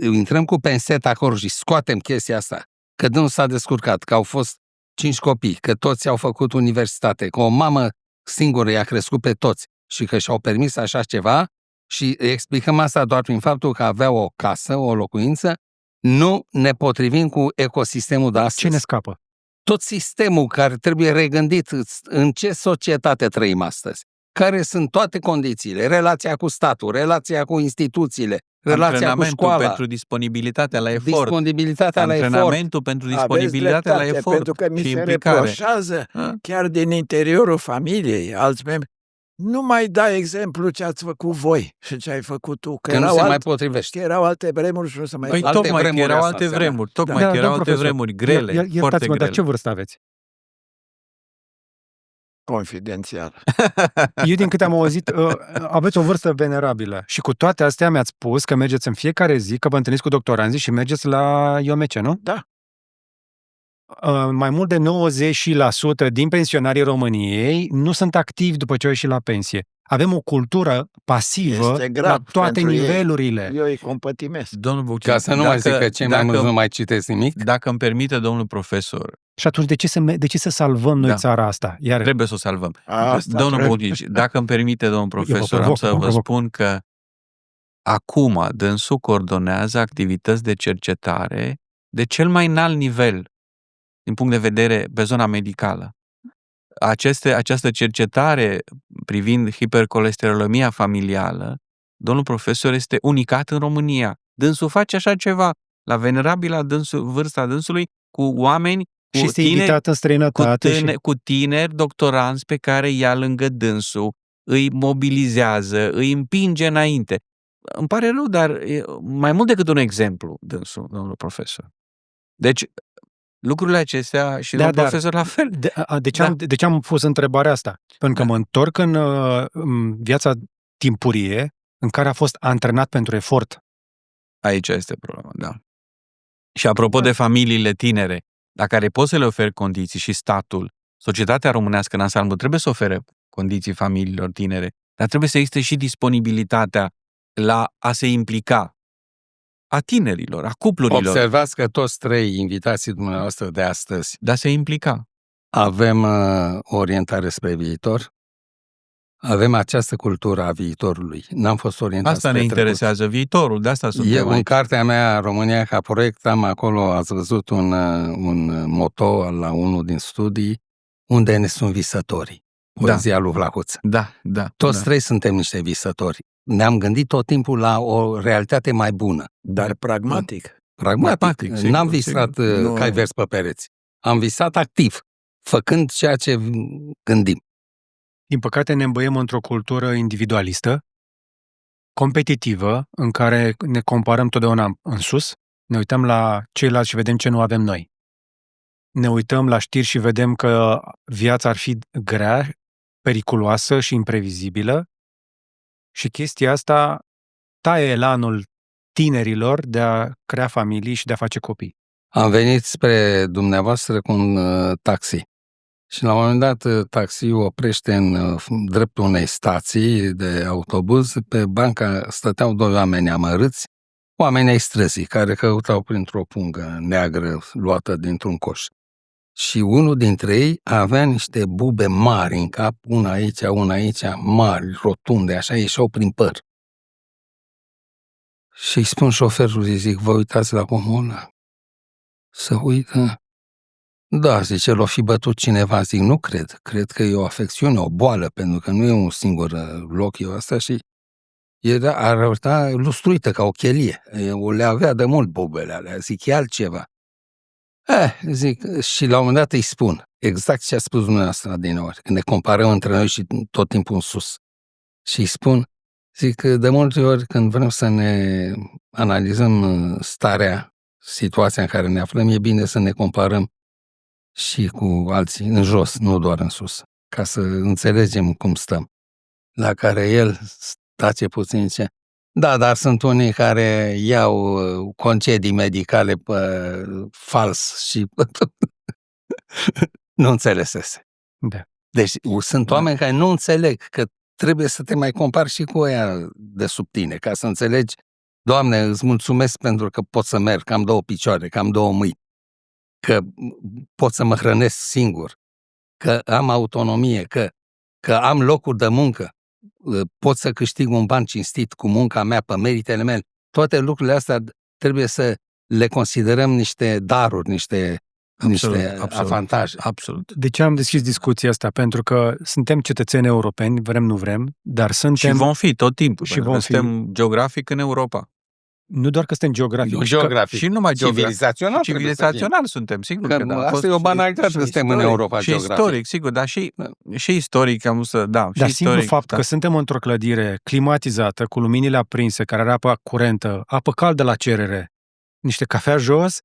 intrăm cu penseta acolo și scoatem chestia asta, că nu s-a descurcat, că au fost 5 copii, că toți au făcut universitate, că o mamă singură i-a crescut pe toți și că și-au permis așa ceva și explicăm asta doar prin faptul că aveau o casă, o locuință, nu ne potrivim cu ecosistemul de astăzi. Ce ne scapă? Tot sistemul care trebuie regândit în ce societate trăim astăzi. Care sunt toate condițiile, relația cu statul, relația cu instituțiile, relația cu școala. Pentru disponibilitatea la efort. Disponibilitatea la efort. Antrenamentul pentru disponibilitatea la efort. Pentru că mi și se implicare. reproșează chiar din interiorul familiei, alți membri. Nu mai dai exemplu ce ați făcut voi și ce ai făcut tu. Că nu se mai potrivește. Că erau alte vremuri și nu se mai Păi potrivește. tocmai erau alte vremuri. Tocmai erau alte vremuri grele, foarte Iertați-mă, grele. dar ce vârstă aveți? Confidențial. Eu, din câte am auzit, aveți o vârstă venerabilă și cu toate astea mi-ați spus că mergeți în fiecare zi, că vă întâlniți cu doctoranzii și mergeți la IOMC, nu? Da. Mai mult de 90% din pensionarii României nu sunt activi după ce au ieșit la pensie. Avem o cultură pasivă la toate nivelurile. Eu îi compătimesc. Domnul Bucin, Ca să nu mai zic că cei mai mulți nu mai citesc nimic. Dacă îmi permite, domnul profesor. Și atunci de ce să salvăm noi țara asta? Iar trebuie să o salvăm. Asta domnul Bucin, dacă îmi permite, domnul profesor, am să vă spun că acum dânsul coordonează activități de cercetare de cel mai înalt nivel din punct de vedere pe zona medicală. Această cercetare privind hipercolesterolemia familială, domnul profesor, este unicat în România. Dânsul face așa ceva la venerabila vârsta dânsului cu oameni Și este invitat în străinătate. Cu tineri doctoranți pe care ia lângă dânsul, îi mobilizează, îi împinge înainte. Îmi pare rău, dar e mai mult decât un exemplu dânsul, domnul profesor. Deci, lucrurile acestea și domnul profesor la fel. De ce am pus întrebarea asta? Pentru că mă întorc în viața timpurie în care a fost antrenat pentru efort. Aici este problema, da. Și apropo de familiile tinere, la care poți să le oferi condiții și statul, societatea românească în ansamblu trebuie să ofere condiții familiilor tinere, dar trebuie să existe și disponibilitatea la a se implica a tinerilor, a cuplurilor. Observați că toți trei invitații dumneavoastră de astăzi De a se implica. avem o orientare spre viitor, avem această cultură a viitorului. N-am fost orientați Asta ne interesează, viitorul, de asta suntem Eu, aici. în cartea mea, România ca proiect, am acolo, ați văzut un moto la unul din studii, unde ne sunt visătorii. Poezia lui Vlahuță. Da. Toți trei suntem niște visători. Ne-am gândit tot timpul la o realitate mai bună. Dar pragmatic. Pragmatic. Sigur, N-am visat cai verzi pe pereți. Am visat activ, făcând ceea ce gândim. Din păcate ne îmbăiem într-o cultură individualistă, competitivă, în care ne comparăm totdeauna în sus, ne uităm la ceilalți și vedem ce nu avem noi. Ne uităm la știri și vedem că viața ar fi grea, periculoasă și imprevizibilă și chestia asta taie elanul tinerilor de a crea familii și de a face copii. Am venit spre dumneavoastră cu un taxi. Și la un moment dat taxiul oprește în dreptul unei stații de autobuz. Pe banca stăteau doi oameni amărâți, oameni ai străzii, care căutau printr-o pungă neagră luată dintr-un coș. Și unul dintre ei avea niște bube mari în cap, una aici, mari, rotunde, așa, ieșeau prin păr. Și îi spun șoferului, zic, vă uitați la omul ăla? Să uită. Da, zice, l-o fi bătut cineva, zic, nu cred. Cred că e o afecțiune, o boală, pentru că nu e un singur loc, eu asta și arăta lustruită ca o chelie. Le avea de mult bubele alea, zic, e altceva. Zic, și la un moment dat îi spun, exact ce a spus dumneavoastră din ori, când ne comparăm între noi și tot timpul în sus. Și îi spun, zic, de multe ori când vrem să ne analizăm starea, situația în care ne aflăm, e bine să ne comparăm și cu alții în jos, nu doar în sus, ca să înțelegem cum stăm. La care el tace puțin, zice, da, dar sunt unii care iau concedii medicale fals și nu înțelesese. Da. Deci sunt oameni care nu înțeleg că trebuie să te mai compari și cu ăia de sub tine, ca să înțelegi, Doamne, îți mulțumesc pentru că pot să merg, că am 2 picioare, că am 2 mâini, că pot să mă hrănesc singur, că am autonomie, că am locuri de muncă, pot să câștig un ban cinstit cu munca mea pe meritele mele. Toate lucrurile astea trebuie să le considerăm niște daruri, niște avantaje. Absolut. De ce am deschis discuția asta? Pentru că suntem cetățeni europeni, vrem, nu vrem, dar suntem... Și vom fi tot timpul, și vom suntem geografic în Europa. Nu doar că suntem geografic. Geografic. Și numai civilizațional. Civilizațional suntem, sigur. Că asta e o banalitate că suntem în Europa geografic. Și istoric, sigur, dar și istoric am să, da. Dar și singurul istoric, fapt că suntem într-o clădire climatizată, cu luminile aprinse, care are apă curentă, apă caldă la cerere, niște cafea jos,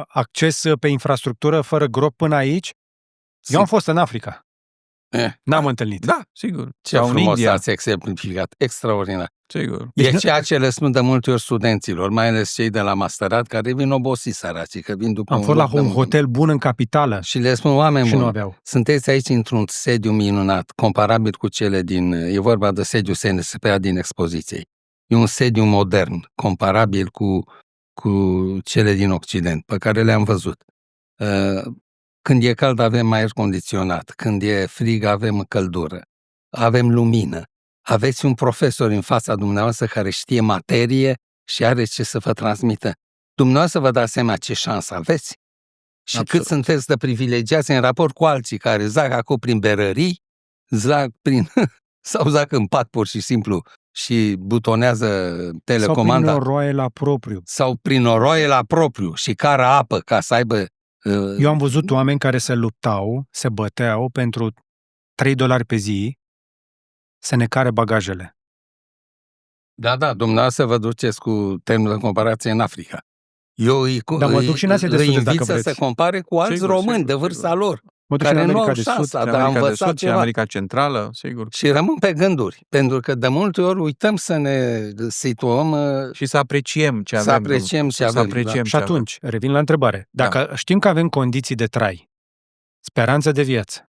acces pe infrastructură fără gropi până aici. Eu am fost în Africa. N-am întâlnit. Da, sigur. Ce frumos ați exemplificat. Extraordinar. Sigur. E ceea ce le spun de multe ori studenților, mai ales cei de la masterat, care vin obosiți săracii, că vin după am fost la un hotel bun în capitală. Și le spun, oameni buni, nu aveau. Sunteți aici într-un sediu minunat, comparabil cu cele e vorba de sediu SNSPA din expoziției. E un sediu modern, comparabil cu cele din Occident, pe care le-am văzut. Când e cald avem aer condiționat, când e frig avem căldură, avem lumină. Aveți un profesor în fața dumneavoastră care știe materie și are ce să vă transmită. Dumneavoastră vă dați seama ce șansă aveți și absolut. Cât sunteți de privilegiați în raport cu alții care zac acum prin berării, sau zac în pat pur și simplu și butonează telecomanda. Sau prin noroaie la propriu. Sau prin noroaie la propriu și cară apă ca să aibă Eu am văzut oameni care se luptau, se băteau pentru $3 pe zi să ne care bagajele. Da, dumneavoastră vă duceți cu termenul de comparație în Africa. Eu Dar mă duc și în Asia de îi Sud-Est, invit dacă să vreți. se compare cu alți Sigur, români sigur, de vârsta sigur. lor, Mă duc și în care nu America au de Sud. șansa Și de a America de învăța Sud și ceva. America Centrală, sigur. Și rămân pe gânduri, pentru că de multe ori uităm să ne situăm, Și să apreciem ce să avem. apreciem ce să avem. apreciem Și ce avem. atunci, revin la întrebare. Dacă știm că avem condiții de trai, speranță de viață,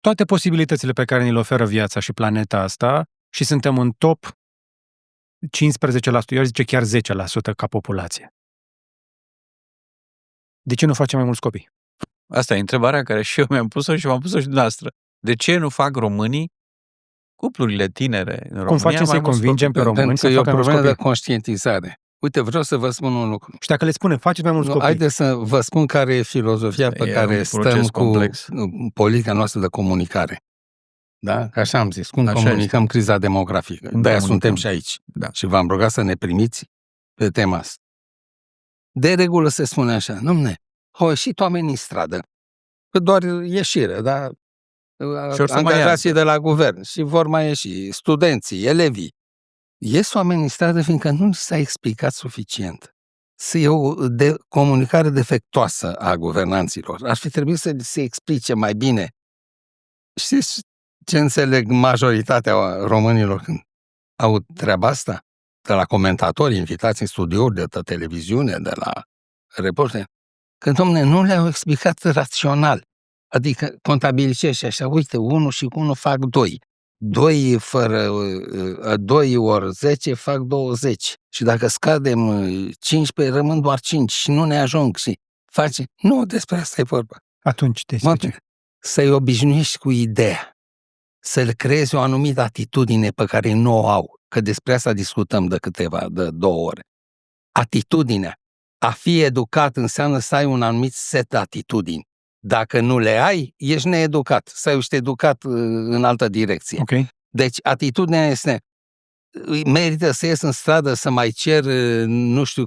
toate posibilitățile pe care ni le oferă viața și planeta asta și suntem în top 15%, eu aș zice chiar 10% ca populație. De ce nu facem mai mulți copii? Asta e întrebarea care și eu mi-am pus-o și m-am pus-o și dumneavoastră. De ce nu fac românii, cuplurile tinere în România, Cum facem mai să-i mulți convingem pe copii? români Pentru să că e o facă mai mulți problemă de copii? conștientizare. Uite, vreau să vă spun un lucru. Și dacă le spunem, faceți mai mulți copii. Haideți să vă spun care e filozofia pe E care un stăm proces cu complex. politica noastră de comunicare. Da? Că așa am zis, cum Așa comunicăm criza demografică. Cum De-aia comunicăm. suntem și aici. Da. Și v-am rugat să ne primiți pe tema asta. De regulă se spune așa, dom'le, au ieșit oamenii în stradă, că doar ieșire, da? Și or să mai Angajații iasă. de la guvern și vor mai ieși, studenții, elevii. Ies oamenii în stradă fiindcă nu s-a explicat suficient. E o comunicare defectuoasă a guvernanților. Ar fi trebuit să se explice mai bine. Știți ce înțeleg majoritatea românilor când au treaba asta? De la comentatori invitați în studiouri de televiziune, de la reporteri. Că, dom'le, nu le-au explicat rațional. Adică contabilicești așa, uite, 1 și 1 fac 2. 2 fără 2 ori 10 fac 20. Și dacă scadem 15, rămân doar 5 și nu ne ajung. Și face. Nu, despre asta e vorba. Atunci te explice. Să-i obișnuiești cu ideea. Să-l creezi o anumită atitudine pe care nu o au. Că despre asta discutăm de 2 ore. Atitudinea. A fi educat înseamnă să ai un anumit set de atitudini. Dacă nu le ai, ești needucat. Sau ești educat în altă direcție. Ok. Deci atitudinea este, merită să ies în stradă să mai cer nu știu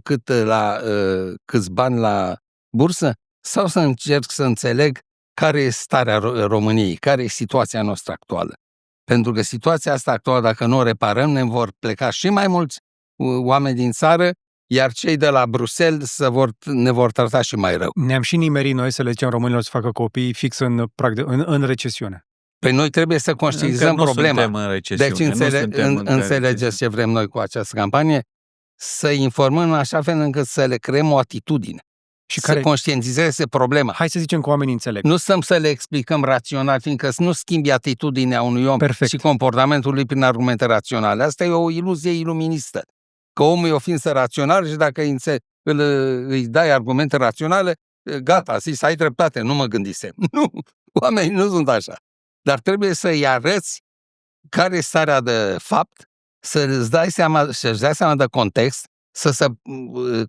câți bani la bursă, sau să încerc să înțeleg care e starea României, care e situația noastră actuală. Pentru că situația asta actuală, dacă nu o reparăm, ne vor pleca și mai mulți oameni din țară, iar cei de la Bruxelles ne vor trata și mai rău. Ne-am și nimerit noi să le zicem românilor să facă copii fix în recesiune. Păi noi trebuie să conștientizăm problema. Suntem în recesiune. Deci înțelegeți ce vrem noi cu această campanie? Să informăm în așa fel încât să le creăm o atitudine. Și să conștientizeze problema. Hai să zicem că oamenii înțeleg. Nu stăm să le explicăm rațional, fiindcă nu schimbi atitudinea unui om și comportamentul lui prin argumente raționale. Asta e o iluzie iluministă. Că omul e o ființă rațională și dacă îi dai argumente raționale, gata, să ai dreptate, nu mă gândisem. Nu, oamenii nu sunt așa. Dar trebuie să-i arăți care e starea de fapt, să-și dai seama de context, să se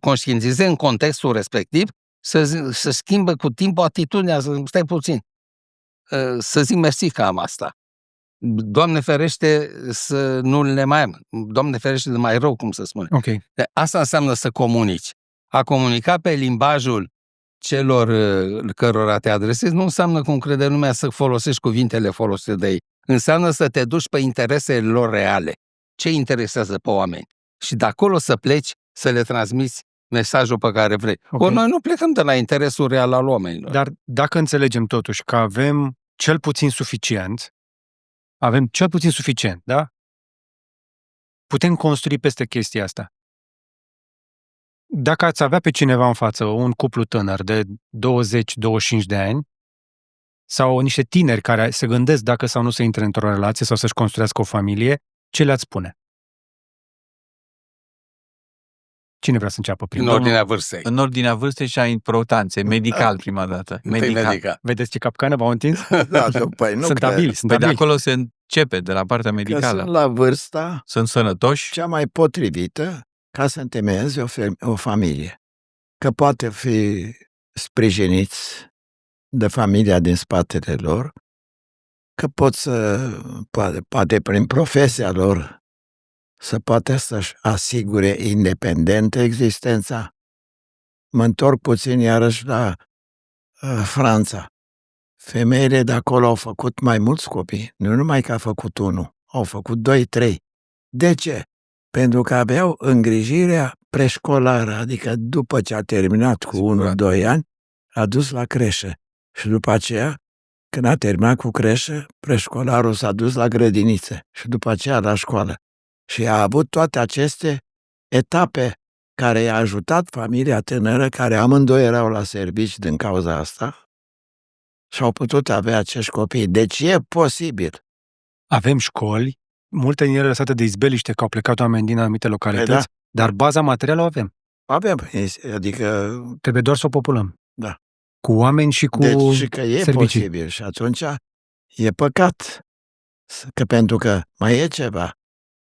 conștientizeze în contextul respectiv, să schimbă cu timpul atitudinea, stai puțin, să zic mersi că am asta. Doamne ferește să nu le mai am. Doamne ferește de mai rău, cum să spune. Okay. Asta înseamnă să comunici. A comunica pe limbajul celor cărora te adresezi nu înseamnă, cum crede lumea, să folosești cuvintele folosite de ei. Înseamnă să te duci pe interesele lor reale. Ce interesează pe oameni? Și de acolo să pleci să le transmiți mesajul pe care vrei. Okay. Ori noi nu plecăm de la interesul real al oamenilor. Dar dacă înțelegem totuși că avem cel puțin suficient, da? Putem construi peste chestia asta. Dacă ați avea pe cineva în față, un cuplu tânăr de 20-25 de ani, sau niște tineri care se gândesc dacă sau nu să intre într-o relație sau să-și construiască o familie, ce le-ați spune? Cine vrea să înceapă primul? În ordinea vârstei. În ordinea vârstei și a importanței. Medical prima dată. Medical. Vedeți ce capcană v-au întins? Da, păi nu sunt abili. De acolo se începe, de la partea medicală. Că sunt la vârsta sunt sănătoși. Cea mai potrivită ca să întemeieze o familie. Că poate fi sprijiniți de familia din spatele lor, că poate prin profesia lor să poate să-și asigure independent existența, Mă întorc puțin iarăși la Franța. Femeile de acolo au făcut mai mulți copii, nu numai că a făcut unul, au făcut 2, 3. De ce? Pentru că aveau îngrijirea preșcolară, adică după ce a terminat cu 1-2 ani, a dus la creșă. Și după aceea, când a terminat cu creșă, preșcolarul s-a dus la grădiniță și după aceea la școală. Și a avut toate aceste etape care i-a ajutat familia tânără, care amândoi erau la servici din cauza asta, și au putut avea acești copii. Deci e posibil. Avem școli, multe din ele lăsate de izbeliște, că au plecat oameni din anumite localități, dar baza materială o avem. Avem, adică... Trebuie doar să o populăm. Da. Cu oameni și cu deci, și că e servicii. posibil și atunci e păcat. Că pentru că mai e ceva.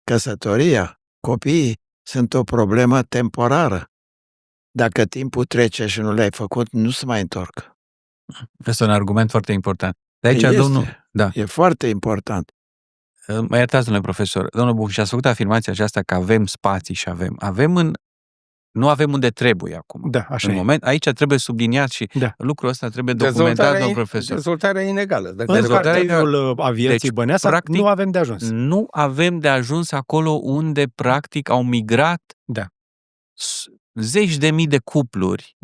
Căsătoria, copiii sunt o problemă temporară. Dacă timpul trece și nu le-ai făcut, nu se mai întorc. Este un argument foarte important. De aici, domnul... Da. E foarte important. Mă iertați, domnule profesor. Domnul Buc, și ați făcut afirmația aceasta că avem spații și nu avem unde trebuie acum. Da, așa în moment, aici trebuie subliniat și lucrul ăsta trebuie documentat, domnul profesor. Dezvoltarea inegală. În cartierul aviației Băneasa, practic, nu avem de ajuns. Nu avem de ajuns acolo unde, practic, au migrat zeci de mii de cupluri,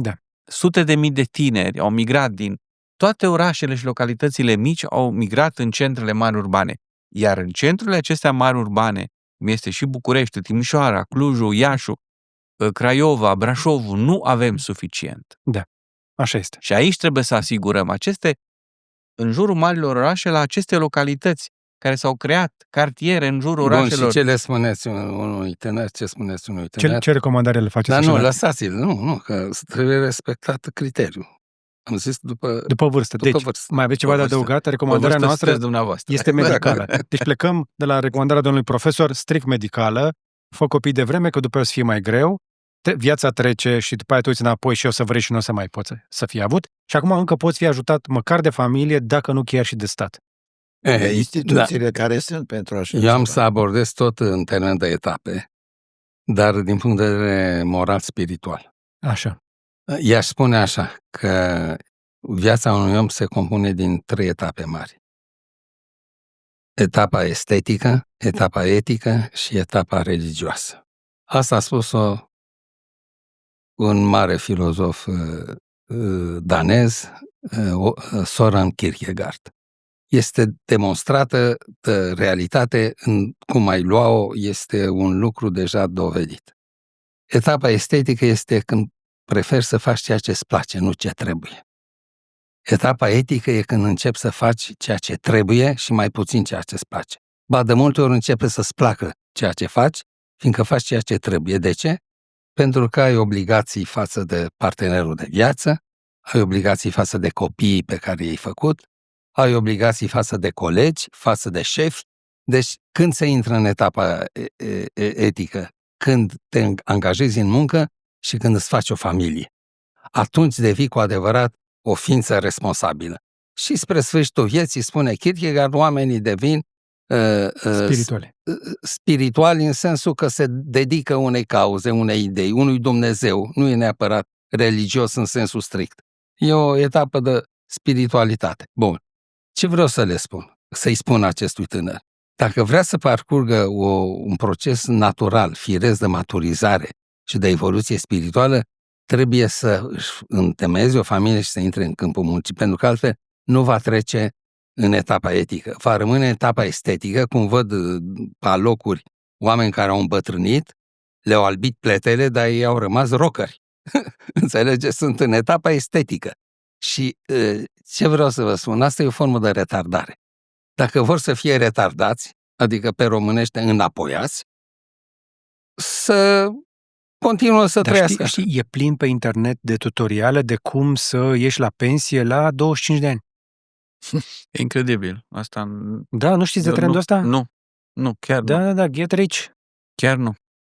sute de mii de tineri au migrat din toate orașele și localitățile mici, au migrat în centrele mari urbane. Iar în centrele acestea mari urbane, cum este și București, Timișoara, Clujul, Iașu, Craiova, Brașovul, nu avem suficient. Da, așa este. Și aici trebuie să asigurăm în jurul marilor orașe, la aceste localități care s-au creat, cartiere în jurul orașelor. Și ce le spuneți unui tânăr? Ce spuneți unui tânăr? Ce recomandare le faceți? Dar nu, lăsați-l, nu, că trebuie respectat criteriul. Am zis după vârstă. Deci, mai aveți ceva de adăugat? Recomandarea noastră este medicală. Deci plecăm de la recomandarea domnului profesor strict medicală, fă copii de vreme, că după o să fie mai greu, viața trece și după aia te uiți înapoi și o să vrei și nu o să mai poți să fii avut. Și acum încă poți fi ajutat măcar de familie, dacă nu chiar și de stat. De instituțiile care sunt pentru așa. Eu am să abordez tot în termen de etape, dar din punct de vedere moral-spiritual. Așa. I-aș spune așa, că viața unui om se compune din 3 etape mari. Etapa estetică, etapa etică și etapa religioasă. Asta a spus-o un mare filozof danez, Søren Kierkegaard. Este demonstrată de realitate, cum ai lua-o, este un lucru deja dovedit. Etapa estetică este când preferi să faci ceea ce îți place, nu ce trebuie. Etapa etică e când începi să faci ceea ce trebuie și mai puțin ceea ce îți place. Ba, de multe ori începe să-ți placă ceea ce faci, fiindcă faci ceea ce trebuie. De ce? Pentru că ai obligații față de partenerul de viață, ai obligații față de copiii pe care i-ai făcut, ai obligații față de colegi, față de șefi. Deci, când se intră în etapa etică? Când te angajezi în muncă și când îți faci o familie. Atunci devii cu adevărat o ființă responsabilă. Și spre sfârșitul vieții, spune Kierkegaard, oamenii devin spirituali în sensul că se dedică unei cauze, unei idei, unui Dumnezeu. Nu e neapărat religios în sensul strict. E o etapă de spiritualitate. Bun. Ce vreau să le spun? Să-i spun acestui tânăr. Dacă vrea să parcurgă un proces natural, firesc de maturizare și de evoluție spirituală, trebuie să își întemeieze o familie și să intre în câmpul muncii, pentru că altfel nu va trece în etapa etică. Va rămâne în etapa estetică, cum văd pe alocuri oameni care au îmbătrânit, le-au albit pletele, dar ei au rămas rockeri. Înțelegeți? Sunt în etapa estetică. Și ce vreau să vă spun? Asta e o formă de retardare. Dacă vor să fie retardați, adică pe românește înapoiați, să continuă să trăiască. Știi, e plin pe internet de tutoriale de cum să ieși la pensie la 25 de ani. E incredibil. Asta... Da, nu știți de trendul ăsta? Nu, chiar nu. Da, get rich. Chiar nu.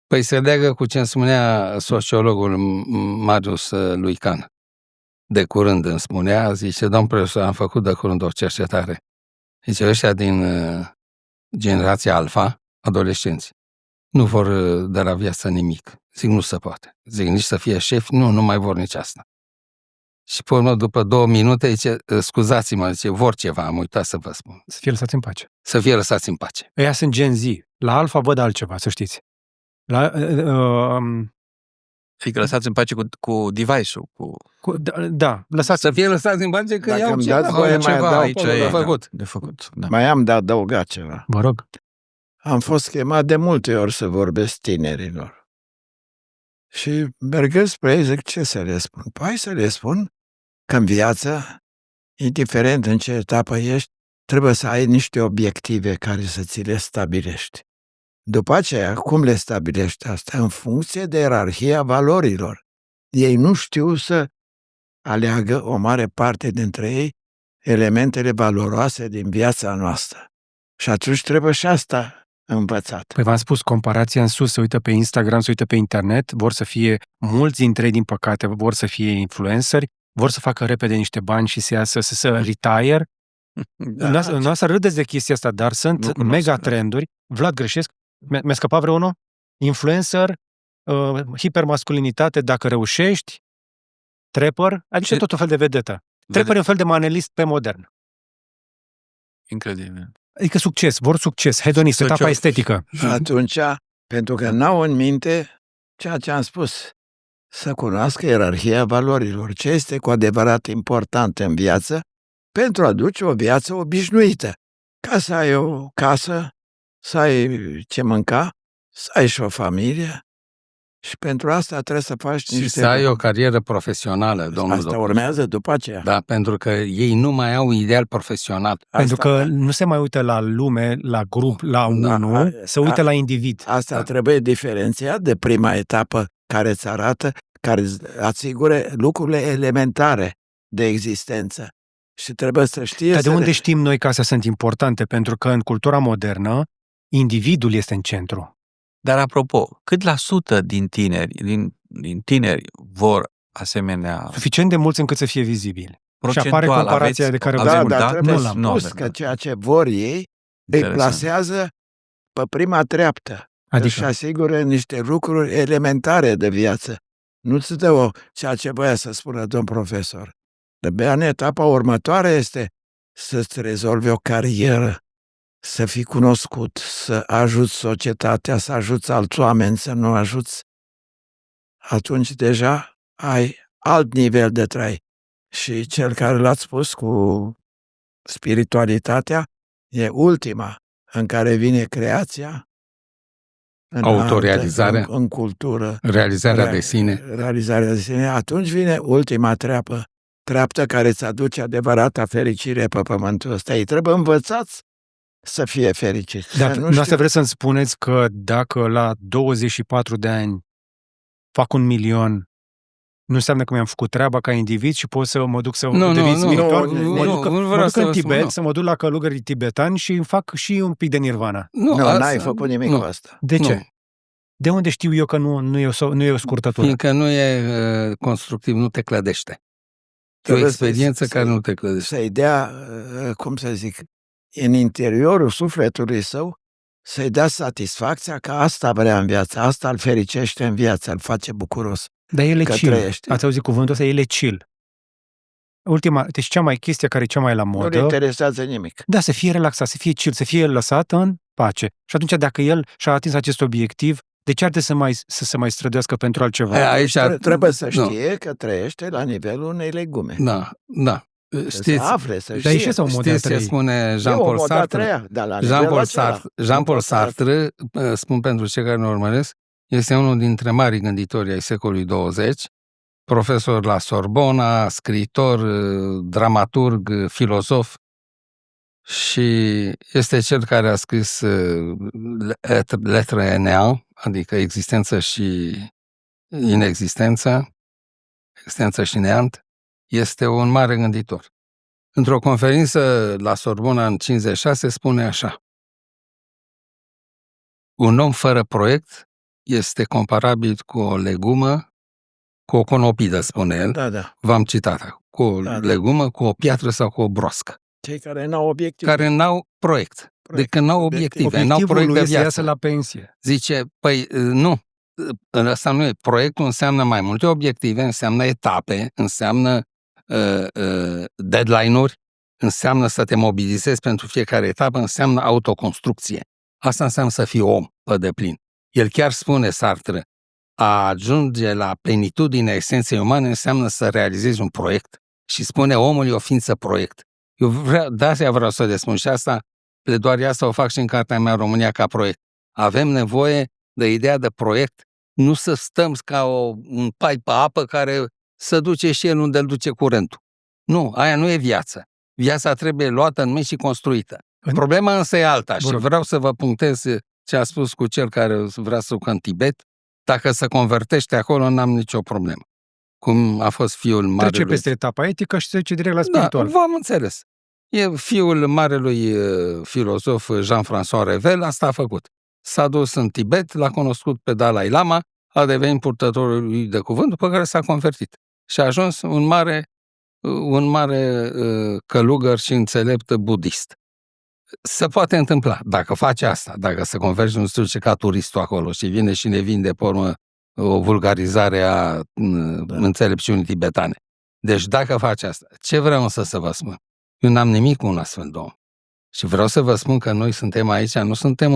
Păi se leagă cu ce îmi spunea sociologul Marius Luican. De curând îmi spunea, zice, domn profesor, am făcut de curând o cercetare. Zice, ăștia din generația alfa, adolescenți, nu vor de la viață nimic. Zic, nu se poate. Zic, nici să fie șef, nu mai vor nici asta. Și pe urmă, după 2 minute, zice, scuzați-mă, zice, vor ceva, am uitat să vă spun. Să fie lăsați în pace. Să fie lăsați în pace. Ăia sunt Gen Z. La Alfa văd altceva, să știți. Adică lăsați în pace cu device-ul. Da, lăsați. Să fie lăsați în pace că Dacă iau îmi ceva. dați voie, mai adaug aici ceva. e de făcut. de făcut. Da. Mai am de adăugat ceva. Vă rog. Am fost chemat de multe ori să vorbesc tinerilor. Și mergând spre ei, zic, ce să le spun? Păi hai să le spun că în viață, indiferent în ce etapă ești, trebuie să ai niște obiective care să ți le stabilești. După aceea, cum le stabilești asta? În funcție de ierarhia valorilor. Ei nu știu să aleagă o mare parte dintre ei elementele valoroase din viața noastră. Și atunci trebuie și asta învățat. Păi v-am spus, comparația în sus, se uită pe Instagram, se uită pe internet, vor să fie, mulți dintre ei, din păcate, vor să fie influenceri, vor să facă repede niște bani și să iasă, să retire. Nu o să râdeți de chestia asta, dar sunt mega trenduri. Vlad, greșesc? Mi-a scăpat vreunul? Influencer, hipermasculinitate, dacă reușești, trapper, adică tot un fel de vedetă. Trapper e un fel de manelist pe modern. Incredibil. Adică succes, vor succes, hedonist, etapa estetică. Atunci, pentru că n-au în minte ceea ce am spus, să cunoască ierarhia valorilor, ce este cu adevărat important în viață, pentru a duce o viață obișnuită. Ca să ai o casă, să ai ce mânca, să ai și o familie. Și pentru asta trebuie să faci Și niște... să ai o carieră profesională, domnul Asta doctor. urmează după aceea. Da, pentru că ei nu mai au ideal profesional. Pentru Asta- că nu se mai uită la lume, la grup, la unul, se uită la individ. Asta trebuie diferențiat de prima etapă care îți arată, care îți asigure lucrurile elementare de existență. Și trebuie să știe... Dar de să unde știm noi că astea sunt importante? Pentru că în cultura modernă, individul este în centru. Dar apropo, cât la sută din tineri vor asemenea Suficient de mulți încât să fie vizibili. Și apare procentual? comparația de care aveți Da, un dar dat? trebuie Nu l-am. spus Nu că avem. ceea ce vor ei îi Interesant. plasează pe prima treaptă. Își Adică, asigură niște lucruri elementare de viață. Nu-ți dă ceea ce voia să spună domn profesor. De-abia în etapa următoare este să-ți rezolvi o carieră, să fii cunoscut, să ajuți societatea, să ajuți alți oameni, să nu ajuți. Atunci deja ai alt nivel de trai. Și cel care l-ați spus cu spiritualitatea e ultima, în care vine creația, în Autorealizarea. artă, în cultură, Realizarea de sine. realizarea de sine. Atunci vine ultima treaptă care îți aduce adevărata fericire pe pământul ăsta. Ei trebuie învățați să fie fericiți. dar Să nu asta știu- vreți să-mi spuneți că dacă la 24 de ani fac 1 milion, nu înseamnă că mi-am făcut treaba ca individ și pot să mă duc să devin spiritual? Mă duc în Tibet, să mă duc la călugării tibetani și îmi fac și un pic de nirvana. Nu, asta- n-ai făcut nimic nu. cu asta. De ce? Nu. De unde știu eu că nu e o scurtătură? Fiindcă nu e constructiv, nu te clădește. E o Trebuie experiență să- care nu te clădește. Să-i dea, cum să zic, în interiorul sufletului său, să-i dea satisfacția că asta vrea în viață, asta îl fericește în viață, îl face bucuros. Dar el e că chill. trăiește. Ați auzit cuvântul ăsta? El e chill. Deci chestia care e cea mai la Nu-l modă, interesează nimic. da, să fie relaxat, să fie chill, să fie lăsat în pace. Și atunci dacă el și-a atins acest obiectiv, de ce ar trebui să se mai străduiască pentru altceva? Aici, Trebuie să nu. știe că trăiește la nivelul unei legume. Da. Să afle, să Dar știe. e și ăsta un mod de a Știți ce trăi. spune Jean-Paul Sartre? Jean-Paul Sartre, spun pentru cei care ne urmăresc, este unul dintre marii gânditori ai secolului 20, profesor la Sorbona, scriitor, dramaturg, filozof și este cel care a scris L'être et néant, adică existență și inexistență, existență și neant. Este un mare gânditor. Într-o conferință la Sorbona în 56 spune așa: un om fără proiect este comparabil cu o legumă, cu o conopidă, spune el. Da. V-am citat, cu o legumă, cu o piatră sau cu o broască. Cei care n-au obiective. care n-au proiect. Deci că n-au obiective, n-au Obiectivul proiect lui de este să viață. iasă la pensie. Zice, păi nu, ăsta nu e. Proiectul înseamnă mai multe obiective, înseamnă etape, înseamnă deadline-uri, înseamnă să te mobilizezi pentru fiecare etapă, înseamnă autoconstrucție. Asta înseamnă să fii om pe deplin. El chiar spune, Sartre, a ajunge la plenitudinea esenței umane înseamnă să realizezi un proiect și spune omul e o ființă proiect. Eu vreau să spun și asta, pledoaria asta o fac și în cartea mea România ca proiect. Avem nevoie de ideea de proiect, nu să stăm ca un pai pe apă care să duce și el unde îl duce curentul. Nu, aia nu e viață. Viața trebuie luată în mâini și construită. Problema însă e alta și vreau să vă punctez ce a spus cu cel care vrea să ducă în Tibet. Dacă se convertește acolo, n-am nicio problemă. Cum a fost fiul marelui... Trece peste etapa etică și se duce direct la spiritual. Da, v-am înțeles. E fiul marelui filozof Jean-François Revel, asta a făcut. S-a dus în Tibet, l-a cunoscut pe Dalai Lama, a devenit purtătorul lui de cuvânt, după care s-a convertit. Și a ajuns un mare călugăr și înțelept budist. Se poate întâmpla, dacă face asta, dacă se converge, nu se duce ca turistul acolo și vine și ne vinde pe urmă o vulgarizare a înțelepciunii tibetane. Deci dacă face asta, ce vreau însă să vă spun? Eu n-am nimic cu un astfel de om. Și vreau să vă spun că noi suntem aici, nu suntem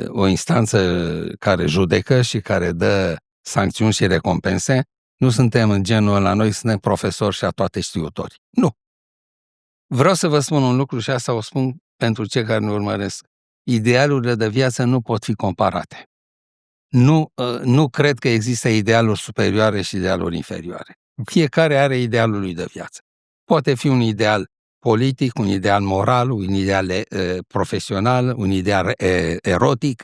o instanță care judecă și care dă sancțiuni și recompense. Nu suntem în genul ăla, noi suntem profesori și a toate știutori. Nu. Vreau să vă spun un lucru și asta o spun pentru cei care ne urmăresc. Idealurile de viață nu pot fi comparate. Nu cred că există idealuri superioare și idealuri inferioare. Fiecare are idealul lui de viață. Poate fi un ideal politic, un ideal moral, un ideal profesional, un ideal erotic,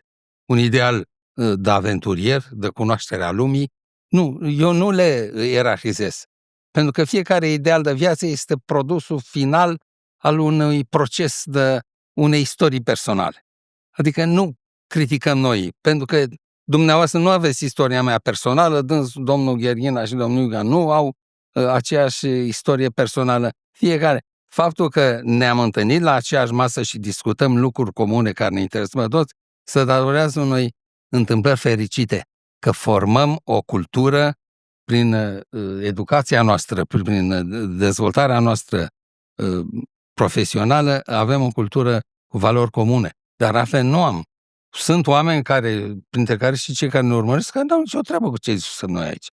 un ideal de aventurier, de cunoașterea lumii. Nu, eu nu le ierarhizez. Pentru că fiecare ideal de viață este produsul final al unui proces de unei istorii personale. Adică nu criticăm noi, pentru că dumneavoastră nu aveți istoria mea personală, domnul Gherghina și domnul Iuga nu au aceeași istorie personală. Fiecare. Faptul că ne-am întâlnit la aceeași masă și discutăm lucruri comune care ne interesează toți, se datorează unei întâmplări fericite, că formăm o cultură prin educația noastră, prin dezvoltarea noastră profesională, avem o cultură cu valori comune. Dar altfel nu am. Sunt oameni care, printre care și cei care ne urmăresc, care nu au nicio treabă cu ce zicem noi aici.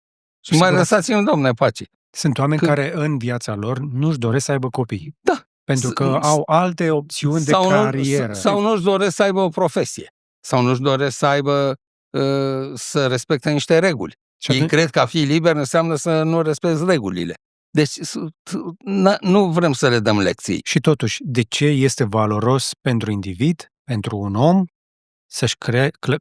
Și mai lăsați-mi, Doamne, pace. Sunt oameni care în viața lor nu-și doresc să aibă copii. Da. Pentru că au alte opțiuni de carieră. Sau nu-și doresc să aibă o profesie. Sau nu-și doresc să aibă, să respecte niște reguli. Ei cred că a fi liber înseamnă să nu respecti regulile. Deci nu vrem să le dăm lecții. Și totuși, de ce este valoros pentru individ, pentru un om, să-și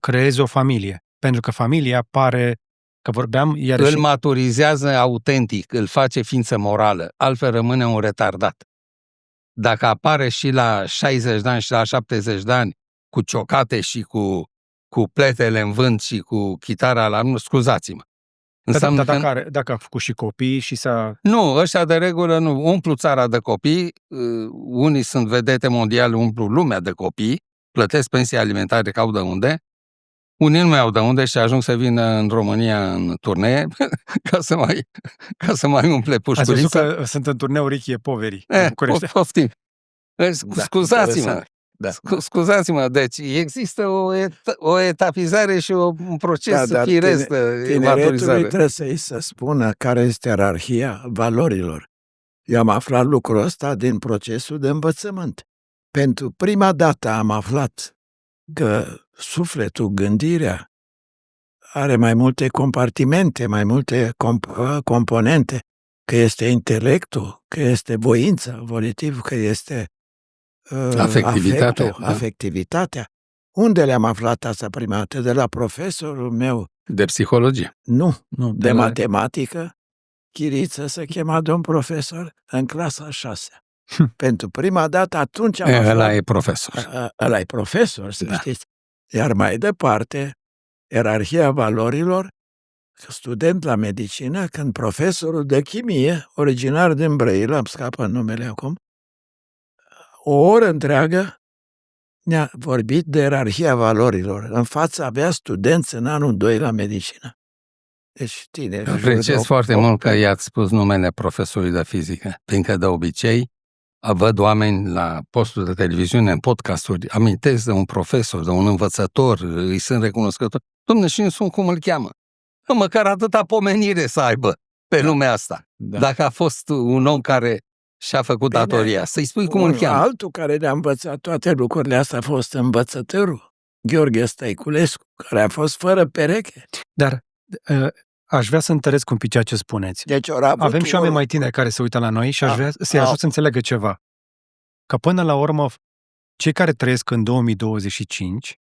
creeze o familie? Pentru că familia pare, că vorbeam iarăși... Îl maturizează autentic, îl face ființă morală, altfel rămâne un retardat. Dacă apare și la 60 de ani și la 70 de ani cu ciocate și cu pletele în vânt și cu chitara la... Scuzați-mă. Dacă a făcut și copii și s-a... Nu, ăștia de regulă nu. Umplu țara de copii, unii sunt vedete mondiale, umplu lumea de copii, plătesc pensii alimentare că au de unde, unii nu mai au de unde și ajung să vină în România în turnee ca să mai umple pușculița. Ați văzut că sunt în turneu Richie Poveri. Poftim. Scuzați-mă. Da. Scuzați-mă, deci există o etapizare și un proces firesc de maturizare. Trebuie să-i se spună care este ierarhia valorilor. Eu am aflat lucrul ăsta din procesul de învățământ. Pentru prima dată am aflat că sufletul, gândirea, are mai multe compartimente, mai multe componente, că este intelectul, că este voința, volitiv, că este afectivitatea. Unde le-am aflat asta prima dată? De la profesorul meu. De psihologie. Nu, de matematică. Chiriță se chema domn profesor în clasa 6. Pentru prima dată atunci am aflat. Ăla e profesor. Ăla e profesor, să știți. Iar mai departe, ierarhia valorilor student la medicină, când profesorul de chimie, originar din Brăila, îmi scapă numele acum, o oră întreagă ne-a vorbit de ierarhia valorilor. În față avea studenți în anul 2 la medicină. Deci tineri. Apreciez foarte mult că i-ați spus numele profesorului de fizică, fiindcă de obicei văd oameni la postul de televiziune, în podcasturi, amintesc de un profesor, de un învățător, îi sunt recunoscător. Dom'le, și nu sunt cum îl cheamă. Măcar atâta pomenire să aibă pe lumea asta. Da. Dacă a fost un om care și-a făcut datoria, să-i spui cum îl cheamă. Altul care ne-a învățat toate lucrurile astea a fost învățătorul, Gheorghe Stăiculescu, care a fost fără pereche. Dar aș vrea să întăresc un pic ceea ce spuneți. Deci Avem și oameni mai tineri care se uită la noi și aș vrea să-i ajut să înțeleagă ceva. Că până la urmă, cei care trăiesc în 2025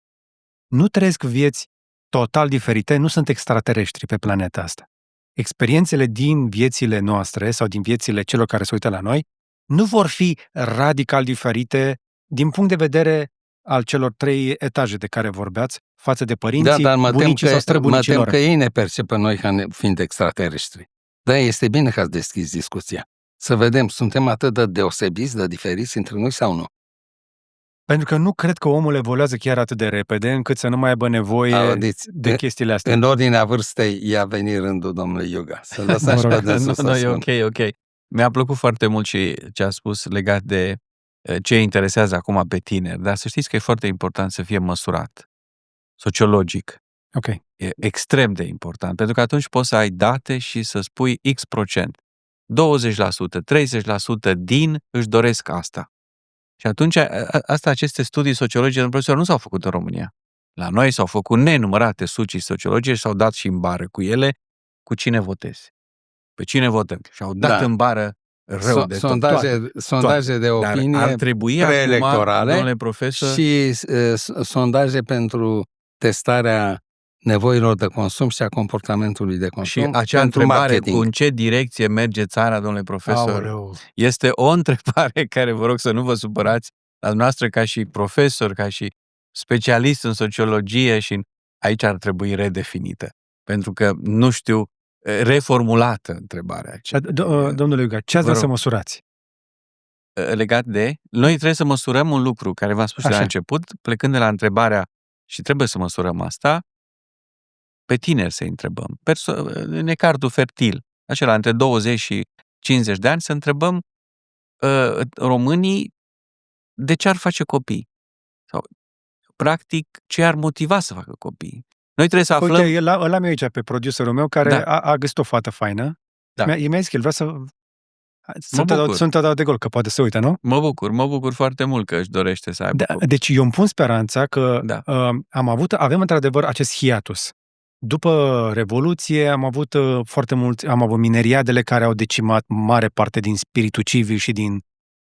nu trăiesc vieți total diferite, nu sunt extraterestri pe planeta asta. Experiențele din viețile noastre sau din viețile celor care se uită la noi nu vor fi radical diferite din punct de vedere al celor 3 etaje de care vorbeați față de părinții, bunicii sau străbunicii lor. Mă tem că ei ne percep pe noi ca fiind extraterestri. Da, este bine că ați deschis discuția. Să vedem, suntem atât de deosebiți, de diferiți între noi sau nu? Pentru că nu cred că omul evoluează chiar atât de repede încât să nu mai aibă nevoie de chestiile astea. În ordinea vârstei i-a venit rândul domnului Iuga. Să lăsați pe dânsul să spun. Ok. Mi-a plăcut foarte mult și ce a spus legat de ce interesează acum pe tineri, dar să știți că e foarte important să fie măsurat sociologic. Ok. E extrem de important, pentru că atunci poți să ai date și să spui X%. 20%, 30% din își doresc asta. Și atunci, aceste studii sociologice de profesor nu s-au făcut în România. La noi s-au făcut nenumărate studii sociologice și s-au dat și în bară cu ele cu cine votezi. Pe cine votăm. Și au dat în bară rău de sondaje de opinie. Dar ar trebui preelectorale, domnule profesor, și sondaje pentru testarea nevoilor de consum și a comportamentului de consum. Și acea întrebare cu în ce direcție merge țara, domnule profesor, este o întrebare care vă rog să nu vă supărați la dumneavoastră ca și profesor, ca și specialist în sociologie și aici ar trebui redefinită. Pentru că, nu știu, reformulată întrebarea aceea. Domnule Iuga, ce ați vrea să măsurați? Legat de... Noi trebuie să măsurăm un lucru care v-am spus la început, plecând de la întrebarea și trebuie să măsurăm asta, pe tineri să întrebăm, în ecardul fertil, acela între 20 și 50 de ani, să întrebăm românii de ce ar face copii. Sau, practic, ce ar motiva să facă copii. Noi trebuie să aflăm... Uite, îl am eu aici pe producerul meu care a găsit o fată faină. Da. Mi-a zis că el vrea să-mi te dau de gol, că poate să uită, nu? Mă bucur foarte mult că își dorește să aibă copii. Deci eu îmi pun speranța că avem într-adevăr acest hiatus. După Revoluție am avut mineriadele care au decimat mare parte din spiritul civic și din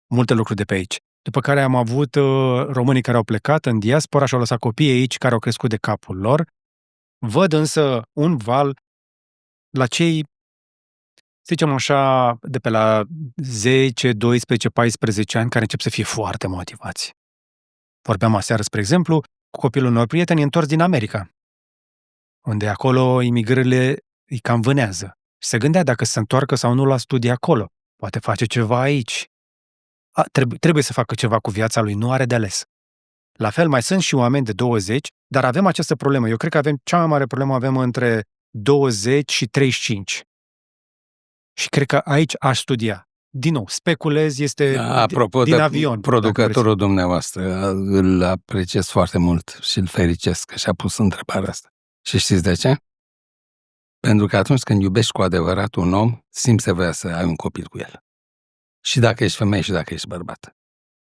multe lucruri de pe aici. După care am avut românii care au plecat în diaspora și au lăsat copiii aici care au crescut de capul lor. Văd însă un val la cei, să zicem așa, de pe la 10, 12, 14 ani care încep să fie foarte motivați. Vorbeam aseară, spre exemplu, cu copilul unor prieteni întors din America, unde acolo imigrările îi cam vânează. Și se gândea dacă se întoarcă sau nu la studii acolo. Poate face ceva aici. Trebuie să facă ceva cu viața lui, nu are de ales. La fel, mai sunt și oameni de 20, dar avem această problemă. Eu cred că cea mai mare problemă avem între 20 și 35. Și cred că aici aș studia. Din nou, speculez, este apropo din de avion. producătorul dumneavoastră, îl apreciez foarte mult și îl fericesc că și-a pus întrebarea asta. Și știți de ce? Pentru că atunci când iubești cu adevărat un om, simți nevoia să ai un copil cu el. Și dacă ești femeie și dacă ești bărbat.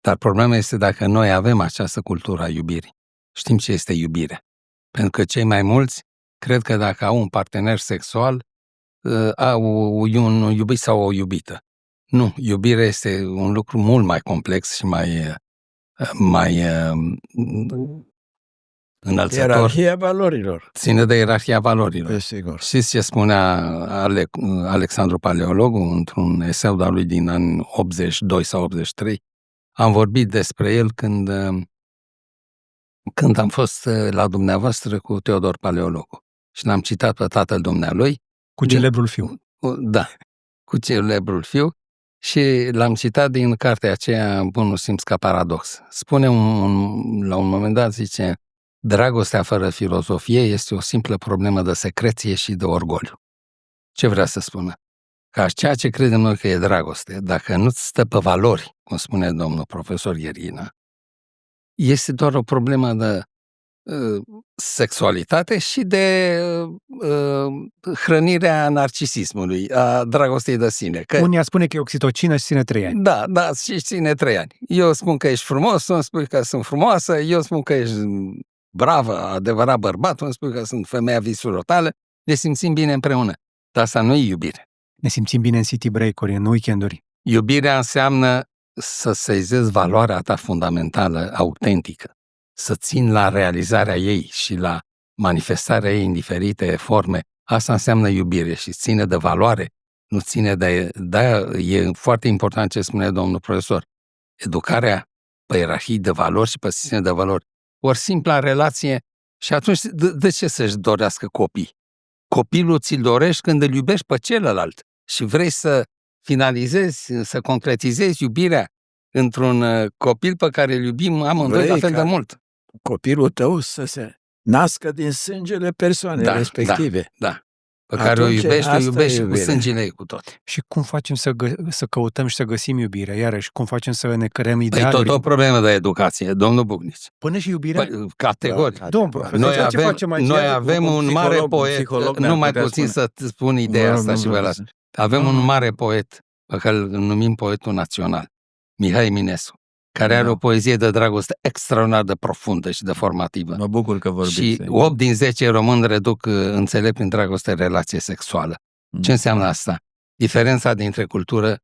Dar problema este dacă noi avem această cultură a iubirii. Știm ce este iubirea. Pentru că cei mai mulți cred că dacă au un partener sexual, au un iubit sau o iubită. Nu, iubirea este un lucru mult mai complex și mai înălțător. Ierarhia valorilor. Ține de ierarhia valorilor. Pe sigur. Știți ce spunea Alexandru Paleologu într-un eseu de-al lui din anii 82 sau 83? Am vorbit despre el când am fost la dumneavoastră cu Teodor Paleologu. și l-am citat pe tatăl dumnealui. Cu celebrul fiu. Da, cu celebrul fiu. Și l-am citat din cartea aceea, Bunul simț ca paradox. Spune la un moment dat, zice, dragostea fără filozofie este o simplă problemă de secreție și de orgoliu. Ce vrea să spună? Că ceea ce credem noi că e dragoste, dacă nu-ți stă pe valori, cum spune domnul profesor Gherina, este doar o problemă de sexualitate și de hrănirea narcisismului, a dragostei de sine. Că, Unii ar spune că e oxitocină și ține 3 ani. Da, și ține 3 ani. Eu spun că ești frumos, tu îmi spui că sunt frumoasă, eu spun că ești bravă, adevărat bărbat, tu îmi spui că sunt femeia visurilor tale, ne simțim bine împreună. Dar asta nu e iubire. Ne simțim bine în city break-uri, în weekenduri. Iubirea înseamnă să sezezi valoarea ta fundamentală, autentică, să țin la realizarea ei și la manifestarea ei în diferite forme. Asta înseamnă iubire și ține de valoare, nu ține de... Da, e foarte important ce spune domnul profesor. Educarea pe ierarhii de valori și pe sisteme de valori. Ori simpla relație și atunci de ce să-și dorească copii? Copilul ți-l dorești când îl iubești pe celălalt și vrei să finalizezi, să concretizezi iubirea într-un copil pe care îl iubim amândoi la fel de mult. Copilul tău să se nască din sângele persoanei respective. Da. Pe care o iubești cu sângele ei cu tot. Și cum facem să căutăm și să găsim iubirea? Iarăși, cum facem să ne creăm idealuri? Păi tot o problemă de educație, domnul Bucnici. Până și iubirea? Categoric. Domnul profesor, noi avem un mare poet, nu mai puțin să spun ideea asta și vă las. Avem un mare poet, pe care îl numim poetul național, Mihai Eminescu, care are o poezie de dragoste extraordinar de profundă și de formativă. Mă bucur că vorbiți. Și 8 din 10 români reduc înțelept prin dragoste relație sexuală. Ce înseamnă asta? Diferența dintre cultură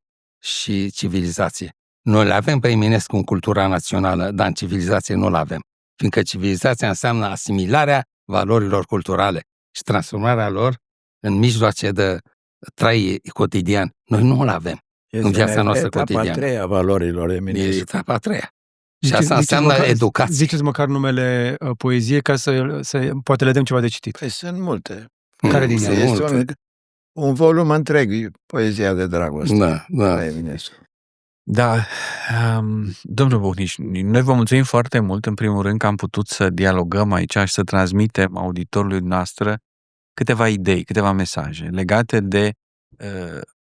și civilizație. Noi le avem pe Eminescu în cultura națională, dar în civilizație nu le avem. Fiindcă civilizația înseamnă asimilarea valorilor culturale și transformarea lor în mijloace de trai cotidian. Noi nu le avem. În viața noastră cotidiană. Etapa a treia valorilor Eminescu. E etapa a treia. Și asta înseamnă educație. Ziceți măcar numele poeziei ca să poate le dăm ceva de citit. Păi sunt multe. Care din ele? Este un volum întreg, poezia de dragoste. Da. Eminescu. Da, domnul Bucnici, noi vă mulțumim foarte mult, în primul rând, că am putut să dialogăm aici și să transmitem auditorului noastră câteva idei, câteva mesaje legate de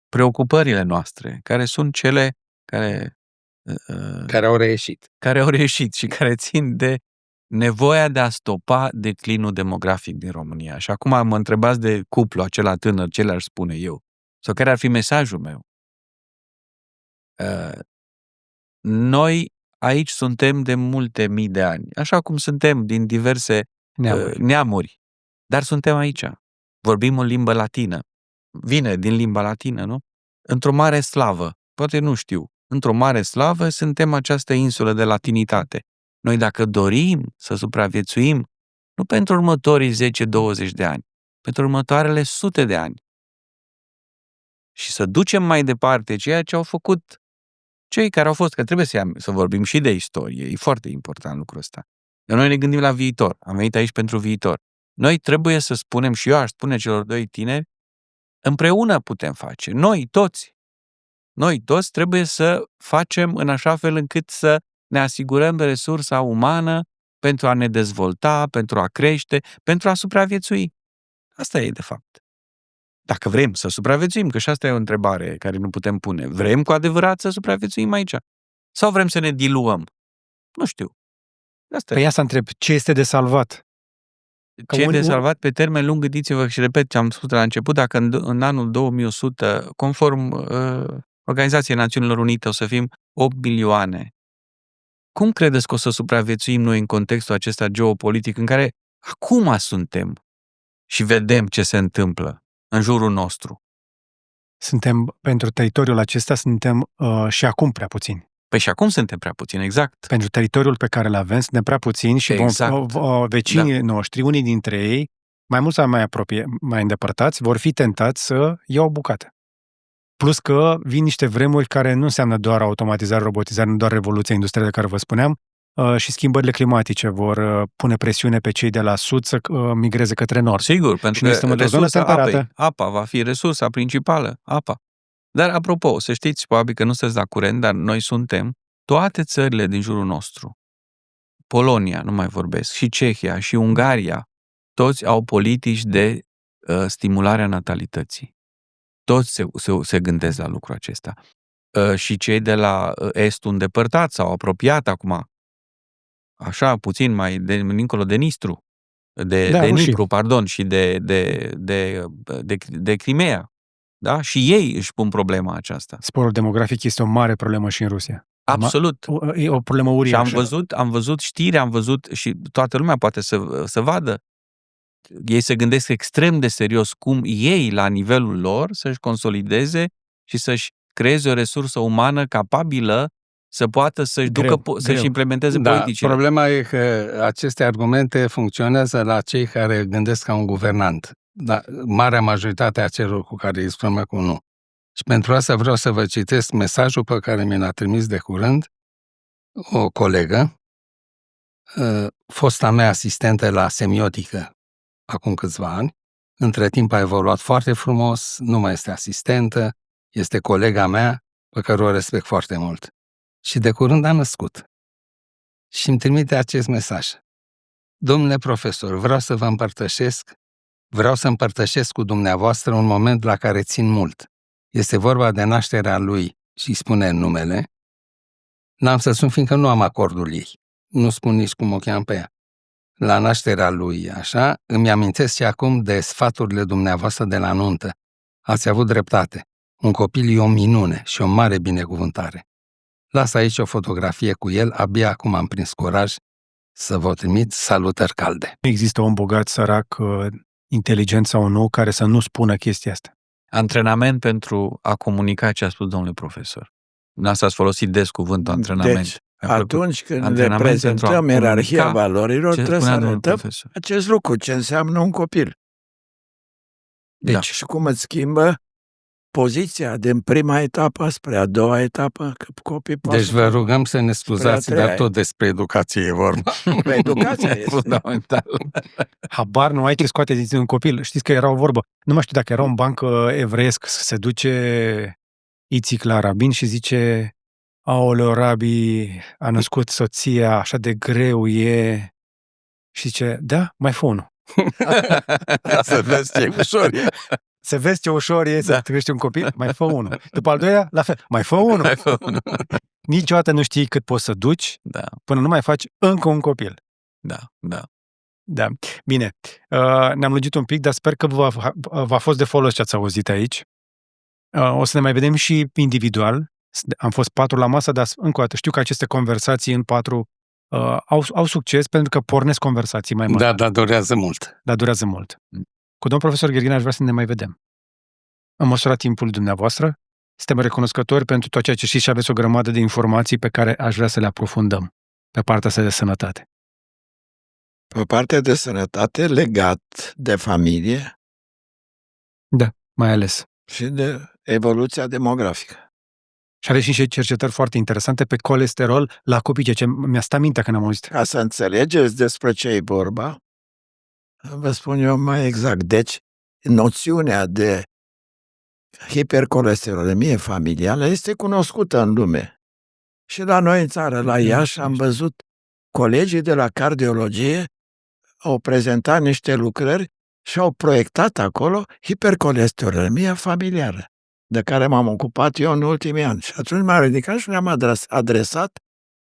preocupările noastre, care sunt cele care au reieșit. Care au reieșit și care țin de nevoia de a stopa declinul demografic din România. Și acum mă întrebați de cuplu acela tânăr, ce le-aș spune eu? Sau care ar fi mesajul meu? Noi aici suntem de multe mii de ani, așa cum suntem din diverse neamuri, dar suntem aici. Vorbim în limbă latină. Vine din limba latină, nu? Într-o mare slavă, poate nu știu, într-o mare slavă suntem această insulă de latinitate. Noi dacă dorim să supraviețuim, nu pentru următorii 10-20 de ani, pentru următoarele sute de ani, și să ducem mai departe ceea ce au făcut cei care au fost, că trebuie să vorbim și de istorie, e foarte important lucrul ăsta. Dar noi ne gândim la viitor, am venit aici pentru viitor. Noi trebuie să spunem, și eu aș spune celor doi tineri, împreună putem face. Noi toți trebuie să facem în așa fel încât să ne asigurăm resursa umană pentru a ne dezvolta, pentru a crește, pentru a supraviețui. Asta e, de fapt. Dacă vrem să supraviețuim, că și asta e o întrebare care nu putem pune. Vrem cu adevărat să supraviețuim aici? Sau vrem să ne diluăm? Nu știu. Păi asta întreb, ce este de salvat? Ce e de salvat pe termen lung, gândiți-vă și repet ce am spus la început, dacă în anul 2100, conform Organizației Națiunilor Unite, o să fim 8 milioane, cum credeți că o să supraviețuim noi în contextul acesta geopolitic în care acum suntem și vedem ce se întâmplă în jurul nostru? Pentru teritoriul acesta suntem și acum prea puțini. Păi și acum suntem prea puțini, exact. Pentru teritoriul pe care îl avem suntem prea puțini și vecinii noștri, unii dintre ei, mai mult sau mai îndepărtați, vor fi tentați să iau o bucată. Plus că vin niște vremuri care nu înseamnă doar automatizare, robotizare, nu doar revoluția industrială de care vă spuneam, și schimbările climatice vor pune presiune pe cei de la sud să migreze către nord. Sigur, pentru Și că noi suntem într-o zonă resursa temperată. apa va fi resursa principală, apa. Dar, apropo, să știți, probabil că nu sunteți la curent, dar noi suntem, toate țările din jurul nostru, Polonia, nu mai vorbesc, și Cehia, și Ungaria, toți au politici de stimulare a natalității. Toți se gândesc la lucrul acesta. Și cei de la estul îndepărtat s-au apropiat acum, așa, puțin mai dincolo de Nistru, de Nipru, pardon, și de Crimea. Da? Și ei își pun problema aceasta. Sporul demografic este o mare problemă și în Rusia. Absolut. E o problemă uriașă. Și am văzut știri, am văzut și toată lumea poate să vadă. Ei se gândesc extrem de serios cum ei, la nivelul lor, să-și consolideze și să-și creeze o resursă umană capabilă să poată să-și implementeze politicile. Problema e că aceste argumente funcționează la cei care gândesc ca un guvernant. Dar marea majoritate a celor cu care îi spunem acum nu. Și pentru asta vreau să vă citesc mesajul pe care mi l-a trimis de curând o colegă, fosta mea asistentă la semiotică acum câțiva ani. Între timp a evoluat foarte frumos, nu mai este asistentă, este colega mea pe care o respect foarte mult. Și de curând a născut. Și îmi trimite acest mesaj. Domnule profesor, vreau să împărtășesc cu dumneavoastră un moment la care țin mult. Este vorba de nașterea lui și spune numele. N-am să spun, fiindcă nu am acordul ei. Nu spun nici cum o cheam pe ea. La nașterea lui, așa, îmi amintesc și acum de sfaturile dumneavoastră de la nuntă. Ați avut dreptate. Un copil e o minune și o mare binecuvântare. Las aici o fotografie cu el, abia acum am prins curaj să vă trimit salutări calde. Nu există om bogat, sărac, inteligent sau nu, care să nu spună chestia asta. Antrenament pentru a comunica ce a spus domnule profesor. Asta ați folosit des cuvântul antrenament. Deci, atunci când le prezentăm ierarhia valorilor, trebuie să arătăm acest lucru, ce înseamnă un copil. Deci, și cum îți schimbă poziția din prima etapă spre a doua etapă, că copii Deci vă rugăm să ne scuzați, dar tot despre educație e vorba. Pe educația este fundamental. Habar nu ai ce scoate din un copil. Știți că era o vorbă. Nu mai știu dacă era un banc evreiesc, se duce Ițic la rabin și zice: aoleo, rabi, a născut soția, așa de greu e. Și zice: da, mai fă unul. Să vezi ce ușor e. Să vezi ce ușor e să crești un copil, mai fă unul. După al doilea, la fel, mai fă unul. Niciodată nu știi cât poți să duci până nu mai faci încă un copil. Da. Bine, ne-am lungit un pic, dar sper că v-a fost de folos ce ați auzit aici. O să ne mai vedem și individual. Am fost 4 la masă, dar încă o dată știu că aceste conversații în 4 au succes pentru că pornesc conversații mai mari. Dar durează mult. Cu domnul profesor Gherghin aș vrea să ne mai vedem. În măsura timpului dumneavoastră, suntem recunoscători pentru tot ceea ce știți și aveți o grămadă de informații pe care aș vrea să le aprofundăm pe partea asta de sănătate. Pe partea de sănătate legat de familie. Da, mai ales. Și de evoluția demografică. Și are și cercetări foarte interesante pe colesterol la copii, ce mi-a stat mintea când am auzit. Ca să înțelegeți despre ce e vorba, vă spun eu mai exact. Deci, noțiunea de hipercolesterolemie familială este cunoscută în lume. Și la noi în țară, la Iași, am văzut colegii de la cardiologie au prezentat niște lucrări și au proiectat acolo hipercolesterolemia familiară, de care m-am ocupat eu în ultimii ani. Și atunci m-am ridicat și mi-am adresat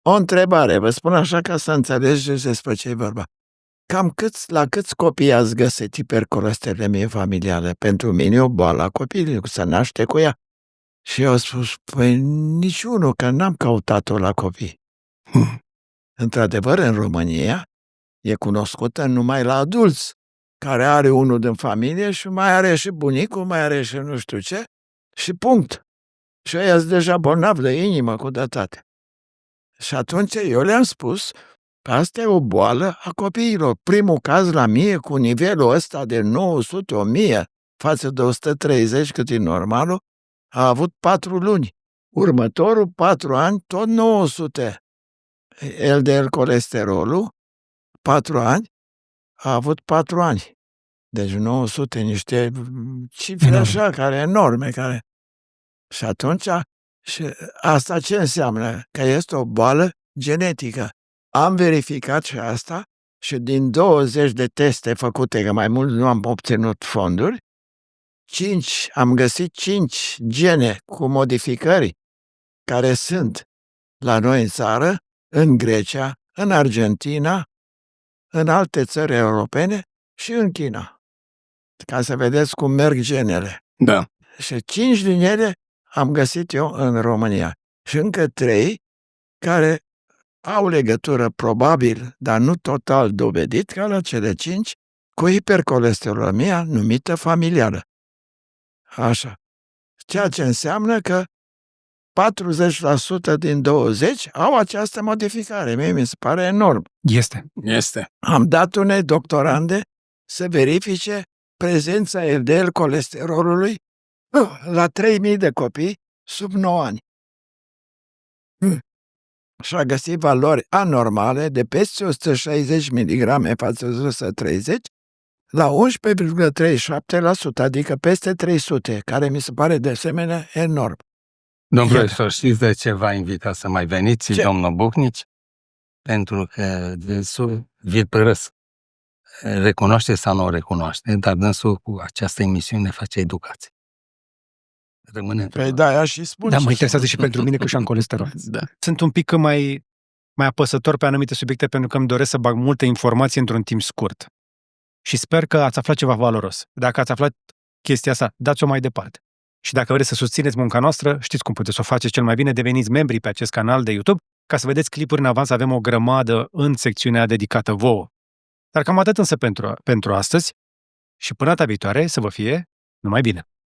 o întrebare. Vă spun așa ca să înțelegeți despre ce e vorba. La câți copii ați găsit hipercolesterolemie familială? Pentru mine e o boală a copilului, se naște cu ea. Și eu am spus, păi niciunul, că n-am căutat-o la copii. Într-adevăr, în România e cunoscută numai la adulți, care are unul din familie și mai are și bunicul, mai are și nu știu ce, și punct. Și ăia sunt deja bolnavi de inimă cu dătate. Și atunci eu le-am spus că asta e o boală a copiilor. Primul caz la mie, cu nivelul ăsta de 900-1000 față de 130, cât e normalul, a avut 4 luni. Următorul 4 ani, tot 900. LDL colesterolul, 4 ani, a avut 4 ani. Deci 900, niște cifre Enorm. așa, care enorme, care... Și atunci, și asta ce înseamnă? Că este o boală genetică. Am verificat și asta și din 20 de teste făcute, că mai mult nu am obținut fonduri, am găsit 5 gene cu modificări care sunt la noi în țară, în Grecia, în Argentina, în alte țări europene și în China. Ca să vedeți cum merg genele. Da. Și 5 din ele am găsit eu în România. Și încă 3 care au legătură probabil, dar nu total dovedit, ca la cele 5, cu hipercolesterolemia numită familială. Așa. Ceea ce înseamnă că 40% din 20 au această modificare. Mie mi se pare enorm. Este. Am dat unei doctorande să verifice prezența LDL colesterolului la 3.000 de copii sub 9 ani. Și a găsit valori anormale de peste 160 mg față de 130 la 11,37%, adică peste 300, care mi se pare de asemenea enorm. Domnul profesor, știți de ce v-a invitat să mai veniți, domnul Bucnici? Pentru că dânsul vi-l părăsc. Recunoaște sau nu o recunoaște, dar dânsul cu această emisiune face educație. Rămâne Păi da, ea și spune. Da, mă interesează și pentru mine că și am colesterol. Da. Sunt un pic mai apăsător pe anumite subiecte pentru că îmi doresc să bag multă informație într-un timp scurt. Și sper că ați aflat ceva valoros. Dacă ați aflat chestia asta, dați-o mai departe. Și dacă vreți să susțineți munca noastră, știți cum puteți să o faceți cel mai bine, deveniți membri pe acest canal de YouTube, ca să vedeți clipuri în avans, avem o grămadă în secțiunea dedicată vouă. Dar cam atât însă pentru astăzi și până data viitoare să vă fie numai bine.